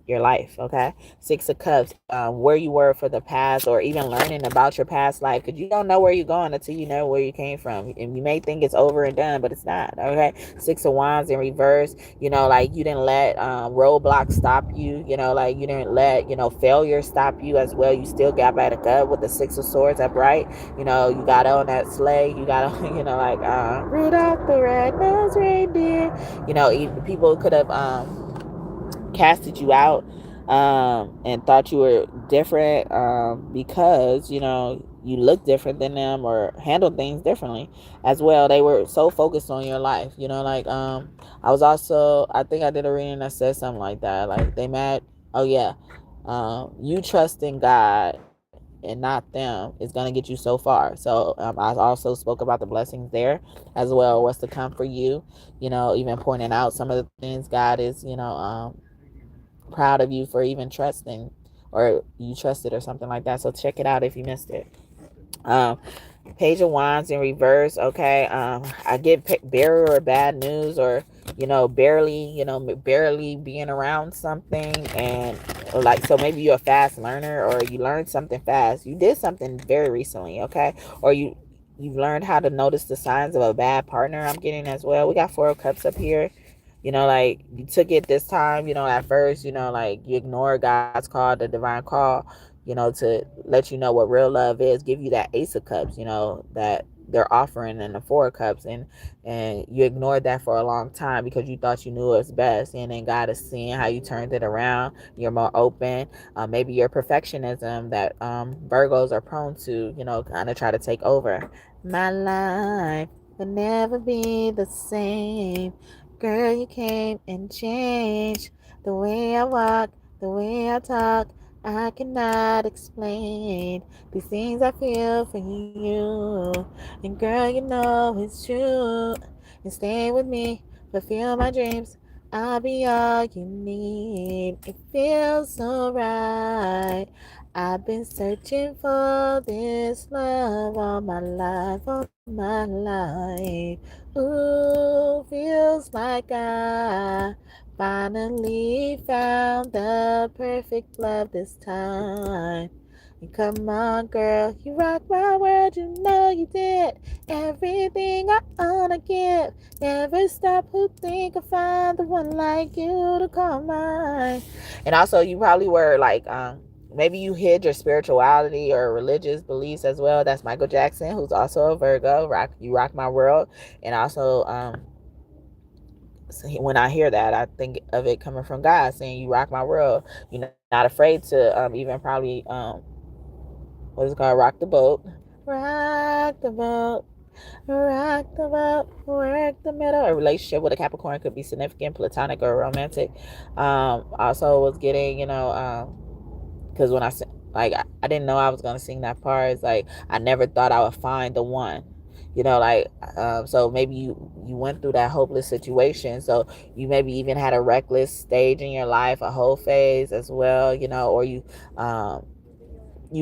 life. Okay. Six of Cups, where you were for the past, or even learning about your past life, because you don't know where you're going until you know where you came from, and you may think it's over and done, but it's not. Okay. Six of Wands in reverse, you know, like you didn't let roadblocks stop you, you know, like you didn't let, you know, failure stop you as well. You still got back up with the Six of Swords upright. You know, you got on that sleigh, you got on, you know, like Rudolph the Red-Nosed Reindeer. You know, people could have casted you out, and thought you were different, because, you know, you look different than them, or handle things differently as well. They were so focused on your life, you know, like I think I did a reading that said something like that, like they mad. Oh yeah. You trust in God and not them is going to get you so far. So I also spoke about the blessings there as well, what's to come for you, you know, even pointing out some of the things God is, you know, proud of you for even trusting, or you trusted, or something like that. So check it out if you missed it. um Page of Wands in reverse. Okay. I get bearer or bad news, or you know, barely being around something, and like, so maybe you're a fast learner, or you learned something fast, you did something very recently. Okay. Or you've learned how to notice the signs of a bad partner, I'm getting as well. We got Four of Cups up here. You know, like you took it this time, you know, at first, you know, like you ignore God's call, the divine call, you know, to let you know what real love is, give you that Ace of Cups, you know, that they're offering, in the Four of Cups, and you ignored that for a long time because you thought you knew it was best. And then God is seeing how you turned it around. You're more open. Maybe your perfectionism that Virgos are prone to, you know, kind of try to take over. My life will never be the same. Girl, you came and changed the way I walk, the way I talk. I cannot explain these things I feel for you. And girl, you know it's true. And stay with me, fulfill my dreams. I'll be all you need. It feels so right. I've been searching for this love all my life. Ooh, feels like I finally found the perfect love this time. And come on, girl, you rock my world, you know you did. Everything I wanna give. Never stop who think I find the one like you to call mine. And also, you probably were like, maybe you hid your spirituality or religious beliefs as well. That's Michael Jackson, who's also a Virgo. You rock my world. And also, when I hear that, I think of it coming from God saying, "You rock my world." You're not afraid to even probably what is it called? Rock the boat. Rock the boat, work the middle. A relationship with a Capricorn could be significant, platonic, or romantic. Also was getting, you know, because when I didn't know I was gonna sing that part. It's like I never thought I would find the one. like, so maybe you went through that hopeless situation. So you maybe even had a reckless stage in your life, a whole phase as well, or you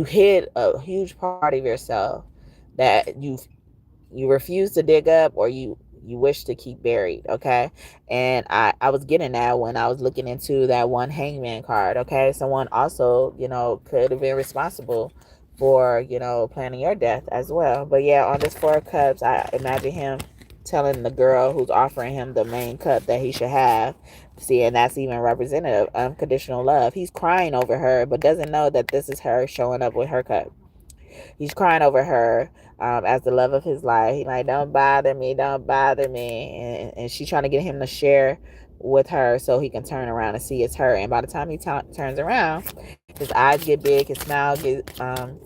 hid a huge part of yourself that you refuse to dig up, or you wish to keep buried. Okay. And I was getting that when I was looking into that one hangman card. Okay. Someone also, could have been responsible for, planning your death as well. But yeah, on this Four of Cups, I imagine him telling the girl who's offering him the main cup that he should have. See, and that's even representative of unconditional love. He's crying over her, but doesn't know that this is her showing up with her cup. He's crying over her, as the love of his life. He's like, don't bother me, don't bother me. And she's trying to get him to share with her so he can turn around and see it's her. And by the time he turns around, his eyes get big, his smile gets um,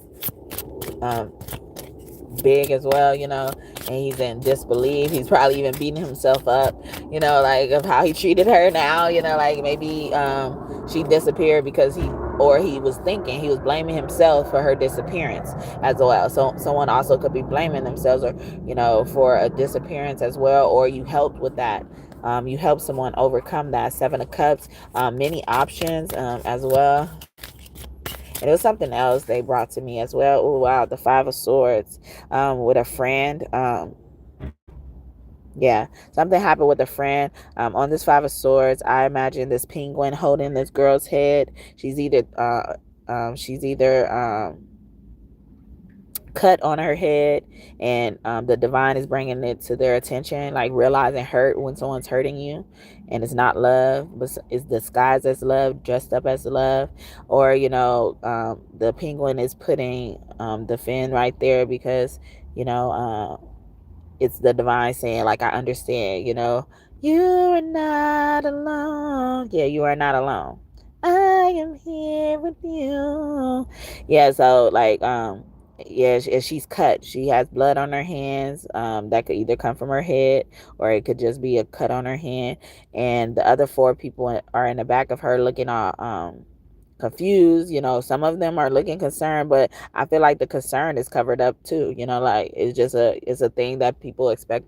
big as well, and he's in disbelief. He's probably even beating himself up, like, of how he treated her now, like maybe she disappeared because he was blaming himself for her disappearance as well. So someone also could be blaming themselves, or for a disappearance as well, or you helped with that. You help someone overcome that. Seven of Cups, many options as well. And it was something else they brought to me as well. Oh, wow. The Five of Swords, with a friend. Yeah, something happened with a friend. On this Five of Swords, I imagine this penguin holding this girl's head. She's either cut on her head, and the divine is bringing it to their attention, like realizing hurt when someone's hurting you, and it's not love, but it's disguised as love, dressed up as love. Or the penguin is putting the fin right there because it's the divine saying, like, I understand, you are not alone. Yeah, you are not alone. I am here with you. Yeah, so like, yeah, she's cut. She has blood on her hands. That could either come from her head, or it could just be a cut on her hand. And the other four people are in the back of her looking all confused. Some of them are looking concerned, but I feel like the concern is covered up too. Like, it's a thing that people expect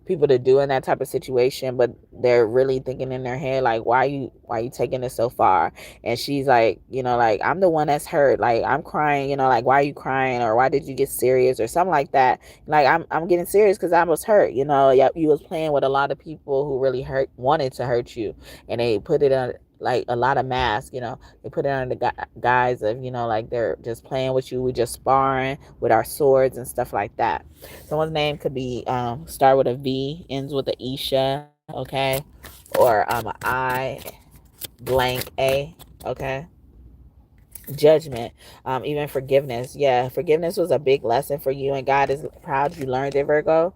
people to do in that type of situation, but they're really thinking in their head, like, why you taking it so far? And she's like, like, I'm the one that's hurt, like, I'm crying, like, why are you crying, or why did you get serious, or something like that. Like, I'm getting serious because I was hurt. Yeah, you was playing with a lot of people who really wanted to hurt you, and they put it on, like, a lot of masks. They put it on the guise of, like, they're just playing with you, we just sparring with our swords and stuff like that. Someone's name could be start with a V, ends with a Isha, okay, or I blank A, okay. Judgment, even forgiveness. Yeah, forgiveness was a big lesson for you, and God is proud you learned it, Virgo.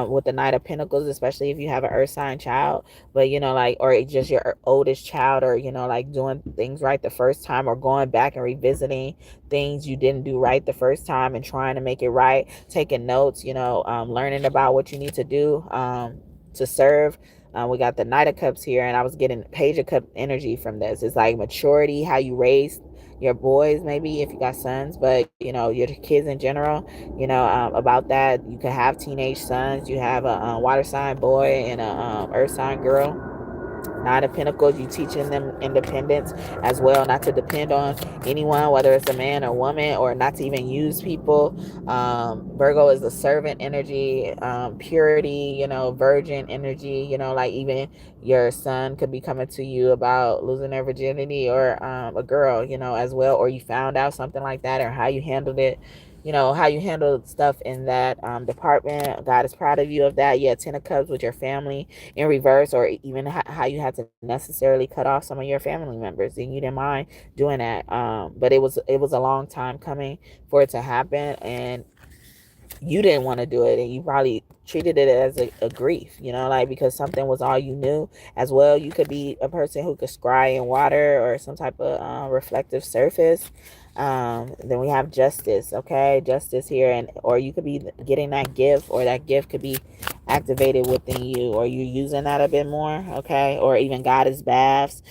With the Knight of Pentacles, especially if you have an earth sign child, but like, or just your oldest child, or like doing things right the first time, or going back and revisiting things you didn't do right the first time and trying to make it right, taking notes, learning about what you need to do to serve. We got the Knight of Cups here, and I was getting Page of Cups energy from this. It's like maturity, how you raise your boys, maybe if you got sons, but your kids in general, about that. You could have teenage sons. You have a water sign boy and a earth sign girl. Nine of Pentacles, you teaching them independence as well, not to depend on anyone, whether it's a man or woman, or not to even use people. Virgo is the servant energy, purity, virgin energy. Like, even your son could be coming to you about losing their virginity, or a girl, as well, or you found out something like that, or how you handled it. How you handle stuff in that department. God is proud of you of that. Yeah, Ten of Cups with your family in reverse, or even how you had to necessarily cut off some of your family members, and you didn't mind doing that. But it was a long time coming for it to happen, and you didn't want to do it, and you probably treated it as a grief, like, because something was all you knew as well. You could be a person who could scry in water, or some type of reflective surface. Then we have Justice, okay, Justice here, and or you could be getting that gift, or that gift could be activated within you, or you're using that a bit more, okay, or even Goddess baths.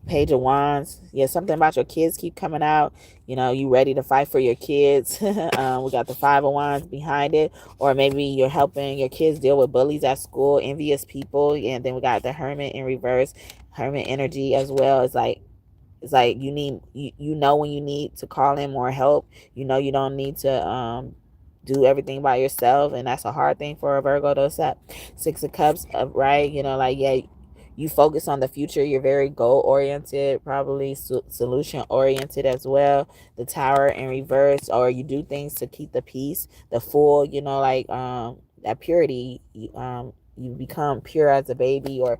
Page of Wands. Yeah, something about your kids keep coming out. You know, you ready to fight for your kids. We got the Five of Wands behind it. Or maybe you're helping your kids deal with bullies at school, envious people. And then we got the Hermit in reverse. Hermit energy as well. It's like you need, you know when you need to call in more help. You know you don't need to do everything by yourself, and that's a hard thing for a Virgo to accept. Six of Cups right, you know, like, yeah, you focus on the future. You're very goal oriented, probably solution oriented as well. The Tower in reverse, or you do things to keep the peace. The Fool, you know, like that purity, you become pure as a baby, or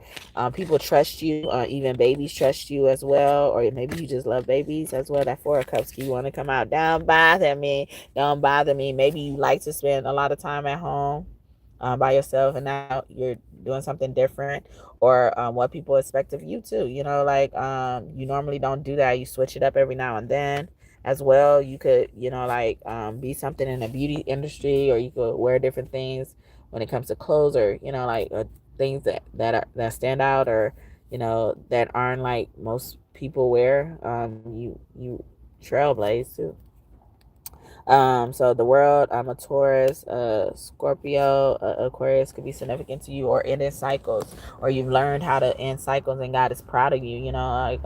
people trust you, even babies trust you as well, or maybe you just love babies as well. That Four of Cups, you want to come out. Don't bother me. Maybe you like to spend a lot of time at home by yourself, and now you're doing something different, or what people expect of you too. You know, like you normally don't do that. You switch it up every now and then as well. You could, you know, like be something in the beauty industry, or you could wear different things when it comes to clothes, or you know, like things that stand out, or you know, that aren't like most people wear. You trailblaze too. So the World, I'm a Taurus, Scorpio, Aquarius could be significant to you, or ending cycles, or you've learned how to end cycles and God is proud of you, you know, like,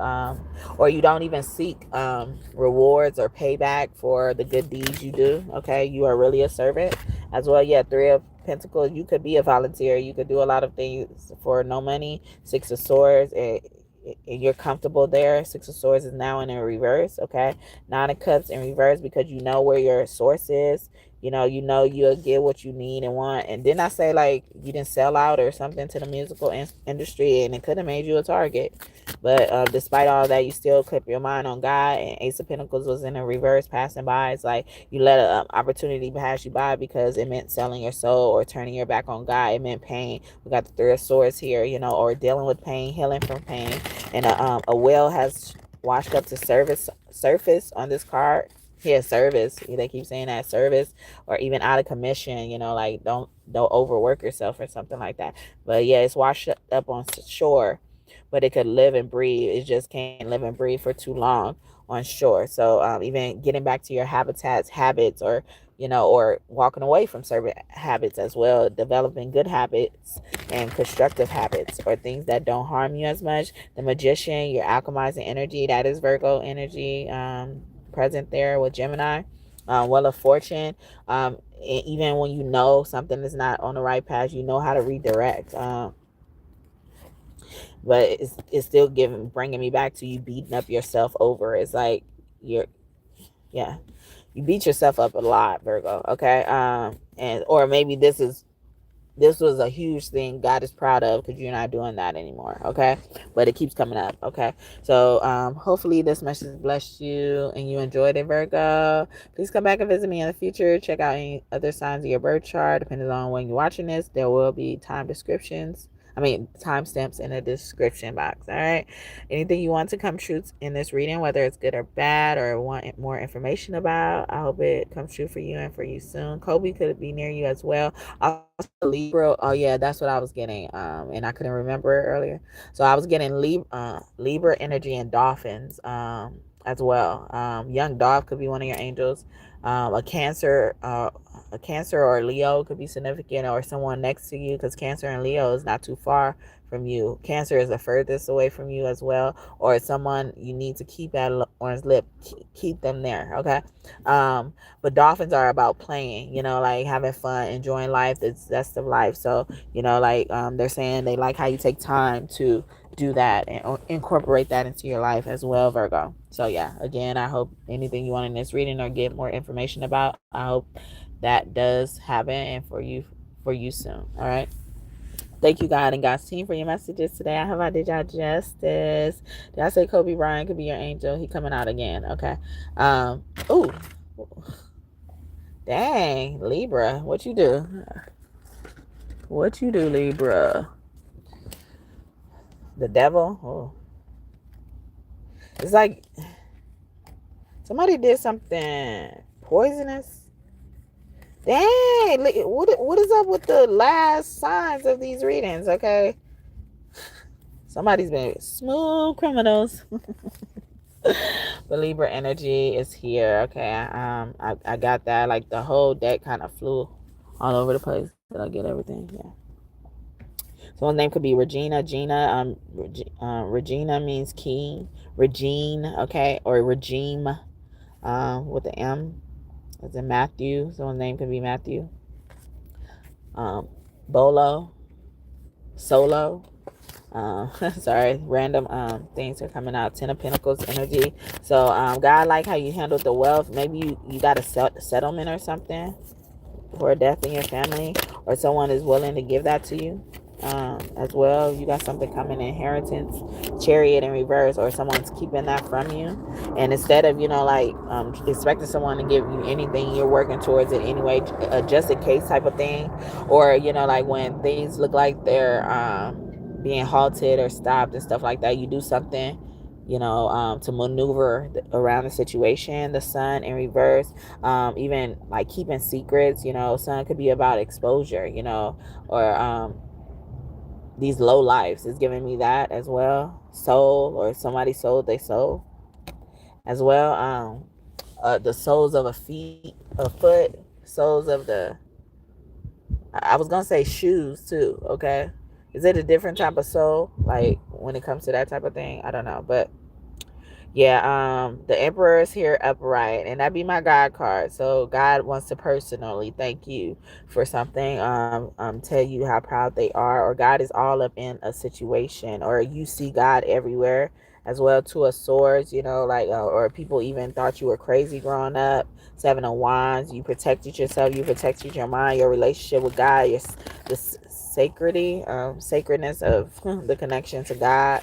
or you don't even seek rewards or payback for the good deeds you do. Okay, you are really a servant as well. Yeah, Three of Pentacles, you could be a volunteer, you could do a lot of things for no money. Six of Swords, and you're comfortable there. Six of Swords is now in a reverse. Okay, Nine of Cups in reverse, because you know where your source is. You know you'll get what you need and want. And didn't I say like you didn't sell out or something to the musical industry, and it could have made you a target? But despite all that, you still kept your mind on God. And Ace of Pentacles was in a reverse, passing by. It's like you let an opportunity pass you by because it meant selling your soul or turning your back on God. It meant pain. We got the Three of Swords here, you know, or dealing with pain, healing from pain. And a whale has washed up to surface on this card. Yeah, service. They keep saying that, service, or even out of commission. You know, like don't overwork yourself or something like that. But yeah, it's washed up on shore, but it could live and breathe. It just can't live and breathe for too long on shore. So even getting back to your habits, or you know, or walking away from certain habits as well, developing good habits and constructive habits, or things that don't harm you as much. The Magician, you're alchemizing energy. That is Virgo energy present there with Gemini. Wheel of Fortune, even when you know something is not on the right path, you know how to redirect. But it's still bringing me back to you beating up yourself over. It's like yeah, you beat yourself up a lot, Virgo. Okay, and or maybe this was a huge thing God is proud of, because you're not doing that anymore. Okay, but it keeps coming up. Okay, so hopefully this message blessed you and you enjoyed it, Virgo. Please come back and visit me in the future. Check out any other signs of your birth chart. Depending on when you're watching this, there will be timestamps in the description box. All right, anything you want to come true in this reading, whether it's good or bad, or want more information about, I hope it comes true for you and for you soon. Kobe could be near you as well. Also, Libra. Oh yeah, that's what I was getting. And I couldn't remember it earlier. So I was getting Libra energy and dolphins as well. Young Dove could be one of your angels. A Cancer or Leo could be significant, or someone next to you, because Cancer and Leo is not too far from you. Cancer is the furthest away from you as well, or someone you need to keep at one's lip. Keep them there. Okay. But dolphins are about playing, you know, like having fun, enjoying life. It's zest of life. So, you know, like they're saying they like how you take time to do that and incorporate that into your life as well, Virgo. So yeah, again, I hope anything you want in this reading or get more information about, I hope that does happen, and for you soon. All right. Thank you, God and God's team, for your messages today. I hope I did y'all justice. Did I say Kobe Bryant could be your angel? He coming out again. Okay. Ooh. Dang, Libra. What you do? What you do, Libra? The devil? Oh. It's like somebody did something poisonous. Dang, what is up with the last signs of these readings? Okay. Somebody's been smooth criminals. The Libra energy is here. Okay, I got that. Like the whole deck kind of flew all over the place. Did I get everything? Yeah. Someone's name could be Regina. Regina means key. Regine, okay, or regime, with the M, as in Matthew. Someone's name could be Matthew. Bolo, Solo. Sorry, random things are coming out. Ten of Pentacles energy. So God, like how you handled the wealth. Maybe you got a settlement or something for a death in your family, or someone is willing to give that to you. As well, you got something coming, inheritance, Chariot in reverse, or someone's keeping that from you, and instead of expecting someone to give you anything, you're working towards it anyway, just in case type of thing. Or like when things look like they're being halted or stopped and stuff like that, you do something to maneuver around the situation. The Sun in reverse, even like keeping secrets. Sun could be about exposure, or these low lives is giving me that as well. Soul, or somebody sold their soul as well. The soles of a foot, soles of I was gonna say shoes too. Okay, is it a different type of soul? Like when it comes to that type of thing, I don't know, but yeah, the Emperor is here upright, and that'd be my God card. So God wants to personally thank you for something, tell you how proud they are, or God is all up in a situation, or you see God everywhere as well. Two of Swords, or people even thought you were crazy growing up. Seven of Wands, you protected yourself, you protected your mind, your relationship with God, the sacredness of the connection to God.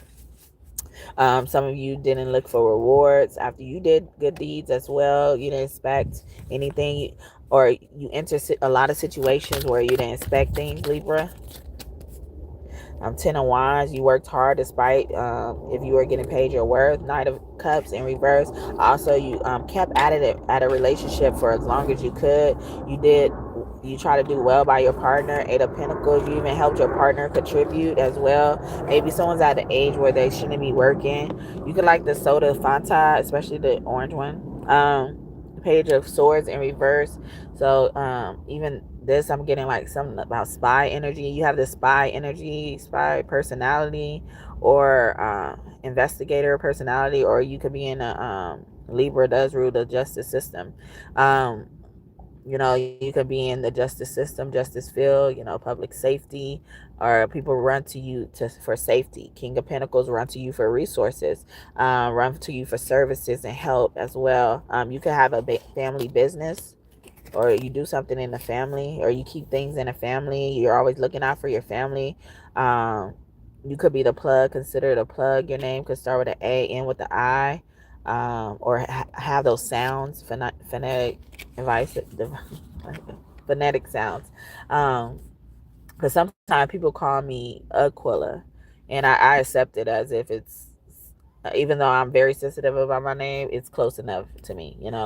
Some of you didn't look for rewards after you did good deeds as well. You didn't expect anything, or you enter a lot of situations where you didn't expect things, Libra. Ten of Wands, you worked hard despite if you were getting paid your worth. Knight of Cups in reverse. Also, you kept at it at a relationship for as long as you could. You try to do well by your partner. Eight of Pentacles, you even helped your partner contribute as well. Maybe someone's at the age where they shouldn't be working. You could like the soda Fanta, especially the orange one. Page of Swords in reverse. So even this, I'm getting like something about spy energy. You have the spy energy, spy personality, or investigator personality, or you could be in a Libra does rule the justice system. You could be in the justice system, justice field, public safety, or people run to you for safety. King of Pentacles run to you for resources, run to you for services and help as well. You could have a family business, or you do something in the family, or you keep things in a family. You're always looking out for your family. You could be the plug, considered a plug. Your name could start with an A, end with the I, or have those sounds, phonetic sounds. Because sometimes people call me Aquila, and I accept it as if it's, even though I'm very sensitive about my name, it's close enough to me, and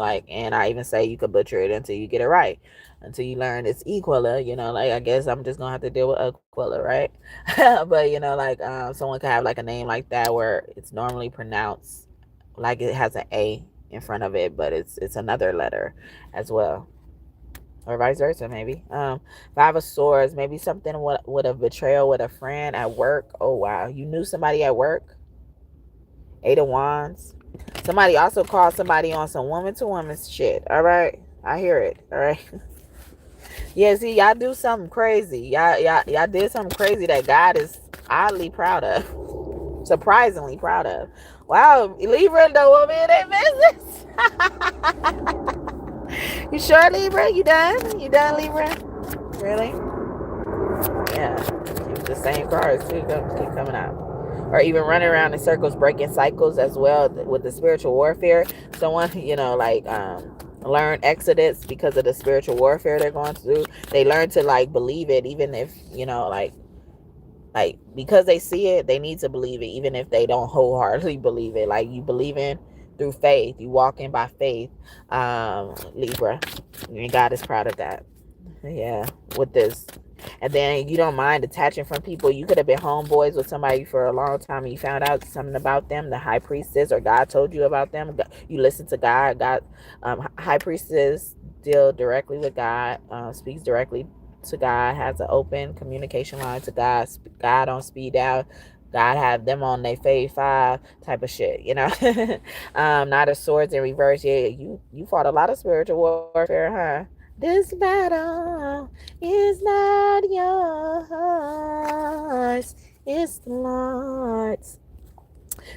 I even say you could butcher it until you get it right, until you learn it's Equila, I guess I'm just gonna have to deal with Aquila, right? But someone could have like a name like that where it's normally pronounced like it has an A in front of it, but it's another letter as well, or vice versa, maybe. Five of Swords, maybe something with a betrayal with a friend at work. Oh wow, you knew somebody at work. Eight of Wands, somebody also called somebody on some woman to woman shit. All right, I hear it. All right. Yeah, see, y'all do something crazy. Y'all did something crazy that God is oddly proud of, surprisingly proud of. Wow, Libra don't want me in their business. You sure, Libra? You done? You done, Libra? Really? Yeah. Keep the same cards too. Keep coming out. Or even running around in circles, breaking cycles as well with the spiritual warfare. Someone, learn Exodus because of the spiritual warfare they're going through. They learn to believe it, even if because they see it, they need to believe it, even if they don't wholeheartedly believe it. Like you believe in through faith, you walk in by faith, Libra, and God is proud of that. Yeah, with this. And then you don't mind detaching from people. You could have been homeboys with somebody for a long time and you found out something about them, the high priestess, or God told you about them. You listen to God. High priestess deal directly with God, speaks directly to God, has an open communication line to God. God on speed dial. God have them on their fave 5 type of shit, you know. Knight of Swords in reverse. Yeah, you fought a lot of spiritual warfare, huh? This battle is not yours, it's the Lord's.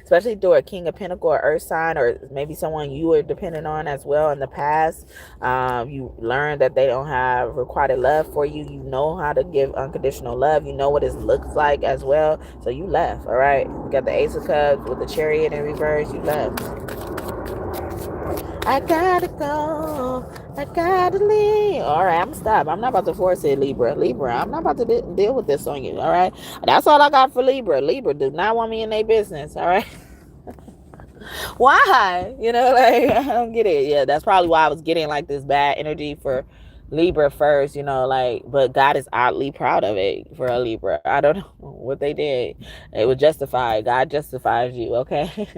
Especially through a King of Pentacle or Earth sign, or maybe someone you were dependent on as well in the past. You learn that they don't have requited love for you. You know how to give unconditional love. You know what it looks like as well. So you left, all right? We got the Ace of Cups with the Chariot in reverse. You left. I gotta go. I gotta leave. All right, I'm stop. I'm not about to force it, Libra. I'm not about to deal with this on you. All right, that's all I got for Libra. Libra do not want me in their business. All right. Why? You know, like, I don't get it. Yeah, that's probably why I was getting like this bad energy for Libra first, you know, like, but God is oddly proud of it for a Libra. I don't know what they did. It was justified. God justifies you, okay?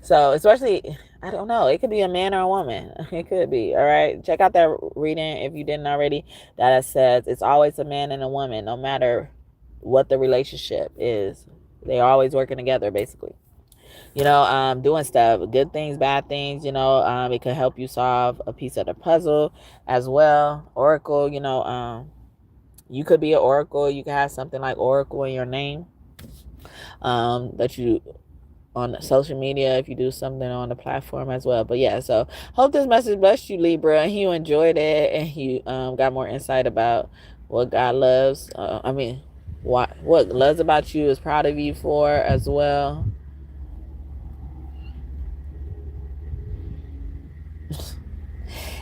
So, especially, I don't know, it could be a man or a woman. It could be, all right? Check out that reading if you didn't already. That says it's always a man and a woman, no matter what the relationship is. They're always working together, basically. You know, doing stuff, good things, bad things, you know, it could help you solve a piece of the puzzle as well. Oracle, you know, you could be an oracle. You could have something like oracle in your name, that you on social media, if you do something on the platform as well. But yeah, so hope this message blessed you, Libra, and you enjoyed it, and you got more insight about what God loves. What loves about you, is proud of you for as well.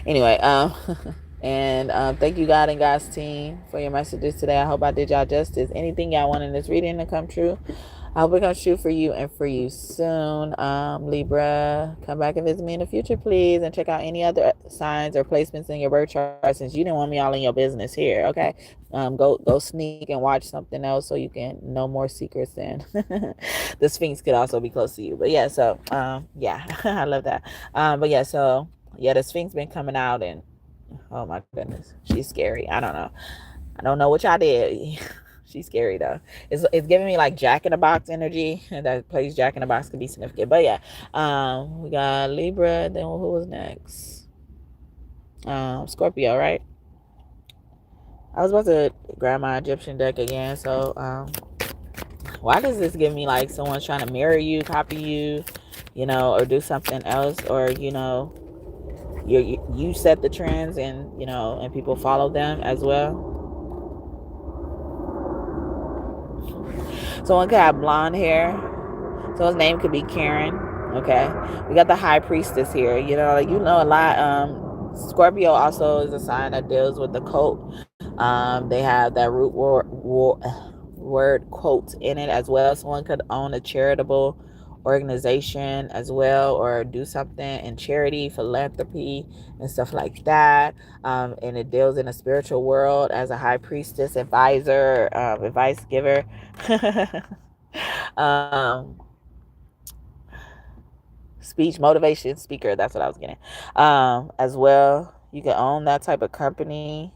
Anyway, and thank you, God and God's team, for your messages today. I hope I did y'all justice. Anything y'all want in this reading to come true, I hope it comes true for you and for you soon. Libra, come back and visit me in the future, please, and check out any other signs or placements in your birth chart, since you didn't want me all in your business here. Okay, go sneak and watch something else so you can know more secrets. And the Sphinx could also be close to you. But yeah, so yeah, I love that. But yeah, so yeah, the Sphinx been coming out, and oh my goodness, she's scary. I don't know what y'all did. She's scary though. It's giving me like Jack in the Box energy. And that plays Jack in the Box could be significant. But yeah, we got Libra. Then who was next? Scorpio, right? I was about to grab my Egyptian deck again. So why does this give me like someone's trying to marry you, copy you, you know, or do something else, or you know, you set the trends, and you know, and people follow them as well. Someone could have blonde hair. Someone's name could be Karen. Okay, we got the High Priestess here. You know, like, you know a lot. Scorpio also is a sign that deals with the cult. They have that root word quote in it as well. Someone could own a charitable organization as well, or do something in charity, philanthropy, and stuff like that. And it deals in a spiritual world as a high priestess, advisor, advice giver. Speech motivation speaker, that's what I was getting. As well, you can own that type of company.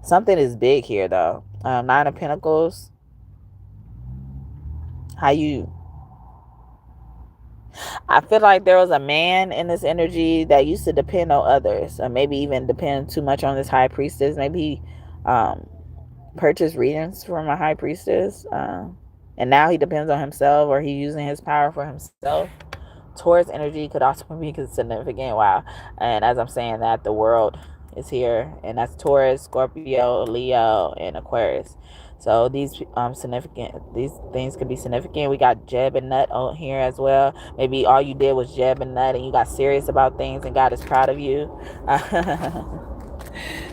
Something is big here though. Nine of Pentacles. I feel like there was a man in this energy that used to depend on others, or maybe even depend too much on this high priestess. Maybe he purchased readings from a high priestess, and now he depends on himself, or he's using his power for himself. Taurus energy could also be significant. Wow. And as I'm saying that, the world is here, and that's Taurus, Scorpio, Leo, and Aquarius. So these these things could be significant. We got Jeb and Nut on here as well. Maybe all you did was Jeb and Nut, and you got serious about things, and God is proud of you.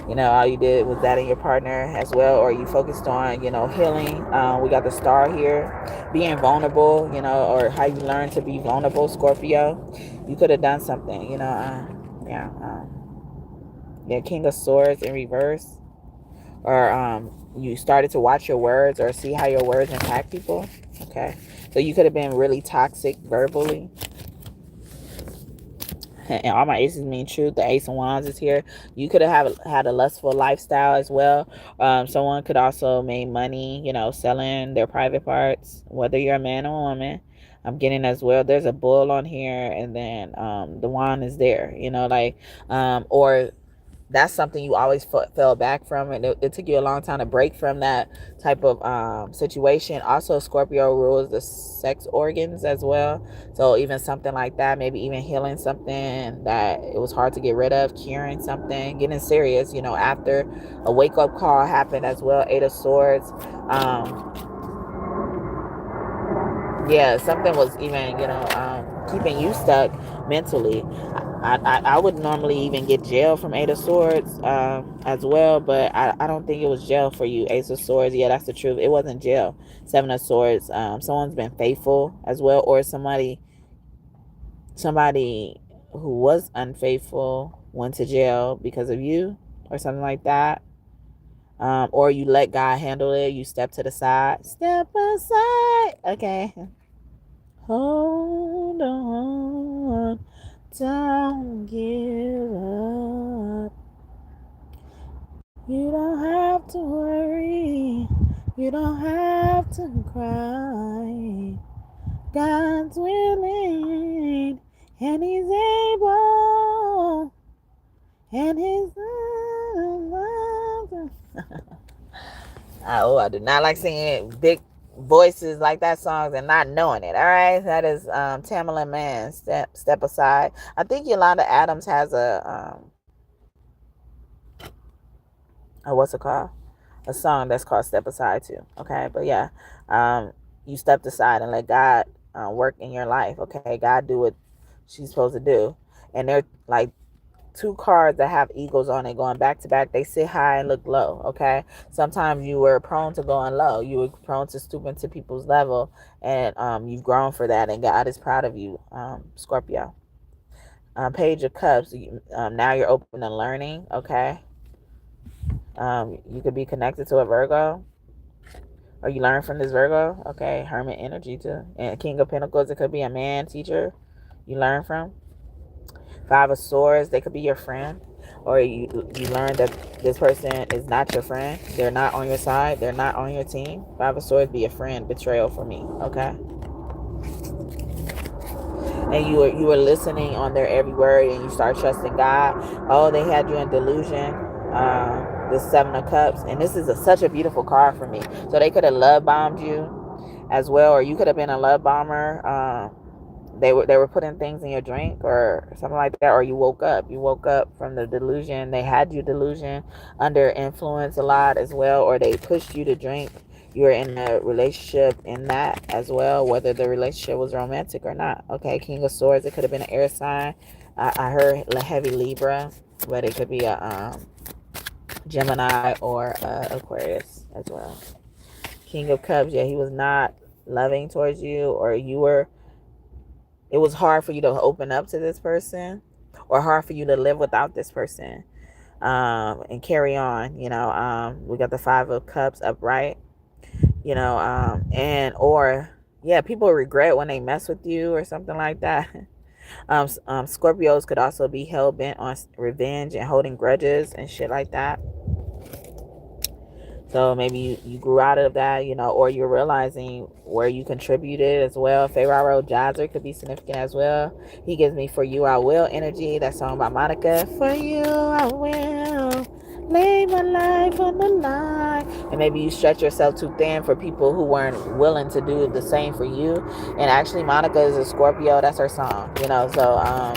You know, all you did was that in your partner as well, or you focused on, you know, healing. We got the Star here, being vulnerable, you know, or how you learn to be vulnerable, Scorpio. You could have done something, you know. Yeah, King of Swords in reverse. or you started to watch your words or see how your words impact people. Okay, so you could have been really toxic verbally. And all my aces mean truth. The Ace of Wands is here. You could have had a lustful lifestyle as well. Someone could also make money, selling their private parts, whether you're a man or a woman. I'm getting as well. There's a bull on here, and then the wand is there. Or that's something you always fell back from, and it took you a long time to break from that type of situation. Also, Scorpio rules the sex organs as well, so even something like that, maybe even healing something that it was hard to get rid of, curing something, getting serious, after a wake-up call happened as well. Eight of Swords. Yeah, something was even, keeping you stuck mentally. I would normally even get jail from Eight of Swords as well, but I don't think it was jail for you. Ace of Swords, yeah, that's the truth. It wasn't jail. Seven of Swords, someone's been faithful as well, or somebody who was unfaithful went to jail because of you or something like that. Or you let God handle it. You step to the side. Step aside. Okay. Hold on. Don't give up. You don't have to worry. You don't have to cry. God's willing, and He's able, and His love. I do not like singing big voices like that songs and not knowing it. All right, that is Tamala Mann. Step aside. I think Yolanda Adams has a what's it called? A song that's called Step Aside too. Okay, but yeah, you stepped aside and let God work in your life. Okay, God do what she's supposed to do, and they're like two cards that have eagles on it going back to back. They sit high and look low. Okay, sometimes you were prone to going low. You were prone to stooping to people's level, and you've grown for that, and God is proud of you, Scorpio. Page of Cups. Now you're open to learning. Okay. You could be connected to a Virgo, or you learn from this Virgo. Okay, Hermit energy too. And King of Pentacles, it could be a man teacher you learn from. Five of Swords, they could be your friend, or you learn that this person is not your friend. They're not on your side. They're not on your team. Five of Swords, be a friend. Betrayal for me. Okay. And you were listening on their every word, and you start trusting God. Oh, they had you in delusion. The Seven of Cups, and this is such a beautiful card for me. So they could have love bombed you as well, or you could have been a love bomber. They were putting things in your drink or something like that, or you woke up from the delusion. They had you delusion under influence a lot as well, or they pushed you to drink. You were in a relationship in that as well, whether the relationship was romantic or not. Okay, King of Swords, it could have been an air sign. I heard heavy Libra, but it could be a Gemini or Aquarius as well. King of Cups, yeah, he was not loving towards you, or it was hard for you to open up to this person, or hard for you to live without this person and carry on. We got the Five of Cups upright, people regret when they mess with you or something like that. Scorpios could also be hell-bent on revenge and holding grudges and shit like that. So maybe you grew out of that, or you're realizing where you contributed as well. Pharaoh Jazzer could be significant as well. He gives me For You I Will energy. That song by Monica. For you I will lay my life on the line. And maybe you stretch yourself too thin for people who weren't willing to do the same for you. And actually, Monica is a Scorpio. That's her song, so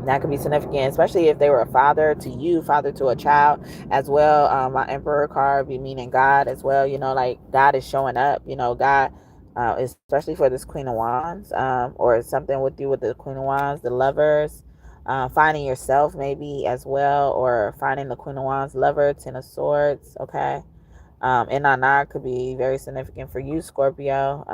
that could be significant, especially if they were a father to you, father to a child as well. My Emperor card be meaning God as well. Like God is showing up. God, especially for this Queen of Wands, or something with you with the Queen of Wands, the Lovers, finding yourself maybe as well, or finding the Queen of Wands lover, Ten of Swords. Okay. Inanar could be very significant for you, Scorpio.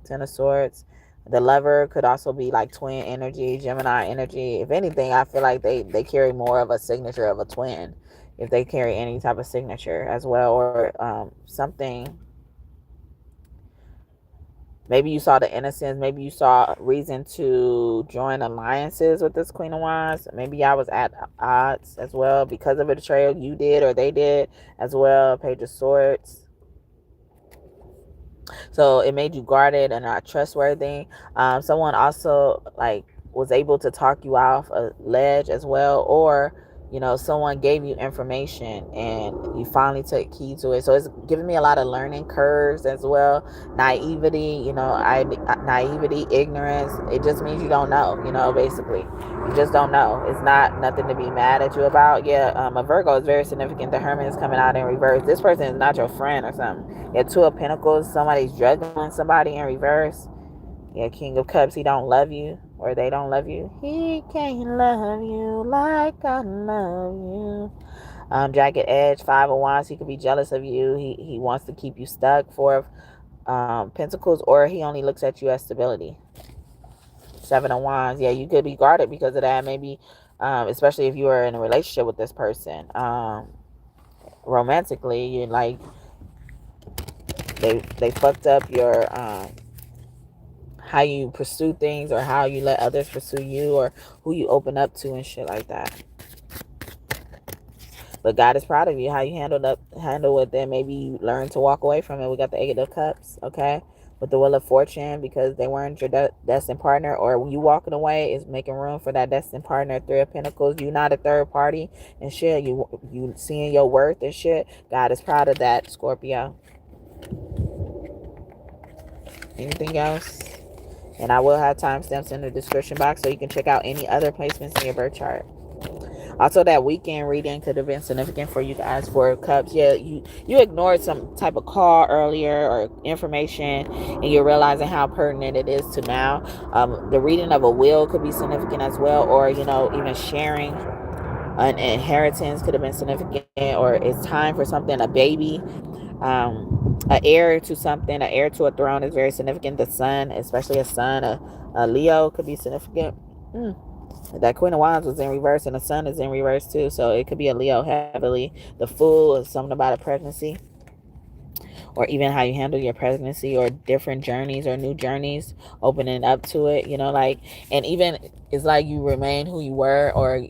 Ten of Swords. The Lover could also be like twin energy, Gemini energy. If anything, I feel like they carry more of a signature of a twin. if they carry any type of signature as well, or something. Maybe you saw the innocence. Maybe you saw reason to join alliances with this Queen of Wands. Maybe I was at odds as well because of a betrayal you did or they did as well. Page of Swords. So it made you guarded and not trustworthy. Someone also like was able to talk you off a ledge as well, or someone gave you information and you finally took heed to it. So it's giving me a lot of learning curves as well. Naivety, naivety, ignorance. It just means you don't know, basically. You just don't know. It's not nothing to be mad at you about. Yeah, a Virgo is very significant. The Hermit is coming out in reverse. This person is not your friend or something. Yeah, Two of Pentacles. Somebody's juggling somebody in reverse. Yeah, King of Cups, he don't love you, or they don't love you. He can't love you like I love you. Jagged Edge, Five of Wands, he could be jealous of you. He wants to keep you stuck. Four of Pentacles, or he only looks at you as stability. Seven of Wands, yeah, you could be guarded because of that. Maybe, especially if you are in a relationship with this person. Romantically, you're like, they fucked up your how you pursue things, or how you let others pursue you, or who you open up to and shit like that. But God is proud of you, how you handle it. Then maybe you learn to walk away from it. We got the Eight of Cups, okay, with the Wheel of Fortune, because they weren't your destined partner, or you walking away is making room for that destined partner. Three of Pentacles, you not a third party and shit. You seeing your worth and shit. God is proud of that, Scorpio. Anything else? And I will have timestamps in the description box so you can check out any other placements in your birth chart. Also, that weekend reading could have been significant for you guys. For Cups, yeah, you ignored some type of call earlier or information, and you're realizing how pertinent it is to now. The reading of a will could be significant as well, or even sharing an inheritance could have been significant, or it's time for something, a baby. An heir to something, an heir to a throne is very significant. The sun, especially a son, a Leo could be significant. That Queen of Wands was in reverse, and the sun is in reverse too, so it could be a Leo heavily. The Fool is something about a pregnancy, or even how you handle your pregnancy, or different journeys or new journeys opening up to it, and even it's like you remain who you were, or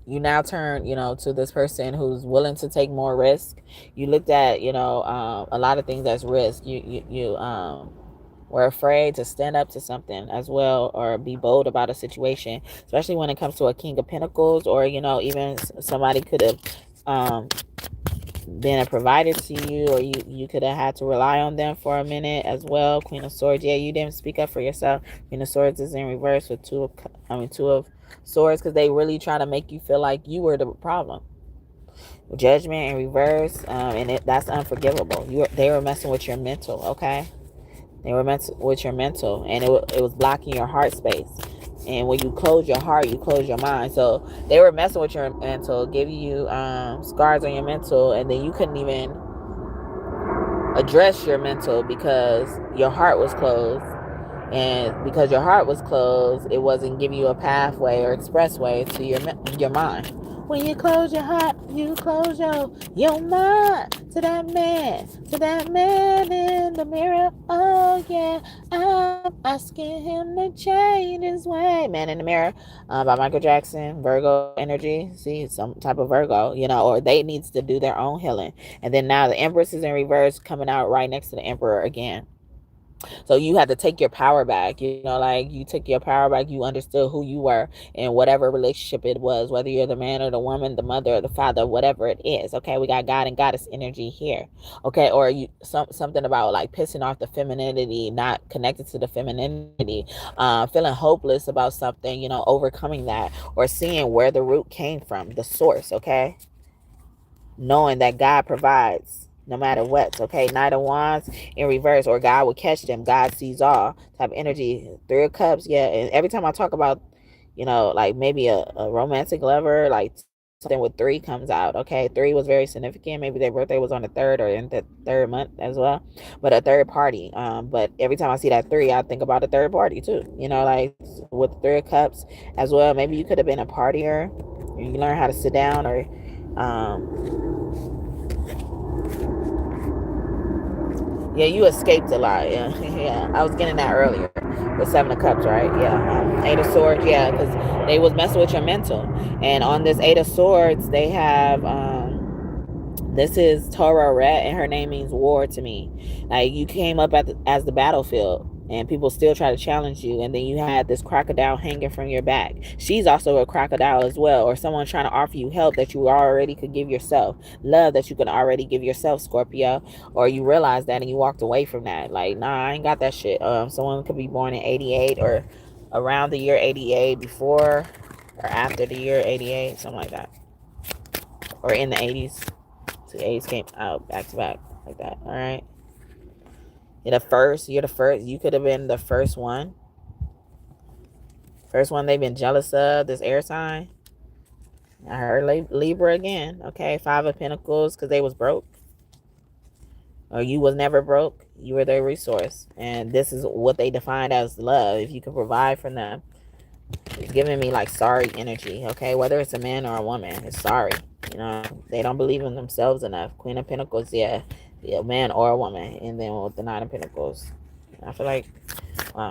you now turn, to this person who's willing to take more risk. You looked at, a lot of things as risk. You were afraid to stand up to something as well, or be bold about a situation, especially when it comes to a King of Pentacles, or, even somebody could have been a provider to you, or you could have had to rely on them for a minute as well. Queen of Swords, yeah, you didn't speak up for yourself. Queen of Swords is in reverse with Two of Swords, because they really try to make you feel like you were the problem. Judgment in reverse, and that's unforgivable. They were messing with your mental, okay? They were messing with your mental, and it was blocking your heart space. And when you close your heart, you close your mind. So they were messing with your mental, giving you scars on your mental, and then you couldn't even address your mental because your heart was closed. And because your heart was closed, it wasn't giving you a pathway or expressway to your mind. When you close your heart, you close your mind to that man in the mirror. Oh yeah, I'm asking him to change his way. Man in the Mirror, by Michael Jackson. Virgo energy. See, some type of Virgo, or they needs to do their own healing. And then now the Empress is in reverse, coming out right next to the Emperor again. So you had to take your power back, like you took your power back. You understood who you were in whatever relationship it was, whether you're the man or the woman, the mother or the father, whatever it is. Okay, we got God and Goddess energy here. Okay, or something about like pissing off the femininity, not connected to the femininity, feeling hopeless about something, overcoming that, or seeing where the root came from, the source. Okay, knowing that God provides no matter what. Okay, Knight of Wands in reverse, or God will catch them. God sees all type of energy. Three of Cups, yeah. And every time I talk about, like maybe a romantic lover, like something with three comes out. Okay, three was very significant. Maybe their birthday was on the third or in the third month as well. But a third party. But every time I see that three, I think about a third party too. Like with Three of Cups as well. Maybe you could have been a partier. You learn how to sit down, or Yeah, you escaped a lot. Yeah, yeah. I was getting that earlier with Seven of Cups, right? Yeah, Eight of Swords. Yeah, because they was messing with your mental. And on this Eight of Swords, they have this is Tara Rat, and her name means war to me. Like, you came up as the battlefield, and people still try to challenge you, and then you had this crocodile hanging from your back. She's also a crocodile as well, or someone trying to offer you help that you already could give yourself, love that you could already give yourself, Scorpio, or you realized that and you walked away from that. Like, nah, I ain't got that shit. Someone could be born in 88 or around the year 88, before or after the year 88, something like that, or in the 80s. So the 80s came out back to back like that. All right. You're the first. You could have been the first one. First one they've been jealous of, this air sign. I heard Libra again. Okay. Five of Pentacles, because they was broke. Or you was never broke. You were their resource. And this is what they defined as love. If you can provide for them. It's giving me like sorry energy. Okay. Whether it's a man or a woman, it's sorry. You know, they don't believe in themselves enough. Queen of Pentacles, yeah. Be a man or a woman. And then with the Nine of Pentacles, I feel like, wow.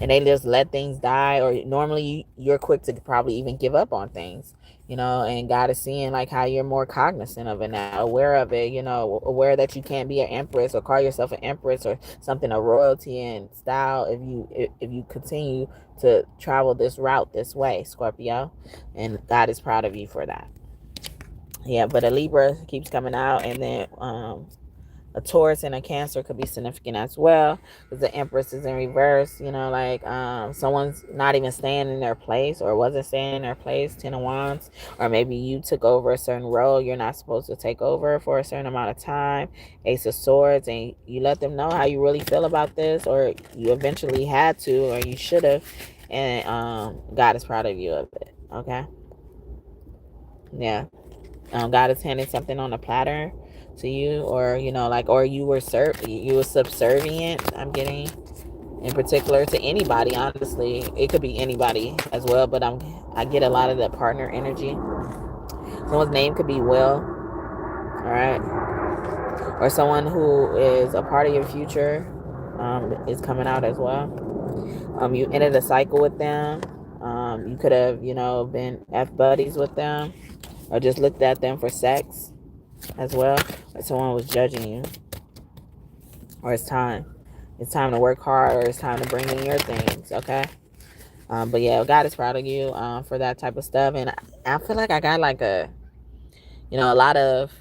And they just let things die. Or normally you're quick to probably even give up on things, you know, and God is seeing like how you're more cognizant of it now, aware of it, you know, aware that you can't be an empress or call yourself an empress or something of royalty and style if you continue to travel this route this way, Scorpio. And God is proud of you for that. Yeah, but a Libra keeps coming out, and then a Taurus and a Cancer could be significant as well, because the Empress is in reverse. You know, like someone's not even staying in their place or wasn't staying in their place. Ten of Wands, or maybe you took over a certain role you're not supposed to take over for a certain amount of time. Ace of Swords, and you let them know how you really feel about this, or you eventually had to, or you should have, and God is proud of you of it. Okay, yeah. God is handing something on a platter to you, or you know, like, or you were subservient. I'm getting, in particular, to anybody. Honestly, it could be anybody as well, but I get a lot of the partner energy. Someone's name could be Will. All right, or someone who is a part of your future is coming out as well. You ended a cycle with them. You could have, you know, been F buddies with them, or just looked at them for sex as well. Or someone was judging you. Or it's time. It's time to work hard, or it's time to bring in your things, okay? But yeah, God is proud of you for that type of stuff. And I feel like I got like a lot of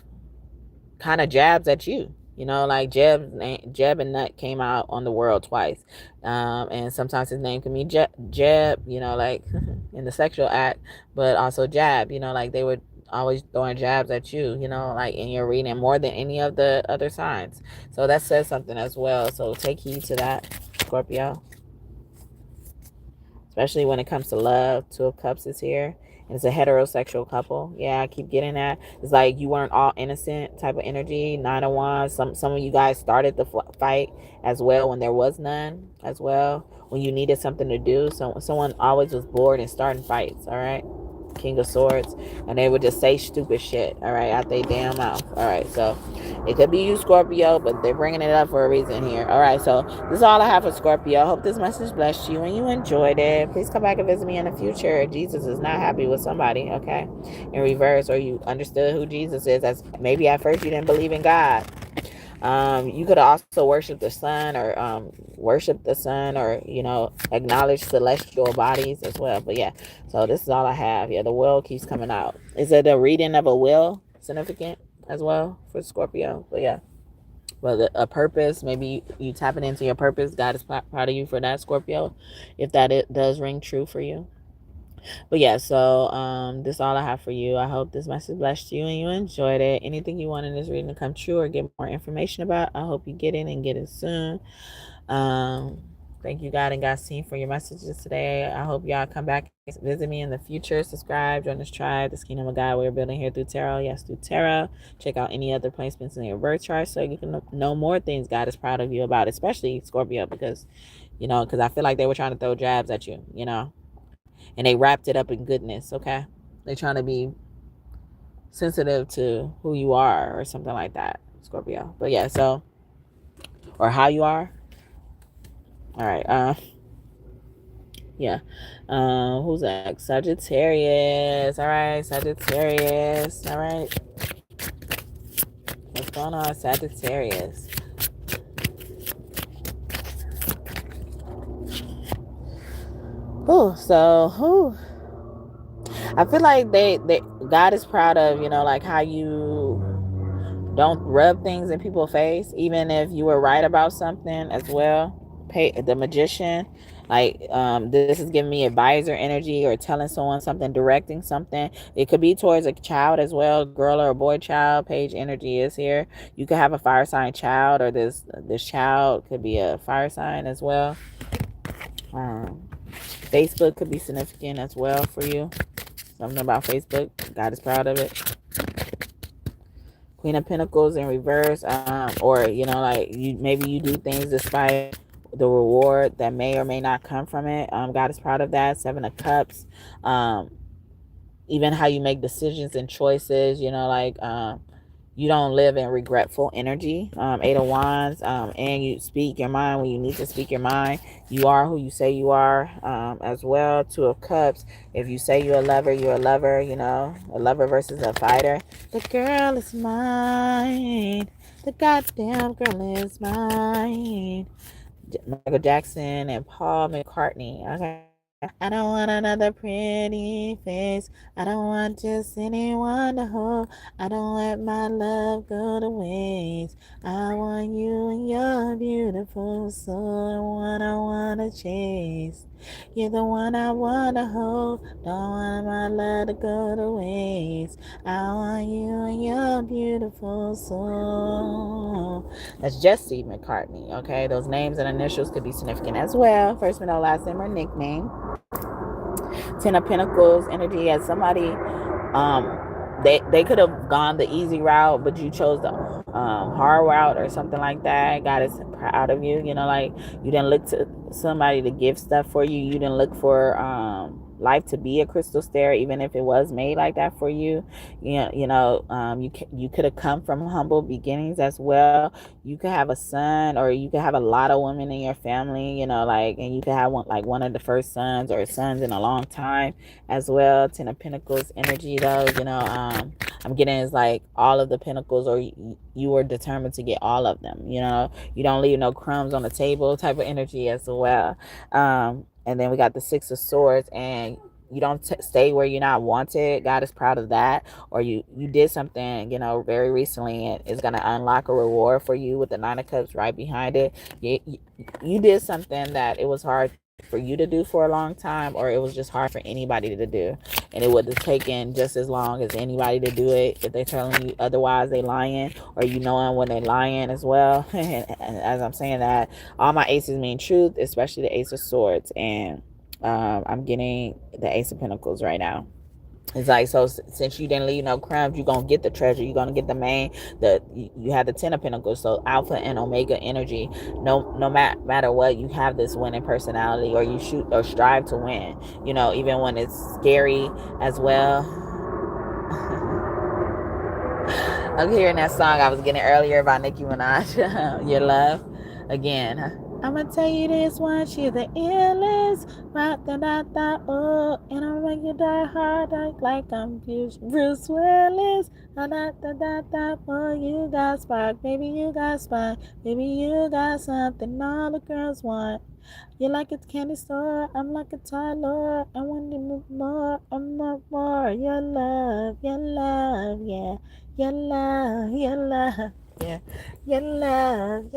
kind of jabs at you. You know, like Jeb and Nut came out on the world twice. And sometimes his name can be Jeb, you know, like in the sexual act, but also jab, you know, like they were always throwing jabs at you, you know, like in your reading more than any of the other signs. So that says something as well. So take heed to that, Scorpio. Especially when it comes to love. Two of Cups is here. And it's a heterosexual couple. Yeah, I keep getting that. It's like you weren't all innocent type of energy. Nine of Wands. Some of you guys started the fight as well when there was none as well. When you needed something to do. So someone always was bored and starting fights. All right. King of Swords, and they would just say stupid shit, all right, out they damn mouth. All right, so it could be you, Scorpio, but they're bringing it up for a reason here. All right, so this is all I have for Scorpio. I hope this message blessed you and you enjoyed it. Please come back and visit me in the future. Jesus is not happy with somebody, okay, in reverse, or you understood who Jesus is. As maybe at first you didn't believe in God. You could also worship the sun, or you know, acknowledge celestial bodies as well. But yeah, so this is all I have. Yeah, the will keeps coming out. Is it a reading of a will significant as well for Scorpio? But yeah, well, a purpose, maybe you tapping into your purpose. God is proud of you for that, Scorpio, if that it does ring true for you. But yeah, so this is all I have for you. I hope this message blessed you and you enjoyed it. Anything you want in this reading to come true or get more information about, I hope you get it and get it soon. Thank you, God and God's team, for your messages today. I hope y'all come back and visit me in the future. Subscribe, join this tribe, this kingdom of God we're building here through tarot. Yes, through tarot. Check out any other placements in your birth chart so you can know more things God is proud of you about, especially Scorpio, because I feel like they were trying to throw jabs at you, you know, and they wrapped it up in goodness. Okay, they're trying to be sensitive to who you are or something like that, Scorpio. But yeah, so, or how you are. All right. Yeah. Who's next? Sagittarius. All right, Sagittarius. All right. What's going on, Sagittarius? I feel like they God is proud of, like how you don't rub things in people's face, even if you were right about something as well. The Magician, like, this is giving me advisor energy or telling someone something, directing something. It could be towards a child as well, girl or a boy child. Page energy is here. You could have a fire sign child, or this child could be a fire sign as well. Facebook could be significant as well for you. Something about Facebook. God is proud of it. Queen of Pentacles in reverse, or like maybe you do things despite the reward that may or may not come from it. God is proud of that. Seven of Cups, even how you make decisions and choices. Like, you don't live in regretful energy. Eight of Wands, and you speak your mind when you need to speak your mind. You are who you say you are, as well. Two of Cups, if you say you're a lover, you're a lover. A lover versus a fighter. The girl is mine. The goddamn girl is mine. Michael Jackson and Paul McCartney. Okay. I don't want another pretty face. I don't want just anyone to hold. I don't let my love go to waste. I want you and your beautiful soul. The one I wanna chase. You're the one I wanna hold. Don't want my love to go to waste. I want you and your beautiful soul. That's Jesse McCartney. Okay, those names and initials could be significant as well. First name, last name, or nickname. Ten of Pentacles energy as somebody, they could have gone the easy route, but you chose the hard route or something like that. God is proud of you. Like, you didn't look to somebody to give stuff for you. You didn't look for life to be a crystal stair, even if it was made like that for you. You could have come from humble beginnings as well. You could have a son, or you could have a lot of women in your family, like, and you could have one of the first sons or sons in a long time as well. Ten of Pentacles energy, though, I'm getting is like all of the pentacles, or you were determined to get all of them. You don't leave no crumbs on the table type of energy as well. And then we got the Six of Swords, and you don't stay where you're not wanted. God is proud of that. Or you did something, very recently, and it's going to unlock a reward for you with the Nine of Cups right behind it. You did something that it was hard for you to do for a long time, or it was just hard for anybody to do, and it would have taken just as long as anybody to do it. If they're telling you otherwise, they lying, or knowing when they're lying as well. And as I'm saying that, all my aces mean truth, especially the Ace of Swords, and I'm getting the Ace of Pentacles right now. It's like, so since you didn't leave no crumbs, you're going to get the treasure. You're going to get the main, you have the Ten of Pentacles. So Alpha and Omega energy, no matter what, you have this winning personality, or you shoot or strive to win, even when it's scary as well. I'm hearing that song I was getting earlier by Nicki Minaj, Your Love. Again, I'm gonna tell you this one, she's the illest. Oh, and I'm make you die hard like I'm Bruce Willis. Oh, you got spark, baby, you got spark, baby, you got something all the girls want. You're like a candy store, I'm like a Tyler. I want to move more, I'm more. Your love, yeah. Your love, yeah. Your love, yeah. Your love,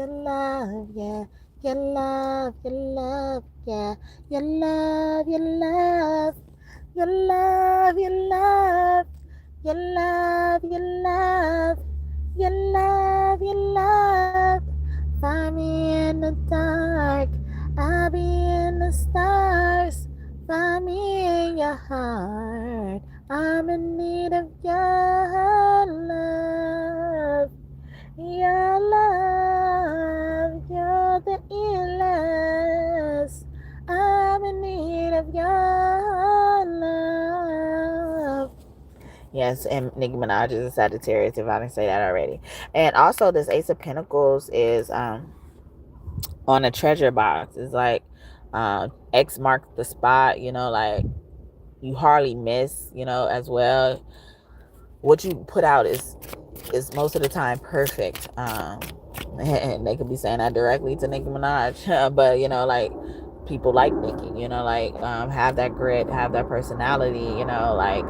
yeah. Your love, your love. Your love, your love. Your love, your love. Your love, your love. Find me in the dark. I'll be in the stars. Find me in your heart. I'm in need of your love. Your love. You're the illest. I'm in need of your love. Yes, And Nicki Minaj is a Sagittarius, if I didn't say that already. And also this Ace of Pentacles is on a treasure box. It's like X marked the spot, you know, like you hardly miss, you know, as well. What you put out is most of the time perfect. And they could be saying that directly to Nicki Minaj. But, you know, like, people like Nicki, you know, like, have that grit, have that personality, you know, like,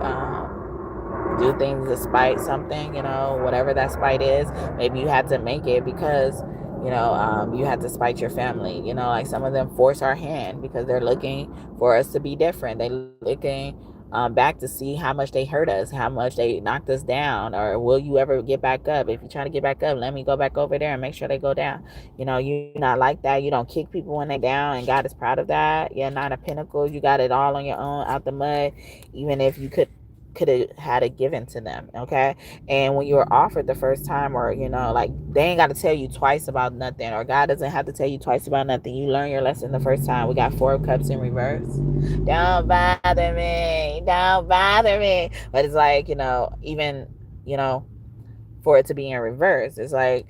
do things despite something, you know, whatever that spite is. Maybe you had to make it because, you know, you had to spite your family, you know, like some of them force our hand because they're looking for us to be different. They looking back to see how much they hurt us, how much they knocked us down, or will you ever get back up? If you try to get back up, let me go back over there and make sure they go down. You know, you're not like that. You don't kick people when they're down, and God is proud of that. You're not a pinnacle. You got it all on your own, out the mud, even if you could have had it given to them. Okay. And when you were offered the first time, or, you know, like, they ain't got to tell you twice about nothing, or God doesn't have to tell you twice about nothing. You learn your lesson the first time. We got 4 of Cups in reverse. Don't bother me, don't bother me. But it's like, you know, even, you know, for it to be in reverse, it's like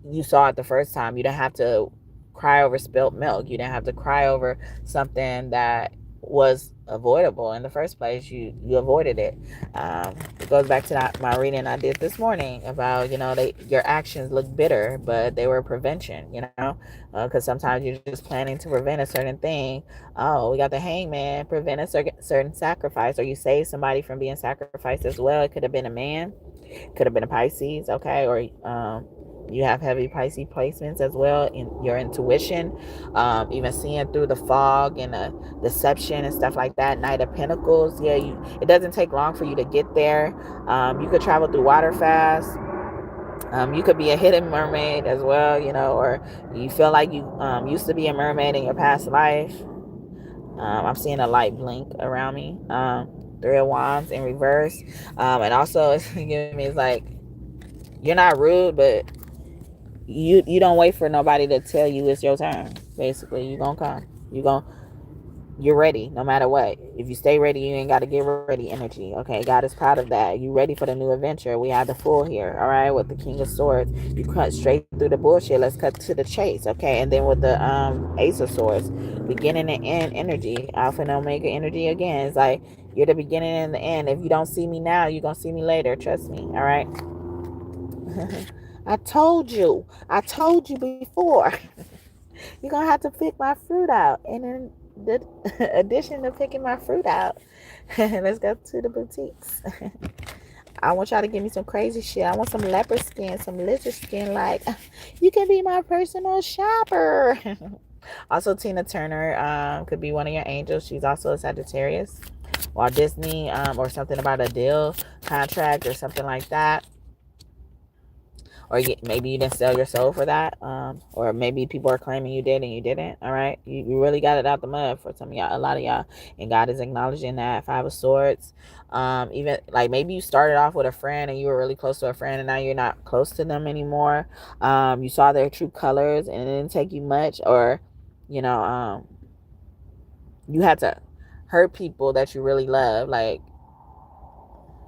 you saw it the first time. You don't have to cry over spilt milk. You didn't have to cry over something that was avoidable in the first place. You avoided it. It goes back to my reading I did this morning about, you know, your actions look bitter, but they were prevention, you know, because sometimes you're just planning to prevent a certain thing. Oh, we got the Hangman, prevent a certain sacrifice, or you save somebody from being sacrificed as well. It could have been a man, could have been a Pisces, okay, or you have heavy Pisces placements as well in your intuition, even seeing through the fog and the deception and stuff like that. Knight of Pentacles, yeah, it doesn't take long for you to get there. You could travel through water fast. You could be a hidden mermaid as well, you know, or you feel like you used to be a mermaid in your past life. I'm seeing a light blink around me. 3 of Wands in reverse. And also it's giving me, it's like, you're not rude, but you don't wait for nobody to tell you it's your turn. Basically, you gonna come. You're ready no matter what. If you stay ready, you ain't got to get ready energy. Okay, God is proud of that. You ready for the new adventure. We have the Fool here, all right, with the King of Swords. You cut straight through the bullshit. Let's cut to the chase, okay? And then with the Ace of Swords, beginning and end energy, Alpha and Omega energy again. It's like you're the beginning and the end. If you don't see me now, you're going to see me later. Trust me, all right? I told you before. You're going to have to pick my fruit out. And then the addition to picking my fruit out, let's go to the boutiques. I want y'all to give me some crazy shit. I want some leopard skin, some lizard skin. Like, you can be my personal shopper. Also, Tina Turner could be one of your angels. She's also a Sagittarius. Walt Disney, or something about a deal, contract, or something like that. Or maybe you didn't sell your soul for that, or maybe people are claiming you did and you didn't. All right, you really got it out the mud for some of y'all, a lot of y'all, and God is acknowledging that. 5 of Swords. Even like maybe you started off with a friend and you were really close to a friend, and now you're not close to them anymore. You saw their true colors and it didn't take you much, or, you know, you had to hurt people that you really love. Like,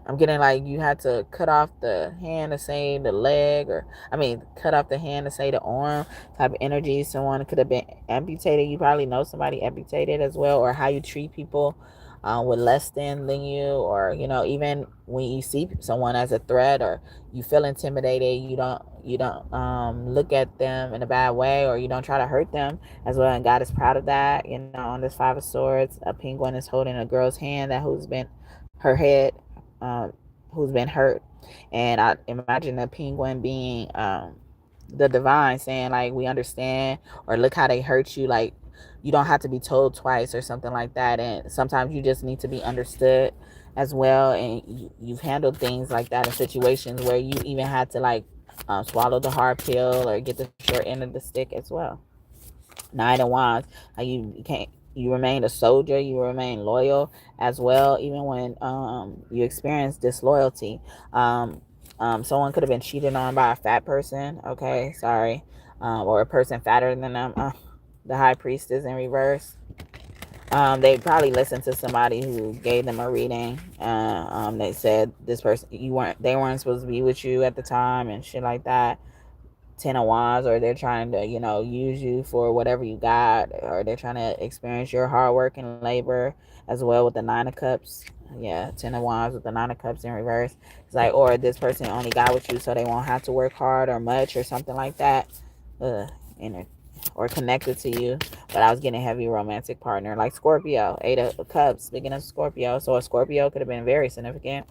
I'm getting like you had to cut off the hand to save the leg, or cut off the hand to save the arm type of energy. Someone could have been amputated. You probably know somebody amputated as well, or how you treat people with less than you, or, you know, even when you see someone as a threat or you feel intimidated, you don't look at them in a bad way, or you don't try to hurt them as well. And God is proud of that. You know, on this 5 of Swords, a penguin is holding a girl's hand who's been her head. Who's been hurt, and I imagine the penguin being the divine, saying like, we understand, or look how they hurt you. Like, you don't have to be told twice or something like that, and sometimes you just need to be understood as well. And you've handled things like that in situations where you even had to like swallow the hard pill or get the short end of the stick as well. 9 of Wands, you remain a soldier, you remain loyal as well, even when you experience disloyalty. Someone could have been cheated on by a fat person, okay, sorry, or a person fatter than them. The High Priestess in reverse. They probably listened to somebody who gave them a reading. They said this person, they weren't supposed to be with you at the time and shit like that. 10 of Wands, or they're trying to, use you for whatever you got, or they're trying to experience your hard work and labor as well with the 9 of Cups. Yeah, 10 of Wands with the 9 of Cups in reverse. It's like, or this person only got with you so they won't have to work hard or much or something like that. Or connected to you. But I was getting a heavy romantic partner, like Scorpio, 8 of Cups, speaking of Scorpio. So a Scorpio could have been very significant.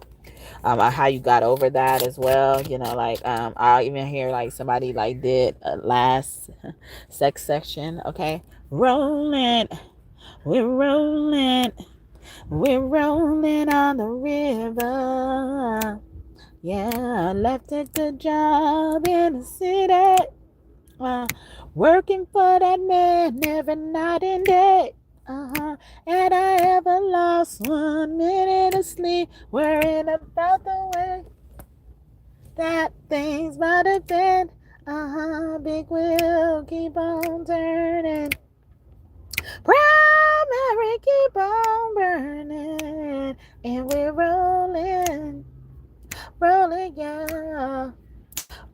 How you got over that as well, I even hear like somebody like did a last sex section. Okay, rolling, we're rolling on the river. Yeah, left a good job in the city, working for that man every night and day. And I ever lost 1 minute of sleep worrying about the way that things might have been. Big wheel keep on turning, primary keep on burning, and we're rolling, yeah,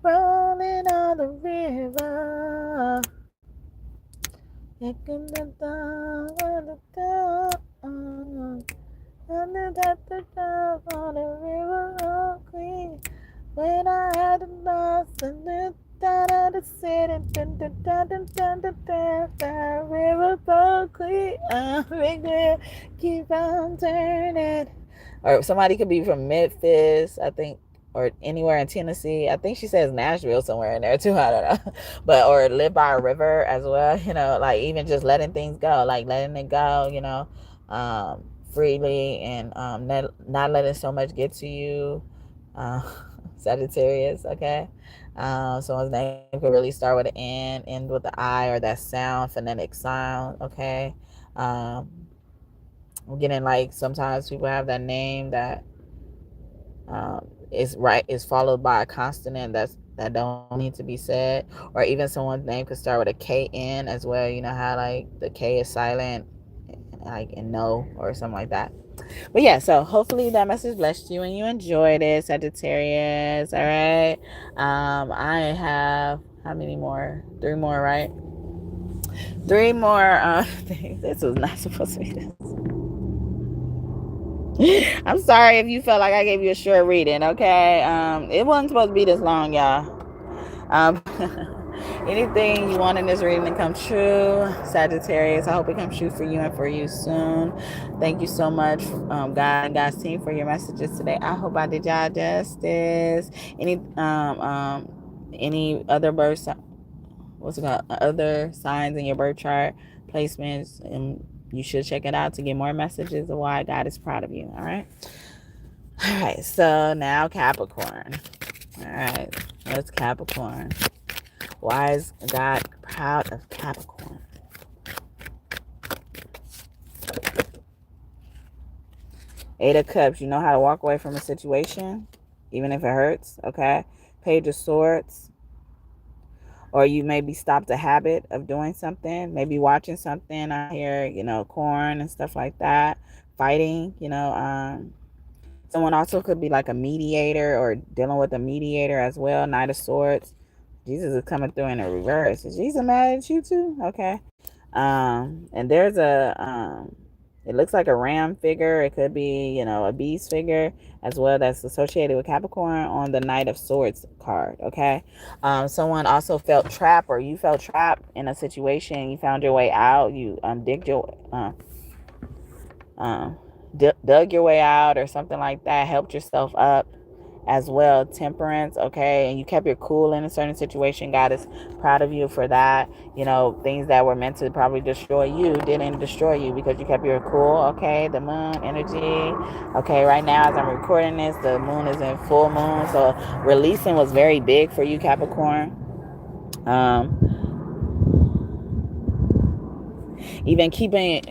rolling on the river. When I had a loss and looked out of the city, river so clean, keep on turning. Or somebody could be from Memphis, I think, or anywhere in Tennessee. I think she says Nashville somewhere in there too. I don't know. But, or live by a river as well, like even just letting things go, like letting it go, freely, and not letting so much get to you. Sagittarius, okay? Someone's name could really start with an N, end with the I, or that sound, phonetic sound, okay? I'm getting like sometimes people have that name that is followed by a consonant that don't need to be said, or even someone's name could start with a KN as well. You know how like the K is silent, like in no or something like that. But yeah, so hopefully that message blessed you and you enjoyed it, Sagittarius. All right. I have how many more? 3 more, right? 3 more things. This was not supposed to be this. I'm sorry if you felt like I gave you a short reading, okay? It wasn't supposed to be this long, y'all. Anything you want in this reading to come true, Sagittarius, I hope it comes true for you and for you soon. Thank you so much, God and God's team, for your messages today. I hope I did y'all justice. Any other other signs in your birth chart placements, and you should check it out to get more messages of why God is proud of you. All right, so now Capricorn. All right, let's Capricorn. Why is God proud of Capricorn? Eight of Cups. You know how to walk away from a situation, even if it hurts, okay? Page of Swords. Or you maybe stopped a habit of doing something. Maybe watching something out here, corn and stuff like that. Fighting, Someone also could be like a mediator or dealing with a mediator as well. Knight of Swords. Jesus is coming through in the reverse. Is Jesus mad at you too? Okay. And there's it looks like a ram figure. It could be, a beast figure as well that's associated with Capricorn on the Knight of Swords card, okay? Someone also felt trapped, or you felt trapped in a situation. You found your way out. You dug your way out or something like that. Helped yourself up as well. Temperance, okay? And you kept your cool in a certain situation. God is proud of you for that. Things that were meant to probably destroy you didn't destroy you because you kept your cool, okay? The moon energy, okay? Right now as I'm recording this, the moon is in full moon, so releasing was very big for you, Capricorn. Even keeping,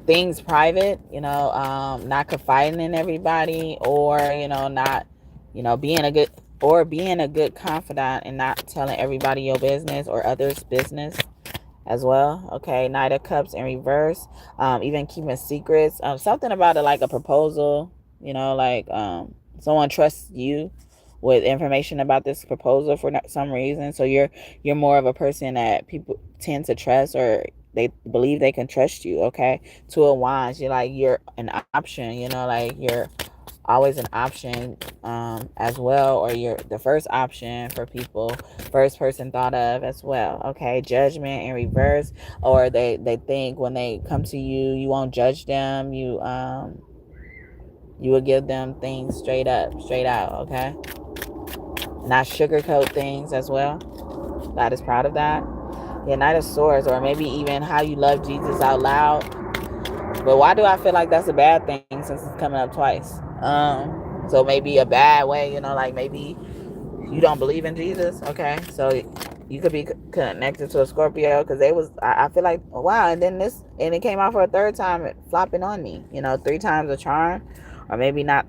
things private, not confiding in everybody, or not being a good confidant and not telling everybody your business or others' business as well. Okay, Knight of Cups in reverse. Even keeping secrets. Something about it, like a proposal, like someone trusts you with information about this proposal for some reason. So you're more of a person that people tend to trust, or they believe they can trust you. Okay, Two of Wands. You're an option. Like you're always an option as well, or you're the first option for people, first person thought of as well. Okay, Judgment in reverse, or they think when they come to you, you won't judge them. You will give them things straight up, straight out. Okay, not sugarcoat things as well. God is proud of that. Yeah, Knight of Swords, or maybe even how you love Jesus out loud. But why do I feel like that's a bad thing since it's coming up twice? So maybe a bad way, like maybe you don't believe in Jesus. Okay, so you could be connected to a Scorpio, because I feel like, wow, and it came out for a third time, flopping on me. 3 times a charm, or maybe not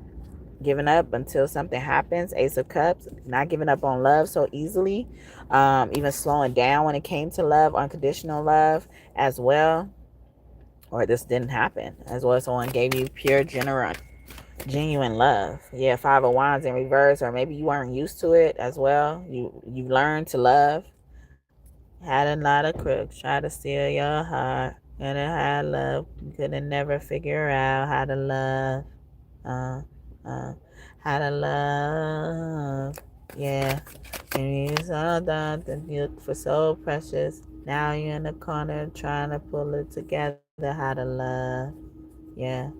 giving up until something happens. Ace of Cups, not giving up on love so easily, even slowing down when it came to love, unconditional love as well. Or this didn't happen as well. Someone gave you pure, genuine love. Yeah, Five of Wands in reverse, or maybe you weren't used to it as well. You learned to love. Had a lot of crooks try to steal your heart, and it had love. You couldn't never figure out how to love. Uh, uh, how to love. Yeah. And you saw that you look for so precious. Now you're in the corner trying to pull it together. How to love. Yeah.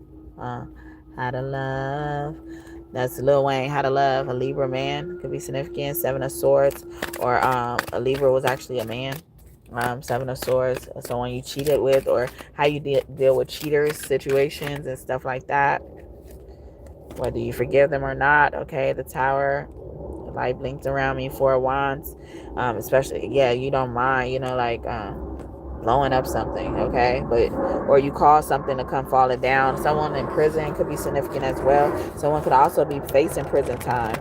Uh, how to love. That's Lil Wayne. How to Love. A Libra man could be significant. 7 of Swords, or a Libra was actually a man. 7 of Swords, someone you cheated with, or how you deal with cheaters, situations, and stuff like that. Whether you forgive them or not. Okay, the Tower. The light blinked around me. 4 of Wands. Especially, yeah, you don't mind, blowing up something, okay? Or you cause something to come falling down. Someone in prison could be significant as well. Someone could also be facing prison time.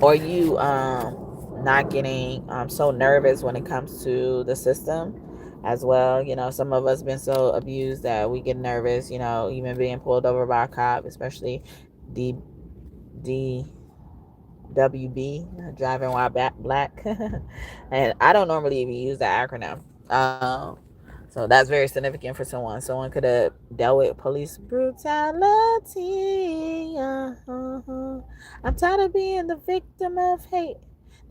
Or you not getting so nervous when it comes to the system as well. Some of us been so abused that we get nervous, even being pulled over by a cop, especially DWB, driving while black. And I don't normally even use that acronym. So that's very significant for someone. Someone could have dealt with police brutality. I'm tired of being the victim of hate.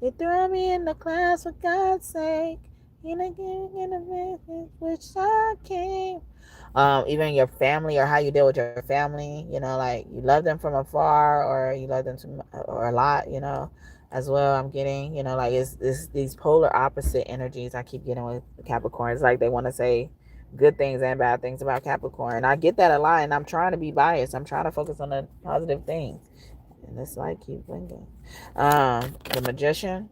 They throw me in the class for God's sake. Which I came. Even your family, or how you deal with your family, like you love them from afar, or you love them or a lot, as well. I'm getting, like it's these polar opposite energies I keep getting with Capricorn. It's like they want to say good things and bad things about Capricorn. I get that a lot, and I'm trying to be biased. I'm trying to focus on the positive things, and it's like keep blinking. The Magician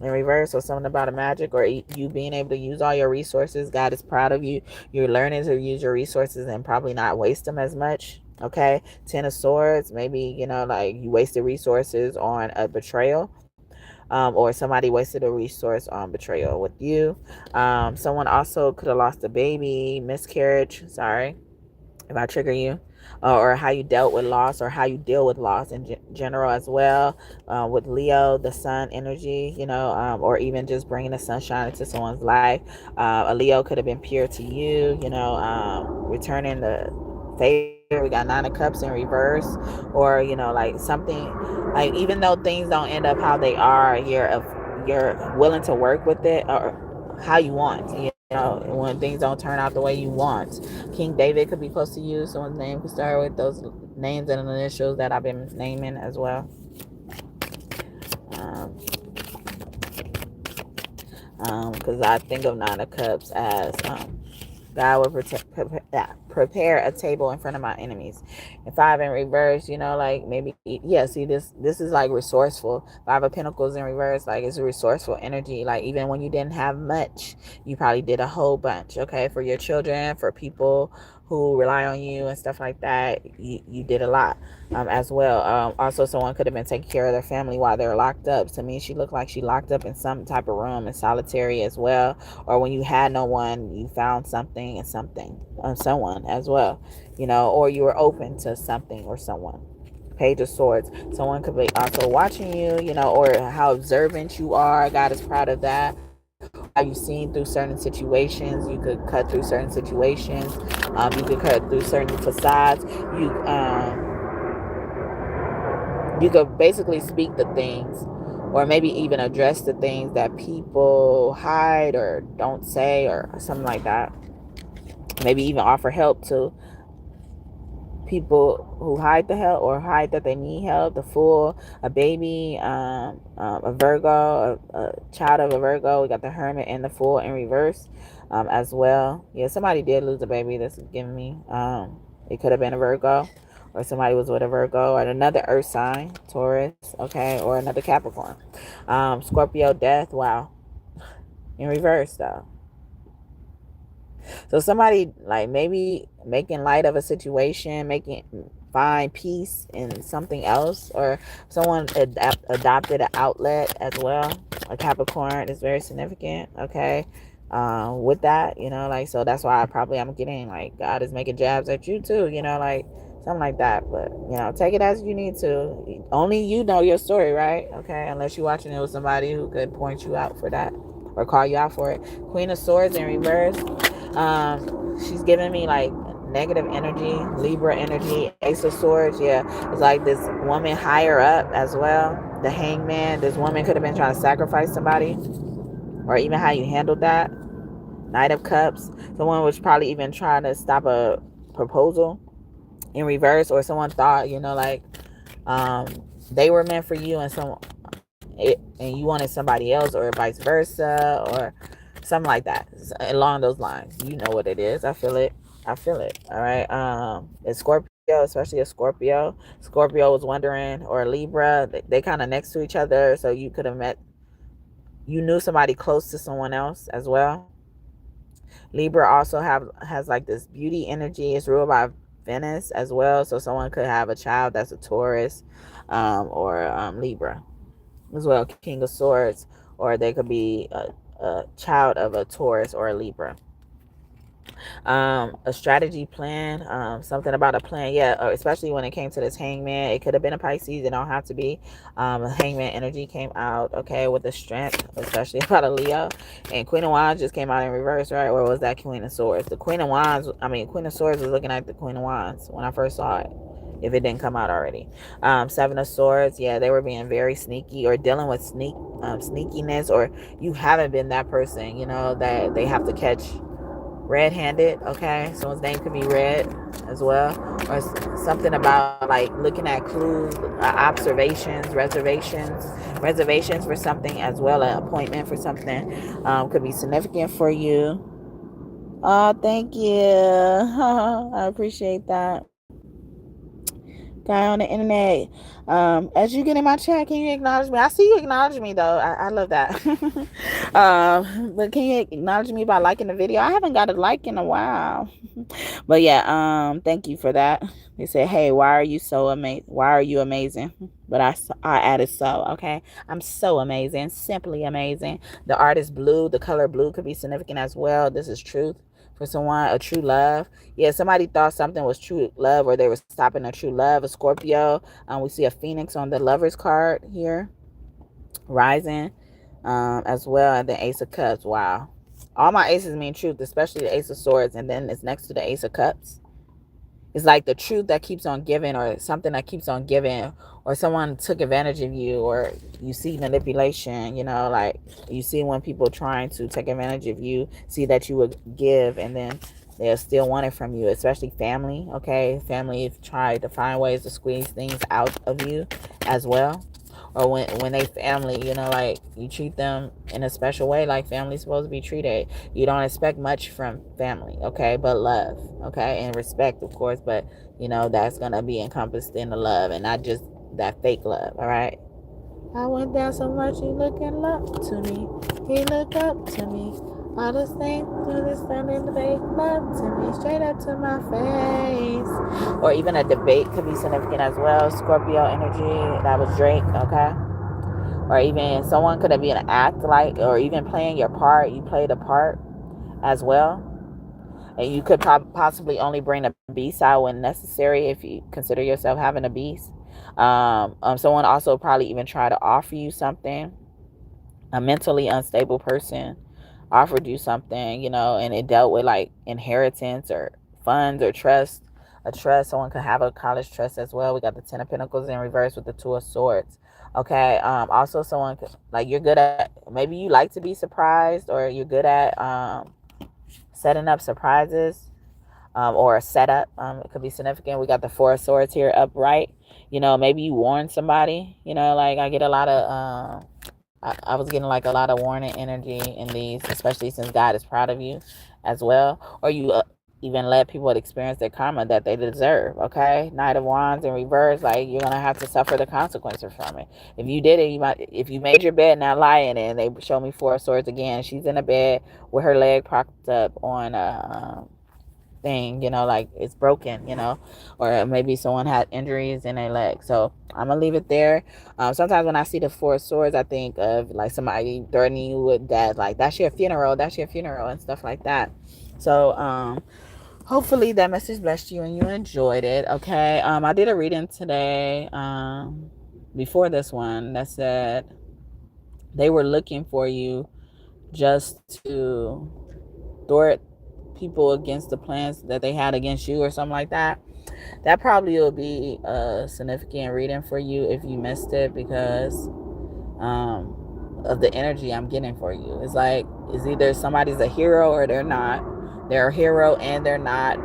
in reverse, or something about a magic, or you being able to use all your resources. God is proud of you. You're learning to use your resources and probably not waste them as much. Okay, 10 of Swords, maybe like you wasted resources on a betrayal, or somebody wasted a resource on betrayal with you. Someone also could have lost a baby, miscarriage. Sorry if I trigger you. Or how you dealt with loss, or how you deal with loss in general as well. With Leo, the sun energy, or even just bringing the sunshine into someone's life. A Leo could have been pure to you, returning the favor. We got 9 of Cups in reverse, or like something, like even though things don't end up how they are, you're willing to work with it, or how you want, when things don't turn out the way you want. King David could be close to you. Someone's name could start with those names and initials that I've been naming as well. Because I think of 9 of Cups as God will prepare a table in front of my enemies. And 5 in reverse, like maybe, yeah, see, this is like resourceful. 5 of Pentacles in reverse, like it's a resourceful energy. Like even when you didn't have much, you probably did a whole bunch, okay, for your children, for people who rely on you and stuff like that, you did a lot as well. Also, someone could have been taking care of their family while they're locked up. To me, she looked like she locked up in some type of room in solitary as well. Or when you had no one, you found something and someone as well, or you were open to something or someone. Page of Swords. Someone could be also watching you, or how observant you are. God is proud of that. How you seen through certain situations. You could cut through certain situations. You could cut through certain facades. You could basically speak the things, or maybe even address the things that people hide or don't say, or something like that. Maybe even offer help to people who hide the help or hide that they need help. The Fool, a baby, a Virgo, a child of a Virgo. We got the Hermit and the Fool in reverse as well. Yeah, somebody did lose a baby. This is giving me. It could have been a Virgo, or somebody was with a Virgo, or another Earth sign, Taurus, okay, or another Capricorn. Scorpio, death. Wow, in reverse though. So somebody like maybe making light of a situation, find peace in something else, or someone adopted an outlet as well. A Capricorn is very significant, okay? With that, so that's why I'm getting like God is making jabs at you too, like something like that. But take it as you need to. Only you know your story, right? Okay, unless you're watching it with somebody who could point you out for that or call you out for it. Queen of Swords in reverse. She's giving me like negative energy, Libra energy. Ace of Swords, yeah, it's like this woman higher up as well. The Hangman, this woman could have been trying to sacrifice somebody, or even how you handled that. Knight of Cups, someone was probably even trying to stop a proposal in reverse, or someone thought, they were meant for you, and you wanted somebody else, or vice versa, or something like that, along those lines. You know what it is. I feel it. All right. It's Scorpio, especially a Scorpio. Scorpio was wondering, or Libra, they kind of next to each other, so you could have met. You knew somebody close to someone else as well. Libra also has like this beauty energy. It's ruled by Venus as well, so someone could have a child that's a Taurus, or Libra as well. King of Swords, or they could be a child of a Taurus or a Libra. A strategy plan, something about a plan, yeah, especially when it came to this Hangman. It could have been a Pisces, it don't have to be. Hangman energy came out, okay, with the strength, especially about a Leo. And Queen of Wands just came out in reverse, right? Or was that Queen of Swords? The Queen of Swords was looking like the Queen of Wands when I first saw it, if it didn't come out already. Seven of Swords, yeah, they were being very sneaky, or dealing with sneakiness, or you haven't been that person, that they have to catch red-handed, okay? Someone's name could be red as well, or something about like looking at clues, observations, reservations for something as well. An appointment for something could be significant for you. Oh, thank you. I appreciate that. Guy on the internet. As you get in my chat, can you acknowledge me? I see you acknowledge me though. I love that. But can you acknowledge me by liking the video? I haven't got a like in a while. But yeah, thank you for that. They said, hey, why are you so amazing? Why are you amazing? But I added so, okay? I'm so amazing, simply amazing. The art is blue. The color blue could be significant as well. This is truth for someone, a true love. Yeah, somebody thought something was true love, or they were stopping a true love. A Scorpio. We see a Phoenix on the Lover's card here, rising as well, and the Ace of Cups. Wow, all my aces mean truth, especially the Ace of Swords, and then it's next to the Ace of Cups. It's like the truth that keeps on giving, or something that keeps on giving, or someone took advantage of you, or you see manipulation, like you see when people trying to take advantage of you, see that you would give, and then they'll still want it from you, especially family, okay? Family try to find ways to squeeze things out of you as well. Or when they family, like you treat them in a special way, like family's supposed to be treated. You don't expect much from family, okay? But love, okay? And respect, of course, but that's gonna be encompassed in the love, and not just that fake love, all right? I went down so much, he looking up to me. He looked up to me. All the same to the sun and the make love to me straight up to my face. Or even a debate could be significant as well. Scorpio energy, that was Drake, okay? Or even someone could be an act like, or even playing your part. You played a part as well. And you could possibly only bring a beast out when necessary if you consider yourself having a beast. Someone also probably even try to offer you something. A mentally unstable person offered you something, and it dealt with like inheritance or funds or trust. A trust, someone could have a college trust as well. We got the Ten of Pentacles in reverse with the Two of Swords. Okay. Also someone could, like, you're good at, maybe you like to be surprised, or you're good at setting up surprises, or a setup. It could be significant. We got the Four of Swords here upright. Maybe you warn somebody. Like I get a lot of I was getting like a lot of warning energy in these, especially since God is proud of you as well. Or you even let people experience their karma that they deserve, okay? Knight of Wands in reverse, like you're going to have to suffer the consequences from it. If you did it, if you made your bed, not lie in it. And they show me Four of Swords again. She's in a bed with her leg propped up on a thing, like it's broken, or maybe someone had injuries in their leg. So I'm gonna leave it there. Sometimes when I see the Four of Swords, I think of like somebody threatening you with death, like that's your funeral, and stuff like that. So hopefully that message blessed you and you enjoyed it. Okay. I did a reading today before this one that said they were looking for you just to thwart people against the plans that they had against you or something like that. That probably will be a significant reading for you if you missed it, because of the energy I'm getting for you. It's like, it's either somebody's a hero or they're not. They're a hero and they're not.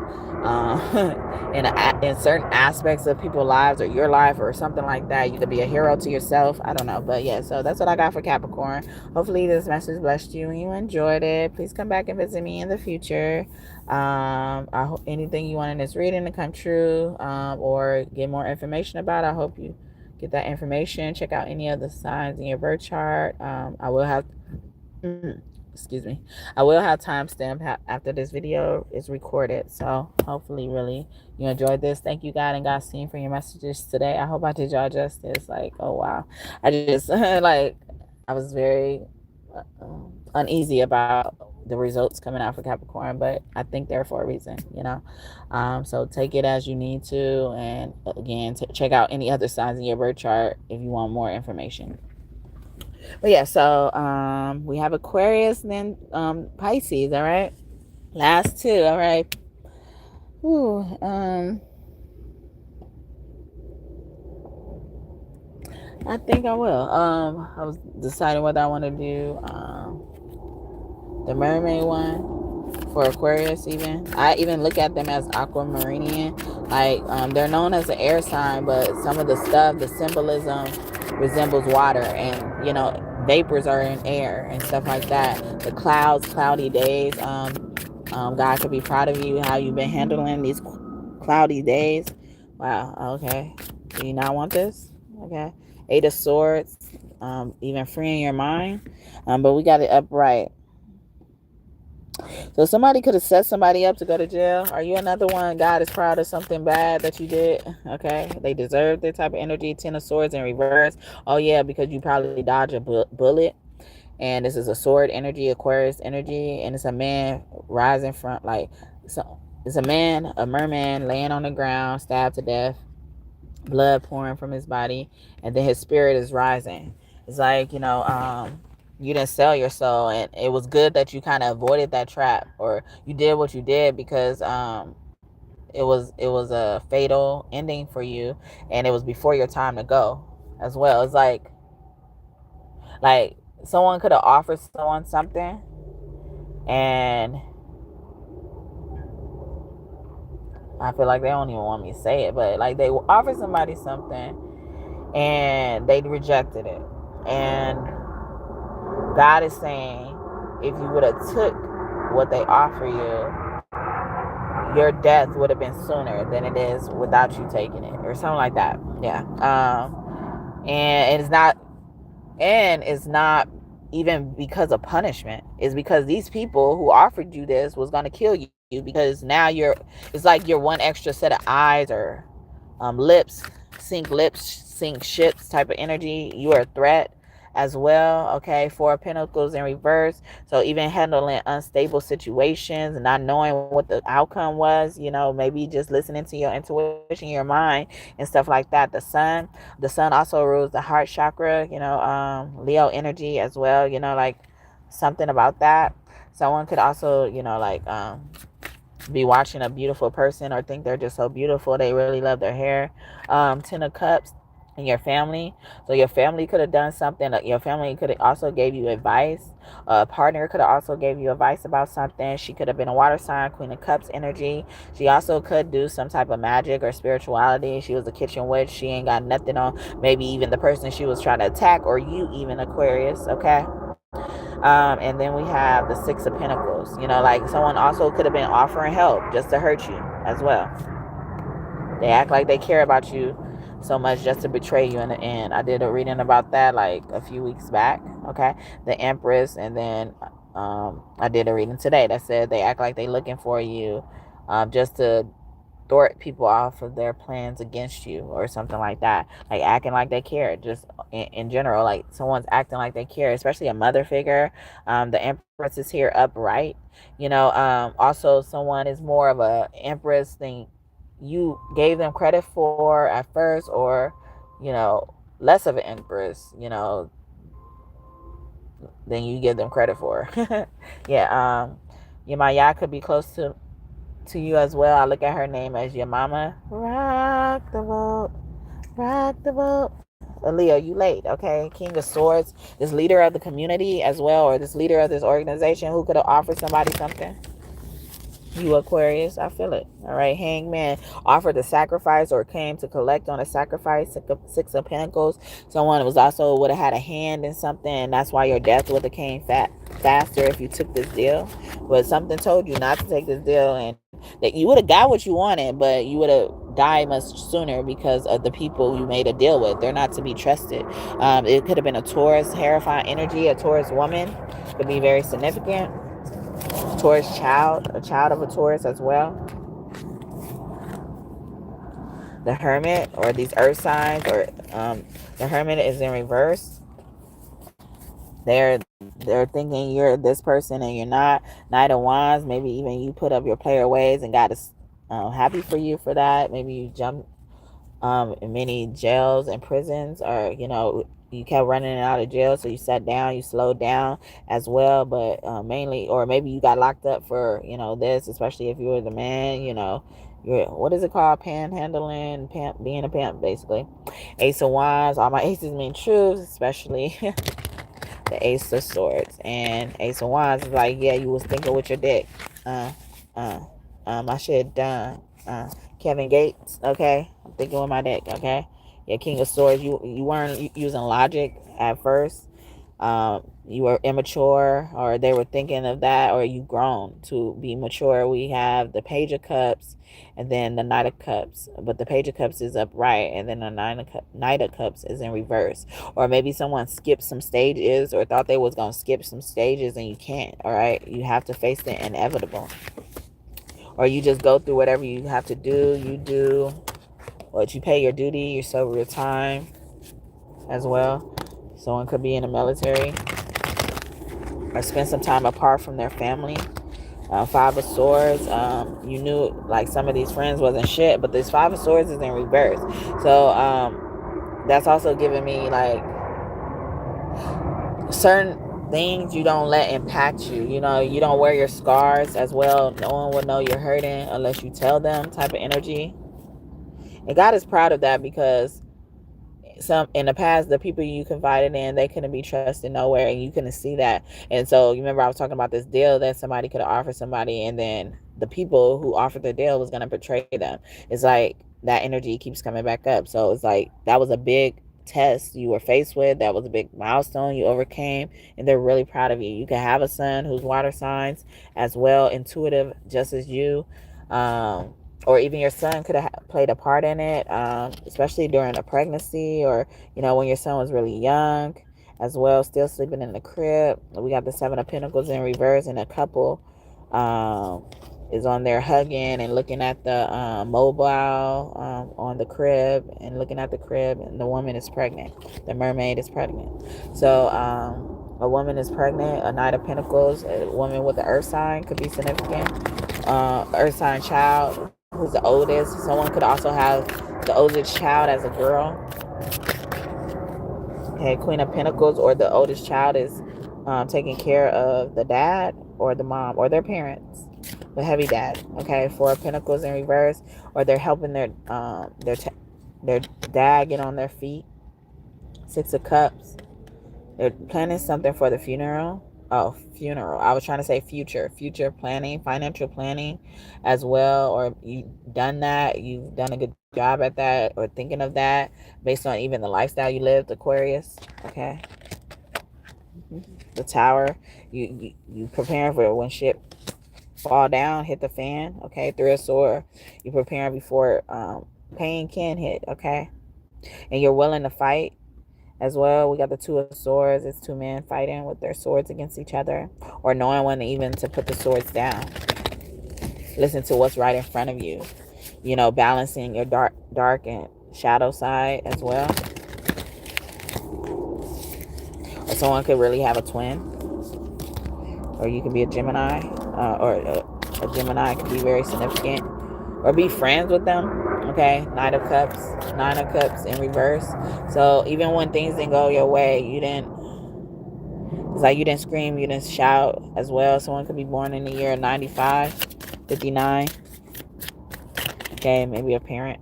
In certain aspects of people's lives or your life or something like that. You could be a hero to yourself. I don't know. But yeah, so that's what I got for Capricorn. Hopefully this message blessed you and you enjoyed it. Please come back and visit me in the future. I hope anything you want in this reading to come true, or get more information about, I hope you get that information. Check out any other signs in your birth chart. I will have excuse me, I will have timestamp after this video is recorded. So hopefully really you enjoyed this. Thank you, God and Godseen, for your messages today. I hope I did y'all justice. Like, oh wow, I just like, I was very uneasy about the results coming out for Capricorn, but I think they're for a reason, so take it as you need to, and again, check out any other signs in your birth chart if you want more information. But yeah, so we have Aquarius and then Pisces. All right, last two. All right. Ooh, I think I will. I was deciding whether I want to do the mermaid one for Aquarius. I even look at them as aquamarinian. Like, they're known as an air sign, but some of the stuff, the symbolism resembles water, and vapors are in air and stuff like that. The clouds, cloudy days. God could be proud of you, how you've been handling these cloudy days. Wow. Okay. Do you not want this? Okay. Eight of Swords. Even freeing your mind. But we got it upright. So somebody could have set somebody up to go to jail. Are you another one? God is proud of something bad that you did. Okay. They deserve that type of energy. Ten of Swords in reverse. Oh yeah, because you probably dodged a bullet. And this is a sword energy, Aquarius energy. And it's a man rising from, like, so it's a man, a merman laying on the ground, stabbed to death, blood pouring from his body. And then his spirit is rising. It's like, you didn't sell your soul, and it was good that you kind of avoided that trap, or you did what you did, because it was a fatal ending for you, and it was before your time to go as well. It's like someone could have offered someone something, and I feel like they don't even want me to say it, but like they offered somebody something and they rejected it, and God is saying, if you would have took what they offer you, your death would have been sooner than it is without you taking it, or something like that. Yeah. And it's not even because of punishment. Is because these people who offered you this was going to kill you, because now it's like you're one extra set of eyes or lips, sink ships type of energy. You are a threat as well. Okay, Four of Pentacles in reverse. So even handling unstable situations and not knowing what the outcome was, maybe just listening to your intuition, your mind, and stuff like that. The sun also rules the heart chakra, Leo energy as well, like something about that. Someone could also, be watching a beautiful person or think they're just so beautiful. They really love their hair. Ten of Cups in your family. So your family could have done something. Your family could have also gave you advice. A partner could have also gave you advice about something. She could have been a water sign, Queen of Cups energy. She also could do some type of magic or spirituality. She was a kitchen witch. She ain't got nothing on maybe even the person she was trying to attack, or you even, Aquarius. Okay. And then we have the Six of Pentacles. Like someone also could have been offering help just to hurt you as well. They act like they care about you so much just to betray you in the end. I did a reading about that like a few weeks back. Okay. The Empress. And then I did a reading today that said they act like they looking for you just to thwart people off of their plans against you or something like that, like acting like they care. Just in general, like someone's acting like they care, especially a mother figure. The Empress is here upright. Also someone is more of a Empress than you gave them credit for at first, or less of an Empress than you give them credit for. Yeah. Your Maya could be close to you as well. I look at her name as your mama. Rock the boat, rock the boat. Leo, you late, okay? King of Swords, this leader of the community as well, or this leader of this organization who could have offered somebody something. You Aquarius, I feel it. All right, Hangman offered a sacrifice or came to collect on a sacrifice. Six of Pentacles. Someone was also would have had a hand in something, and that's why your death would have came faster if you took this deal. But something told you not to take this deal, and that you would have got what you wanted, but you would have died much sooner because of the people you made a deal with. They're not to be trusted. It could have been a Taurus, Hierophant energy, a Taurus woman. Could be very significant. Taurus child, a child of a Taurus as well. The Hermit, or these earth signs, or the Hermit is in reverse. They're thinking you're this person and you're not. Knight of Wands, maybe even you put up your player ways and God is happy for you for that. Maybe you jump in many jails and prisons, or you kept running out of jail, so you sat down, you slowed down as well. But mainly, or maybe you got locked up for this, especially if you were the man. You're, what is it called, panhandling, being a pimp, basically. Ace of Wands, all my aces mean truths, especially the Ace of Swords. And Ace of Wands is like, yeah, you was thinking with your dick. My shit done. Kevin Gates, okay? I'm thinking with my dick, okay? Yeah, King of Swords, you weren't using logic at first. You were immature, or they were thinking of that, or you grown to be mature. We have the Page of Cups and then the Knight of Cups, but the Page of Cups is upright, and then the Knight of Cups is in reverse. Or maybe someone skipped some stages, or thought they was going to skip some stages, and you can't. All right, you have to face the inevitable, or you just go through whatever you have to do. You do what you pay your duty, you serve your time as well. Someone could be in the military or spend some time apart from their family. Five of Swords, you knew like some of these friends wasn't shit, but this Five of Swords is in reverse. So that's also giving me like certain things you don't let impact you. You don't wear your scars as well. No one will know you're hurting unless you tell them, type of energy. And God is proud of that, because some in the past, the people you confided in, they couldn't be trusted nowhere, and you couldn't see that. And so you remember I was talking about this deal that somebody could have offered somebody, and then the people who offered the deal was going to betray them. It's like that energy keeps coming back up. So it's like that was a big test you were faced with. That was a big milestone you overcame, and they're really proud of you. You can have a son who's water signs as well, intuitive just as you. Or even your son could have played a part in it, especially during a pregnancy, or when your son was really young as well, still sleeping in the crib. We got the Seven of Pentacles in reverse, and a couple is on there hugging and looking at the mobile on the crib, and looking at the crib, and the woman is pregnant. The mermaid is pregnant. So a woman is pregnant. A Knight of Pentacles, a woman with the earth sign could be significant. Earth sign child who's the oldest. Someone could also have the oldest child as a girl. Okay, Queen of Pentacles, or the oldest child is taking care of the dad or the mom or their parents, the heavy dad. Okay, Four of Pentacles in reverse, or they're helping their dad get on their feet. Six of Cups, they're planning something for the funeral. Oh, funeral. I was trying to say future planning, financial planning as well. Or you've done that. You've done a good job at that, or thinking of that based on even the lifestyle you lived, Aquarius. Okay. The Tower. You preparing for when shit fall down, hit the fan. Okay. Three of Swords. You preparing before pain can hit. Okay. And you're willing to fight as well. We got the Two of Swords. It's two men fighting with their swords against each other, or knowing when even to put the swords down. Listen to what's right in front of you. You know, balancing your dark and shadow side as well. Or someone could really have a twin, or you could be a Gemini, or a Gemini could be very significant, or be friends with them. Okay, Nine of Cups in reverse. So even when things didn't go your way, it's like you didn't scream, you didn't shout as well. Someone could be born in the year 95, 59. Okay, maybe a parent.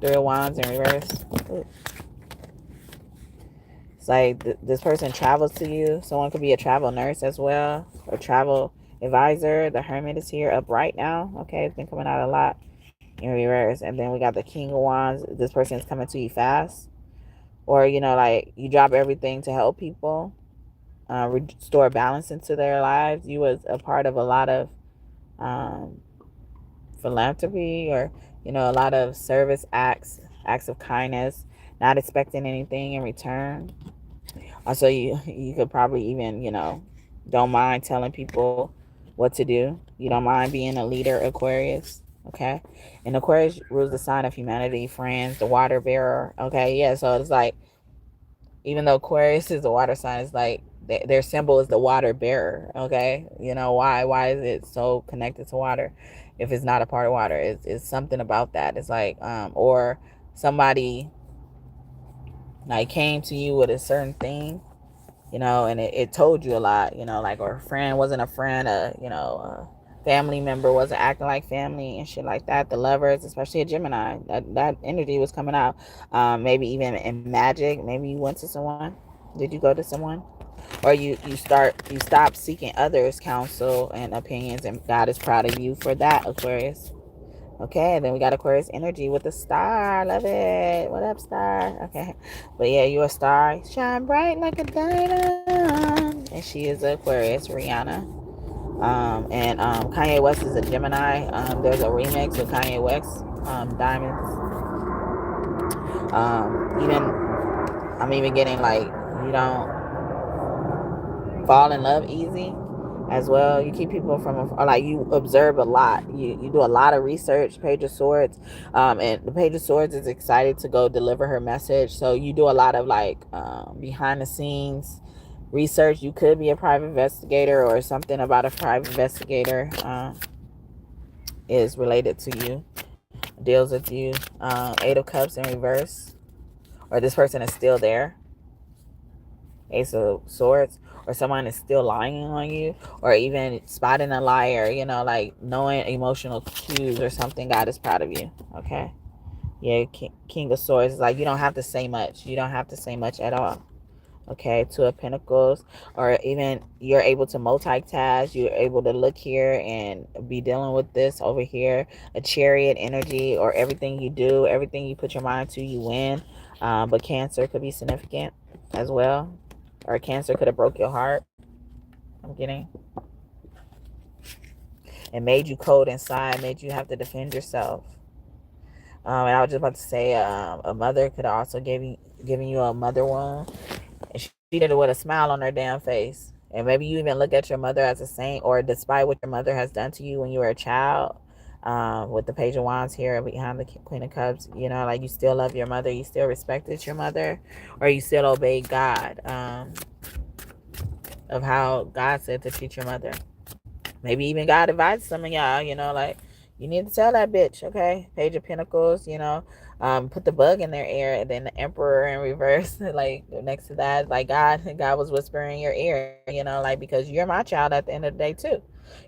Three of Wands in reverse. It's like this person travels to you. Someone could be a travel nurse as well, or travel advisor. The Hermit is here upright now. Okay, it's been coming out a lot in reverse. And then we got the King of Wands. This person is coming to you fast, or you know, like you drop everything to help people, restore balance into their lives. You was a part of a lot of philanthropy, or you know, a lot of service acts of kindness, not expecting anything in return. Also, you could probably even, you know, don't mind telling people what to do. You don't mind being a leader, Aquarius. Okay. And Aquarius rules the sign of humanity, friends, the water bearer. Okay. Yeah. So it's like, even though Aquarius is a water sign, it's like their symbol is the water bearer. Okay. You know, why is it so connected to water if it's not a part of water? It's something about that. It's like, or somebody like came to you with a certain thing, you know, and it told you a lot, you know, like, or a friend wasn't a friend, you know, a family member wasn't acting like family and shit like that. The Lovers, especially a Gemini, that energy was coming out. Maybe even in magic, maybe you went to someone. Did you go to someone? Or you stop seeking others' counsel and opinions, and God is proud of you for that, Aquarius. Okay, then we got Aquarius energy with the star. Love it. What up, star? Okay. But yeah, you're a star. Shine bright like a diamond. And she is Aquarius, Rihanna. And Kanye West is a Gemini. There's a remix with Kanye West, Diamonds. I'm even getting like, you don't fall in love easy as well. You keep people from, like, you observe a lot. You do a lot of research. Page of Swords, and the Page of Swords is excited to go deliver her message. So you do a lot of like behind the scenes research. You could be a private investigator, or something about a private investigator is related to you, deals with you. Eight of Cups in reverse, or this person is still there. Ace of Swords, or someone is still lying on you, or even spotting a liar, you know, like knowing emotional cues or something. God is proud of you. Okay. Yeah, King of Swords is like, you don't have to say much. You don't have to say much at all. Okay. Two of Pentacles, or even you're able to multitask. You're able to look here and be dealing with this over here. A Chariot energy, or everything you do, everything you put your mind to, you win. But Cancer could be significant as well. Or Cancer could have broke your heart. I'm getting. And made you cold inside, made you have to defend yourself. And I was just about to say, a mother could have also given you a mother wound. And She did it with a smile on her damn face. And maybe you even look at your mother as a saint, or despite what your mother has done to you when you were a child, with the Page of Wands here behind the Queen of Cups, you know, like you still love your mother, you still respected your mother, or you still obeyed God, of how God said to treat your mother. Maybe even God advised some of y'all, you know, like, you need to tell that bitch, okay? Page of Pentacles, you know, put the bug in their ear, and then the Emperor in reverse, like next to that, like God was whispering in your ear, you know, like, because you're my child at the end of the day too.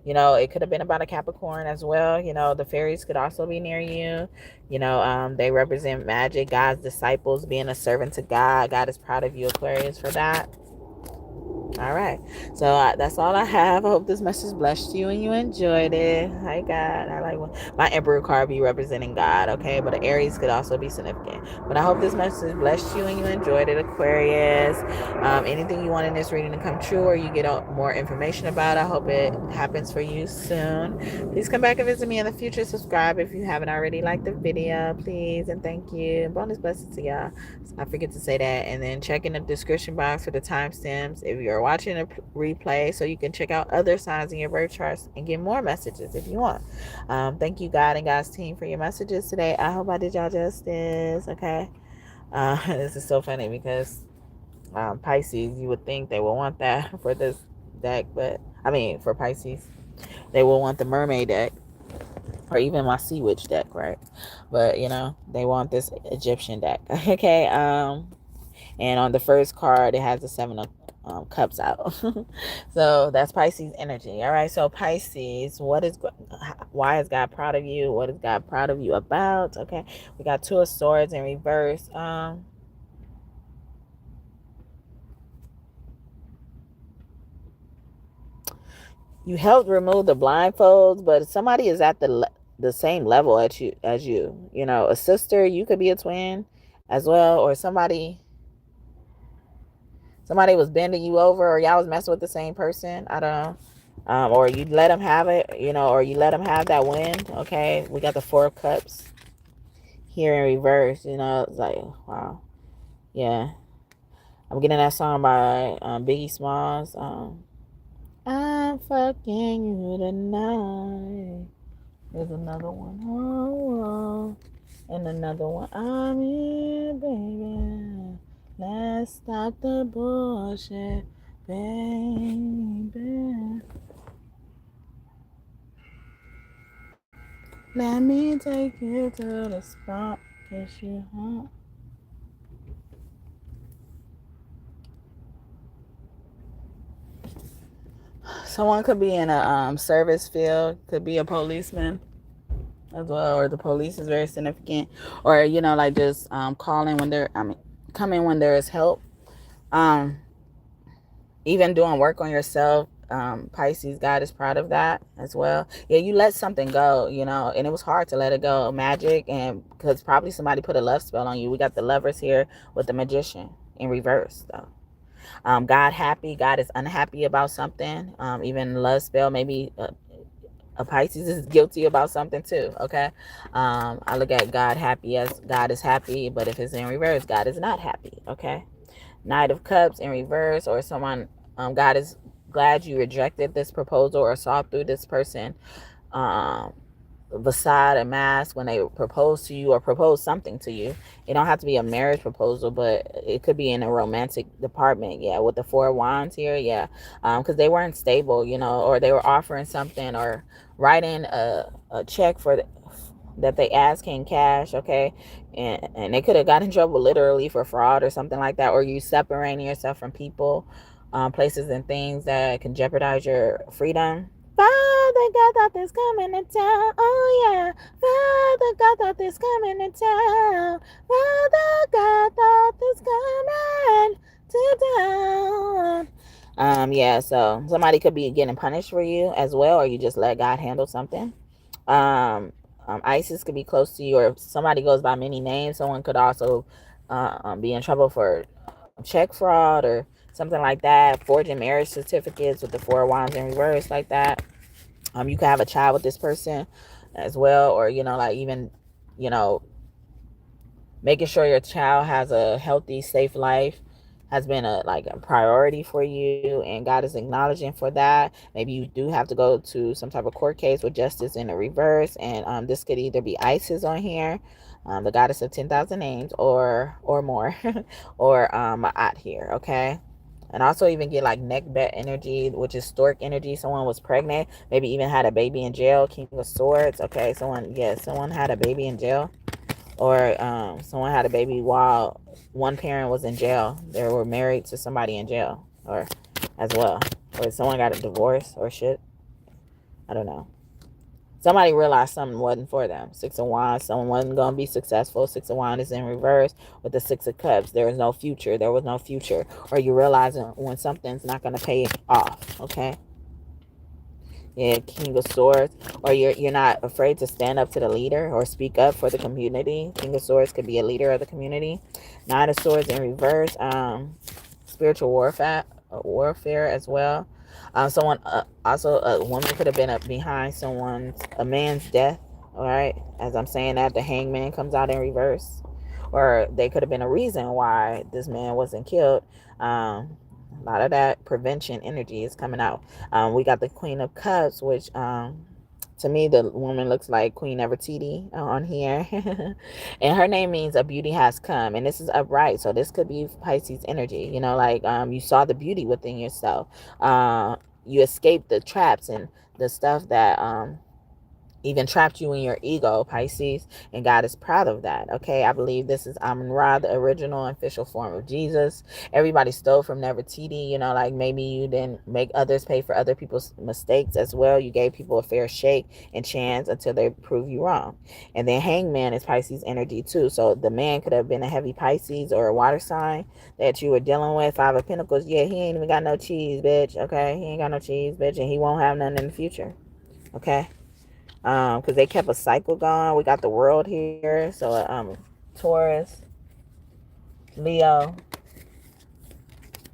You know, it could have been about a Capricorn as well. You know, the fairies could also be near you. You know, they represent magic, God's disciples, being a servant to God. God is proud of you, Aquarius, for that. All right, so that's all I have. I hope this message blessed you and you enjoyed it. Hi, God. I like when my Emperor card be representing God, okay? But the Aries could also be significant. But I hope this message blessed you and you enjoyed it, Aquarius. Anything you want in this reading to come true, or you get more information about, I hope it happens for you soon. Please come back and visit me in the future. Subscribe if you haven't already. Like the video, please, and thank you. Bonus blessings to y'all. I forget to say that. And then check in the description box for the timestamps if you're watching a replay, so you can check out other signs in your birth charts and get more messages if you want. Thank you, God and God's team, for your messages today. I hope I did y'all justice. Okay. This is so funny because Pisces, you would think they will want that for this deck, but I mean, for Pisces, they will want the mermaid deck, or even my sea witch deck, right? But you know, they want this Egyptian deck. Okay. And on the first card, it has the 7 of Cups out. So that's Pisces energy. All right. So Pisces, why is God proud of you? What is God proud of you about? Okay. We got 2 of Swords in reverse. You helped remove the blindfolds, but somebody is at the same level as you. You know, a sister. You could be a twin as well, or somebody was bending you over, or y'all was messing with the same person. I don't know. Or you let them have it, you know, or you let them have that win. Okay. We got the 4 of Cups here in reverse. You know, it's like, wow. Yeah. I'm getting that song by Biggie Smalls. I'm fucking you tonight. There's another one. Oh, and another one. I'm here, baby. Let's stop the bullshit, baby. Let me take you to the spot, kiss you hot. Someone could be in a service field, could be a policeman as well, or the police is very significant, or you know, like just calling when coming when there is help. Even doing work on yourself. Pisces, God is proud of that as well. Yeah, you let something go, you know, and it was hard to let it go. Magic, and because probably somebody put a love spell on you. We got the Lovers here with the Magician in reverse, though. God happy, God is unhappy about something. Even love spell, maybe a Pisces is guilty about something too. Okay. I look at God happy as God is happy, but if it's in reverse, God is not happy. Okay. Knight of Cups in reverse, or someone, God is glad you rejected this proposal or saw through this person facade and mask when they propose to you or propose something to you. It don't have to be a marriage proposal, but it could be in a romantic department. Yeah, with the 4 of Wands here. Yeah, because they weren't stable, you know, or they were offering something or writing a check for that they asked in cash. Okay. And they could have got in trouble literally for fraud or something like that, or you separating yourself from people, places and things that can jeopardize your freedom. Father God thought this coming to town. Oh yeah. Father God thought this coming to town. Father God thought this coming to town. Yeah, so somebody could be getting punished for you as well, or you just let God handle something. ISIS could be close to you, or somebody goes by many names. Someone could also be in trouble for check fraud or something like that, forging marriage certificates with the 4 of Wands in reverse like that. You could have a child with this person as well, or you know, like even, you know, making sure your child has a healthy, safe life has been a priority for you, and God is acknowledging for that. Maybe you do have to go to some type of court case with justice in the reverse, and this could either be Isis on here, the goddess of 10,000 names, or more, or Ma'at here, okay? And also even get like neck bet energy, which is stork energy. Someone was pregnant, maybe even had a baby in jail. King of Swords, okay? Someone had a baby in jail, or someone had a baby while one parent was in jail. They were married to somebody in jail, or as well, or someone got a divorce or shit. I don't know. Somebody realized something wasn't for them. Six of Wands, someone wasn't going to be successful. Six of Wands is in reverse with the Six of Cups. There was no future. Or you realizing when something's not going to pay off, okay? Yeah, King of Swords. Or you're not afraid to stand up to the leader or speak up for the community. King of Swords could be a leader of the community. Nine of Swords in reverse. Spiritual warfare as well. A woman could have been up behind a man's death. All right, as I'm saying that, the Hangman comes out in reverse, or they could have been a reason why this man wasn't killed. A lot of that prevention energy is coming out. We got the Queen of Cups, which to me, the woman looks like Queen Nefertiti on here. And her name means a beauty has come. And this is upright. So this could be Pisces energy. You know, like you saw the beauty within yourself. You escaped the traps and the stuff that even trapped you in your ego, Pisces, and God is proud of that. Okay, I believe this is Amun-Ra, the original and official form of Jesus. Everybody stole from Nefertiti, you know, like maybe you didn't make others pay for other people's mistakes as well. You gave people a fair shake and chance until they prove you wrong. And then Hangman is Pisces energy too. So the man could have been a heavy Pisces or a water sign that you were dealing with. Five of Pentacles, yeah, he ain't even got no cheese, bitch. Okay, he ain't got no cheese, bitch, and he won't have none in the future. Okay. Because they kept a cycle going. We got the world here. So Taurus, Leo,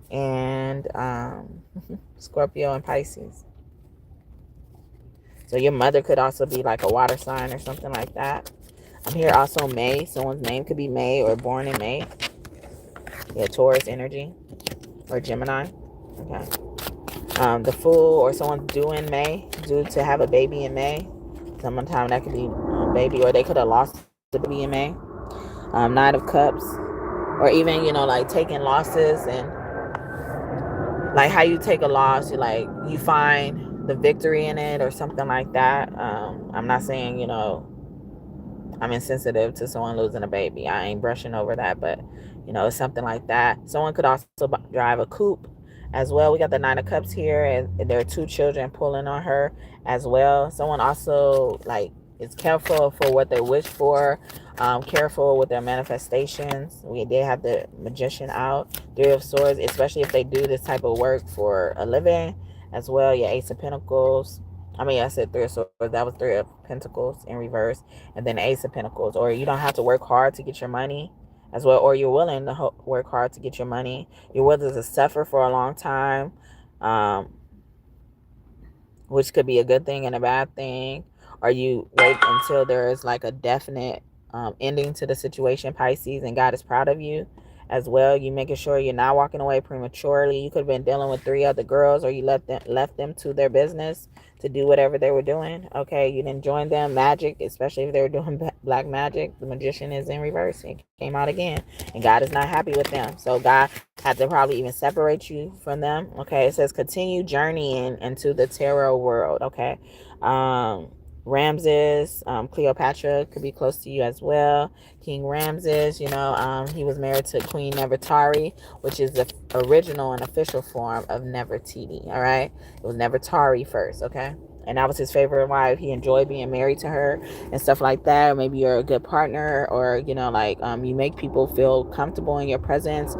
and Scorpio and Pisces. So your mother could also be like a water sign or something like that. I'm here also May. Someone's name could be May or born in May. Yeah, Taurus energy or Gemini. Okay. The Fool, or someone's due in May, due to have a baby in May. Sometime that could be a baby, or they could have lost the baby in May. Nine of Cups, or even, you know, like taking losses, and like how you take a loss, you find the victory in it or something like that. I'm not saying, you know, I'm insensitive to someone losing a baby. I ain't brushing over that, but you know, it's something like that. Someone could also drive a coupe as well. We got the Nine of Cups here, and there are two children pulling on her as well. Someone also is careful for what they wish for, careful with their manifestations. They have the Magician out. Three of Swords, especially if they do this type of work for a living as well. Your Ace of Pentacles. I said Three of Swords. That was Three of Pentacles in reverse, and then Ace of Pentacles. Or you don't have to work hard to get your money as well, or you're willing to work hard to get your money. You're willing to suffer for a long time, which could be a good thing and a bad thing. Or you wait until there is like a definite ending to the situation, Pisces, and God is proud of you as well. You making sure you're not walking away prematurely. You could have been dealing with 3 other girls, or you left them to their business to do whatever they were doing. Okay, you didn't join them. Magic, especially if they were doing black magic, the Magician is in reverse. It came out again, and God is not happy with them. So God had to probably even separate you from them. Okay, it says continue journeying into the tarot world. Okay, Ramses, Cleopatra could be close to you as well. King Ramses, you know, he was married to Queen Nefertari, which is the original and official form of Nefertiti. All right, it was Nefertari first. Okay, and that was his favorite wife. He enjoyed being married to her and stuff like that. Or maybe you're a good partner, or you know, you make people feel comfortable in your presence.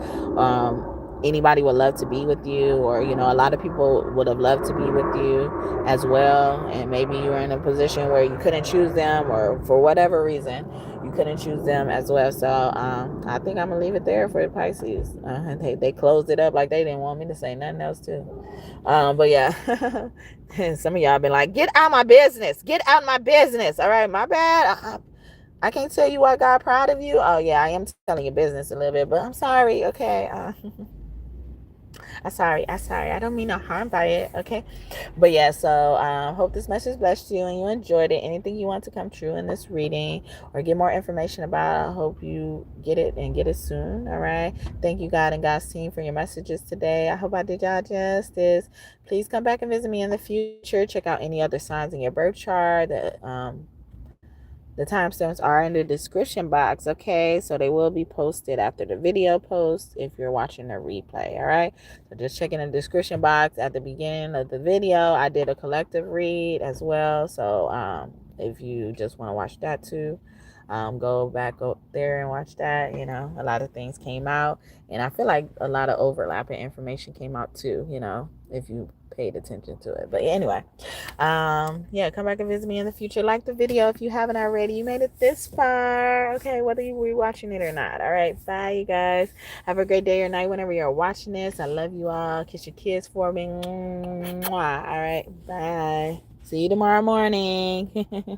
Anybody would love to be with you, or you know, a lot of people would have loved to be with you as well. And maybe you were in a position where you couldn't choose them, or for whatever reason you couldn't choose them as well. So I think I'm gonna leave it there for the Pisces. They closed it up like they didn't want me to say nothing else too. But yeah, some of y'all been like, get out my business, get out my business. All right, my bad. I can't tell you why God proud of you. Oh yeah, I am telling your business a little bit, but I'm sorry. Okay. I'm sorry. I don't mean no harm by it. Okay. But yeah, so hope this message blessed you and you enjoyed it. Anything you want to come true in this reading or get more information about, I hope you get it and get it soon. All right. Thank you, God and God's team, for your messages today. I hope I did y'all justice. Please come back and visit me in the future. Check out any other signs in your birth chart. The timestamps are in the description box, okay? So they will be posted after the video post if you're watching the replay, all right? So just check in the description box at the beginning of the video. I did a collective read as well. So if you just want to watch that too, go back up there and watch that. You know, a lot of things came out. And I feel like a lot of overlapping information came out too, you know, if you paid attention to it. But anyway, yeah, come back and visit me in the future. Like the video if you haven't already. You made it this far, okay, whether you were watching it or not. All right, bye you guys. Have a great day or night whenever you're watching this. I love you all. Kiss your kids for me. Mwah. All right, bye. See you tomorrow morning.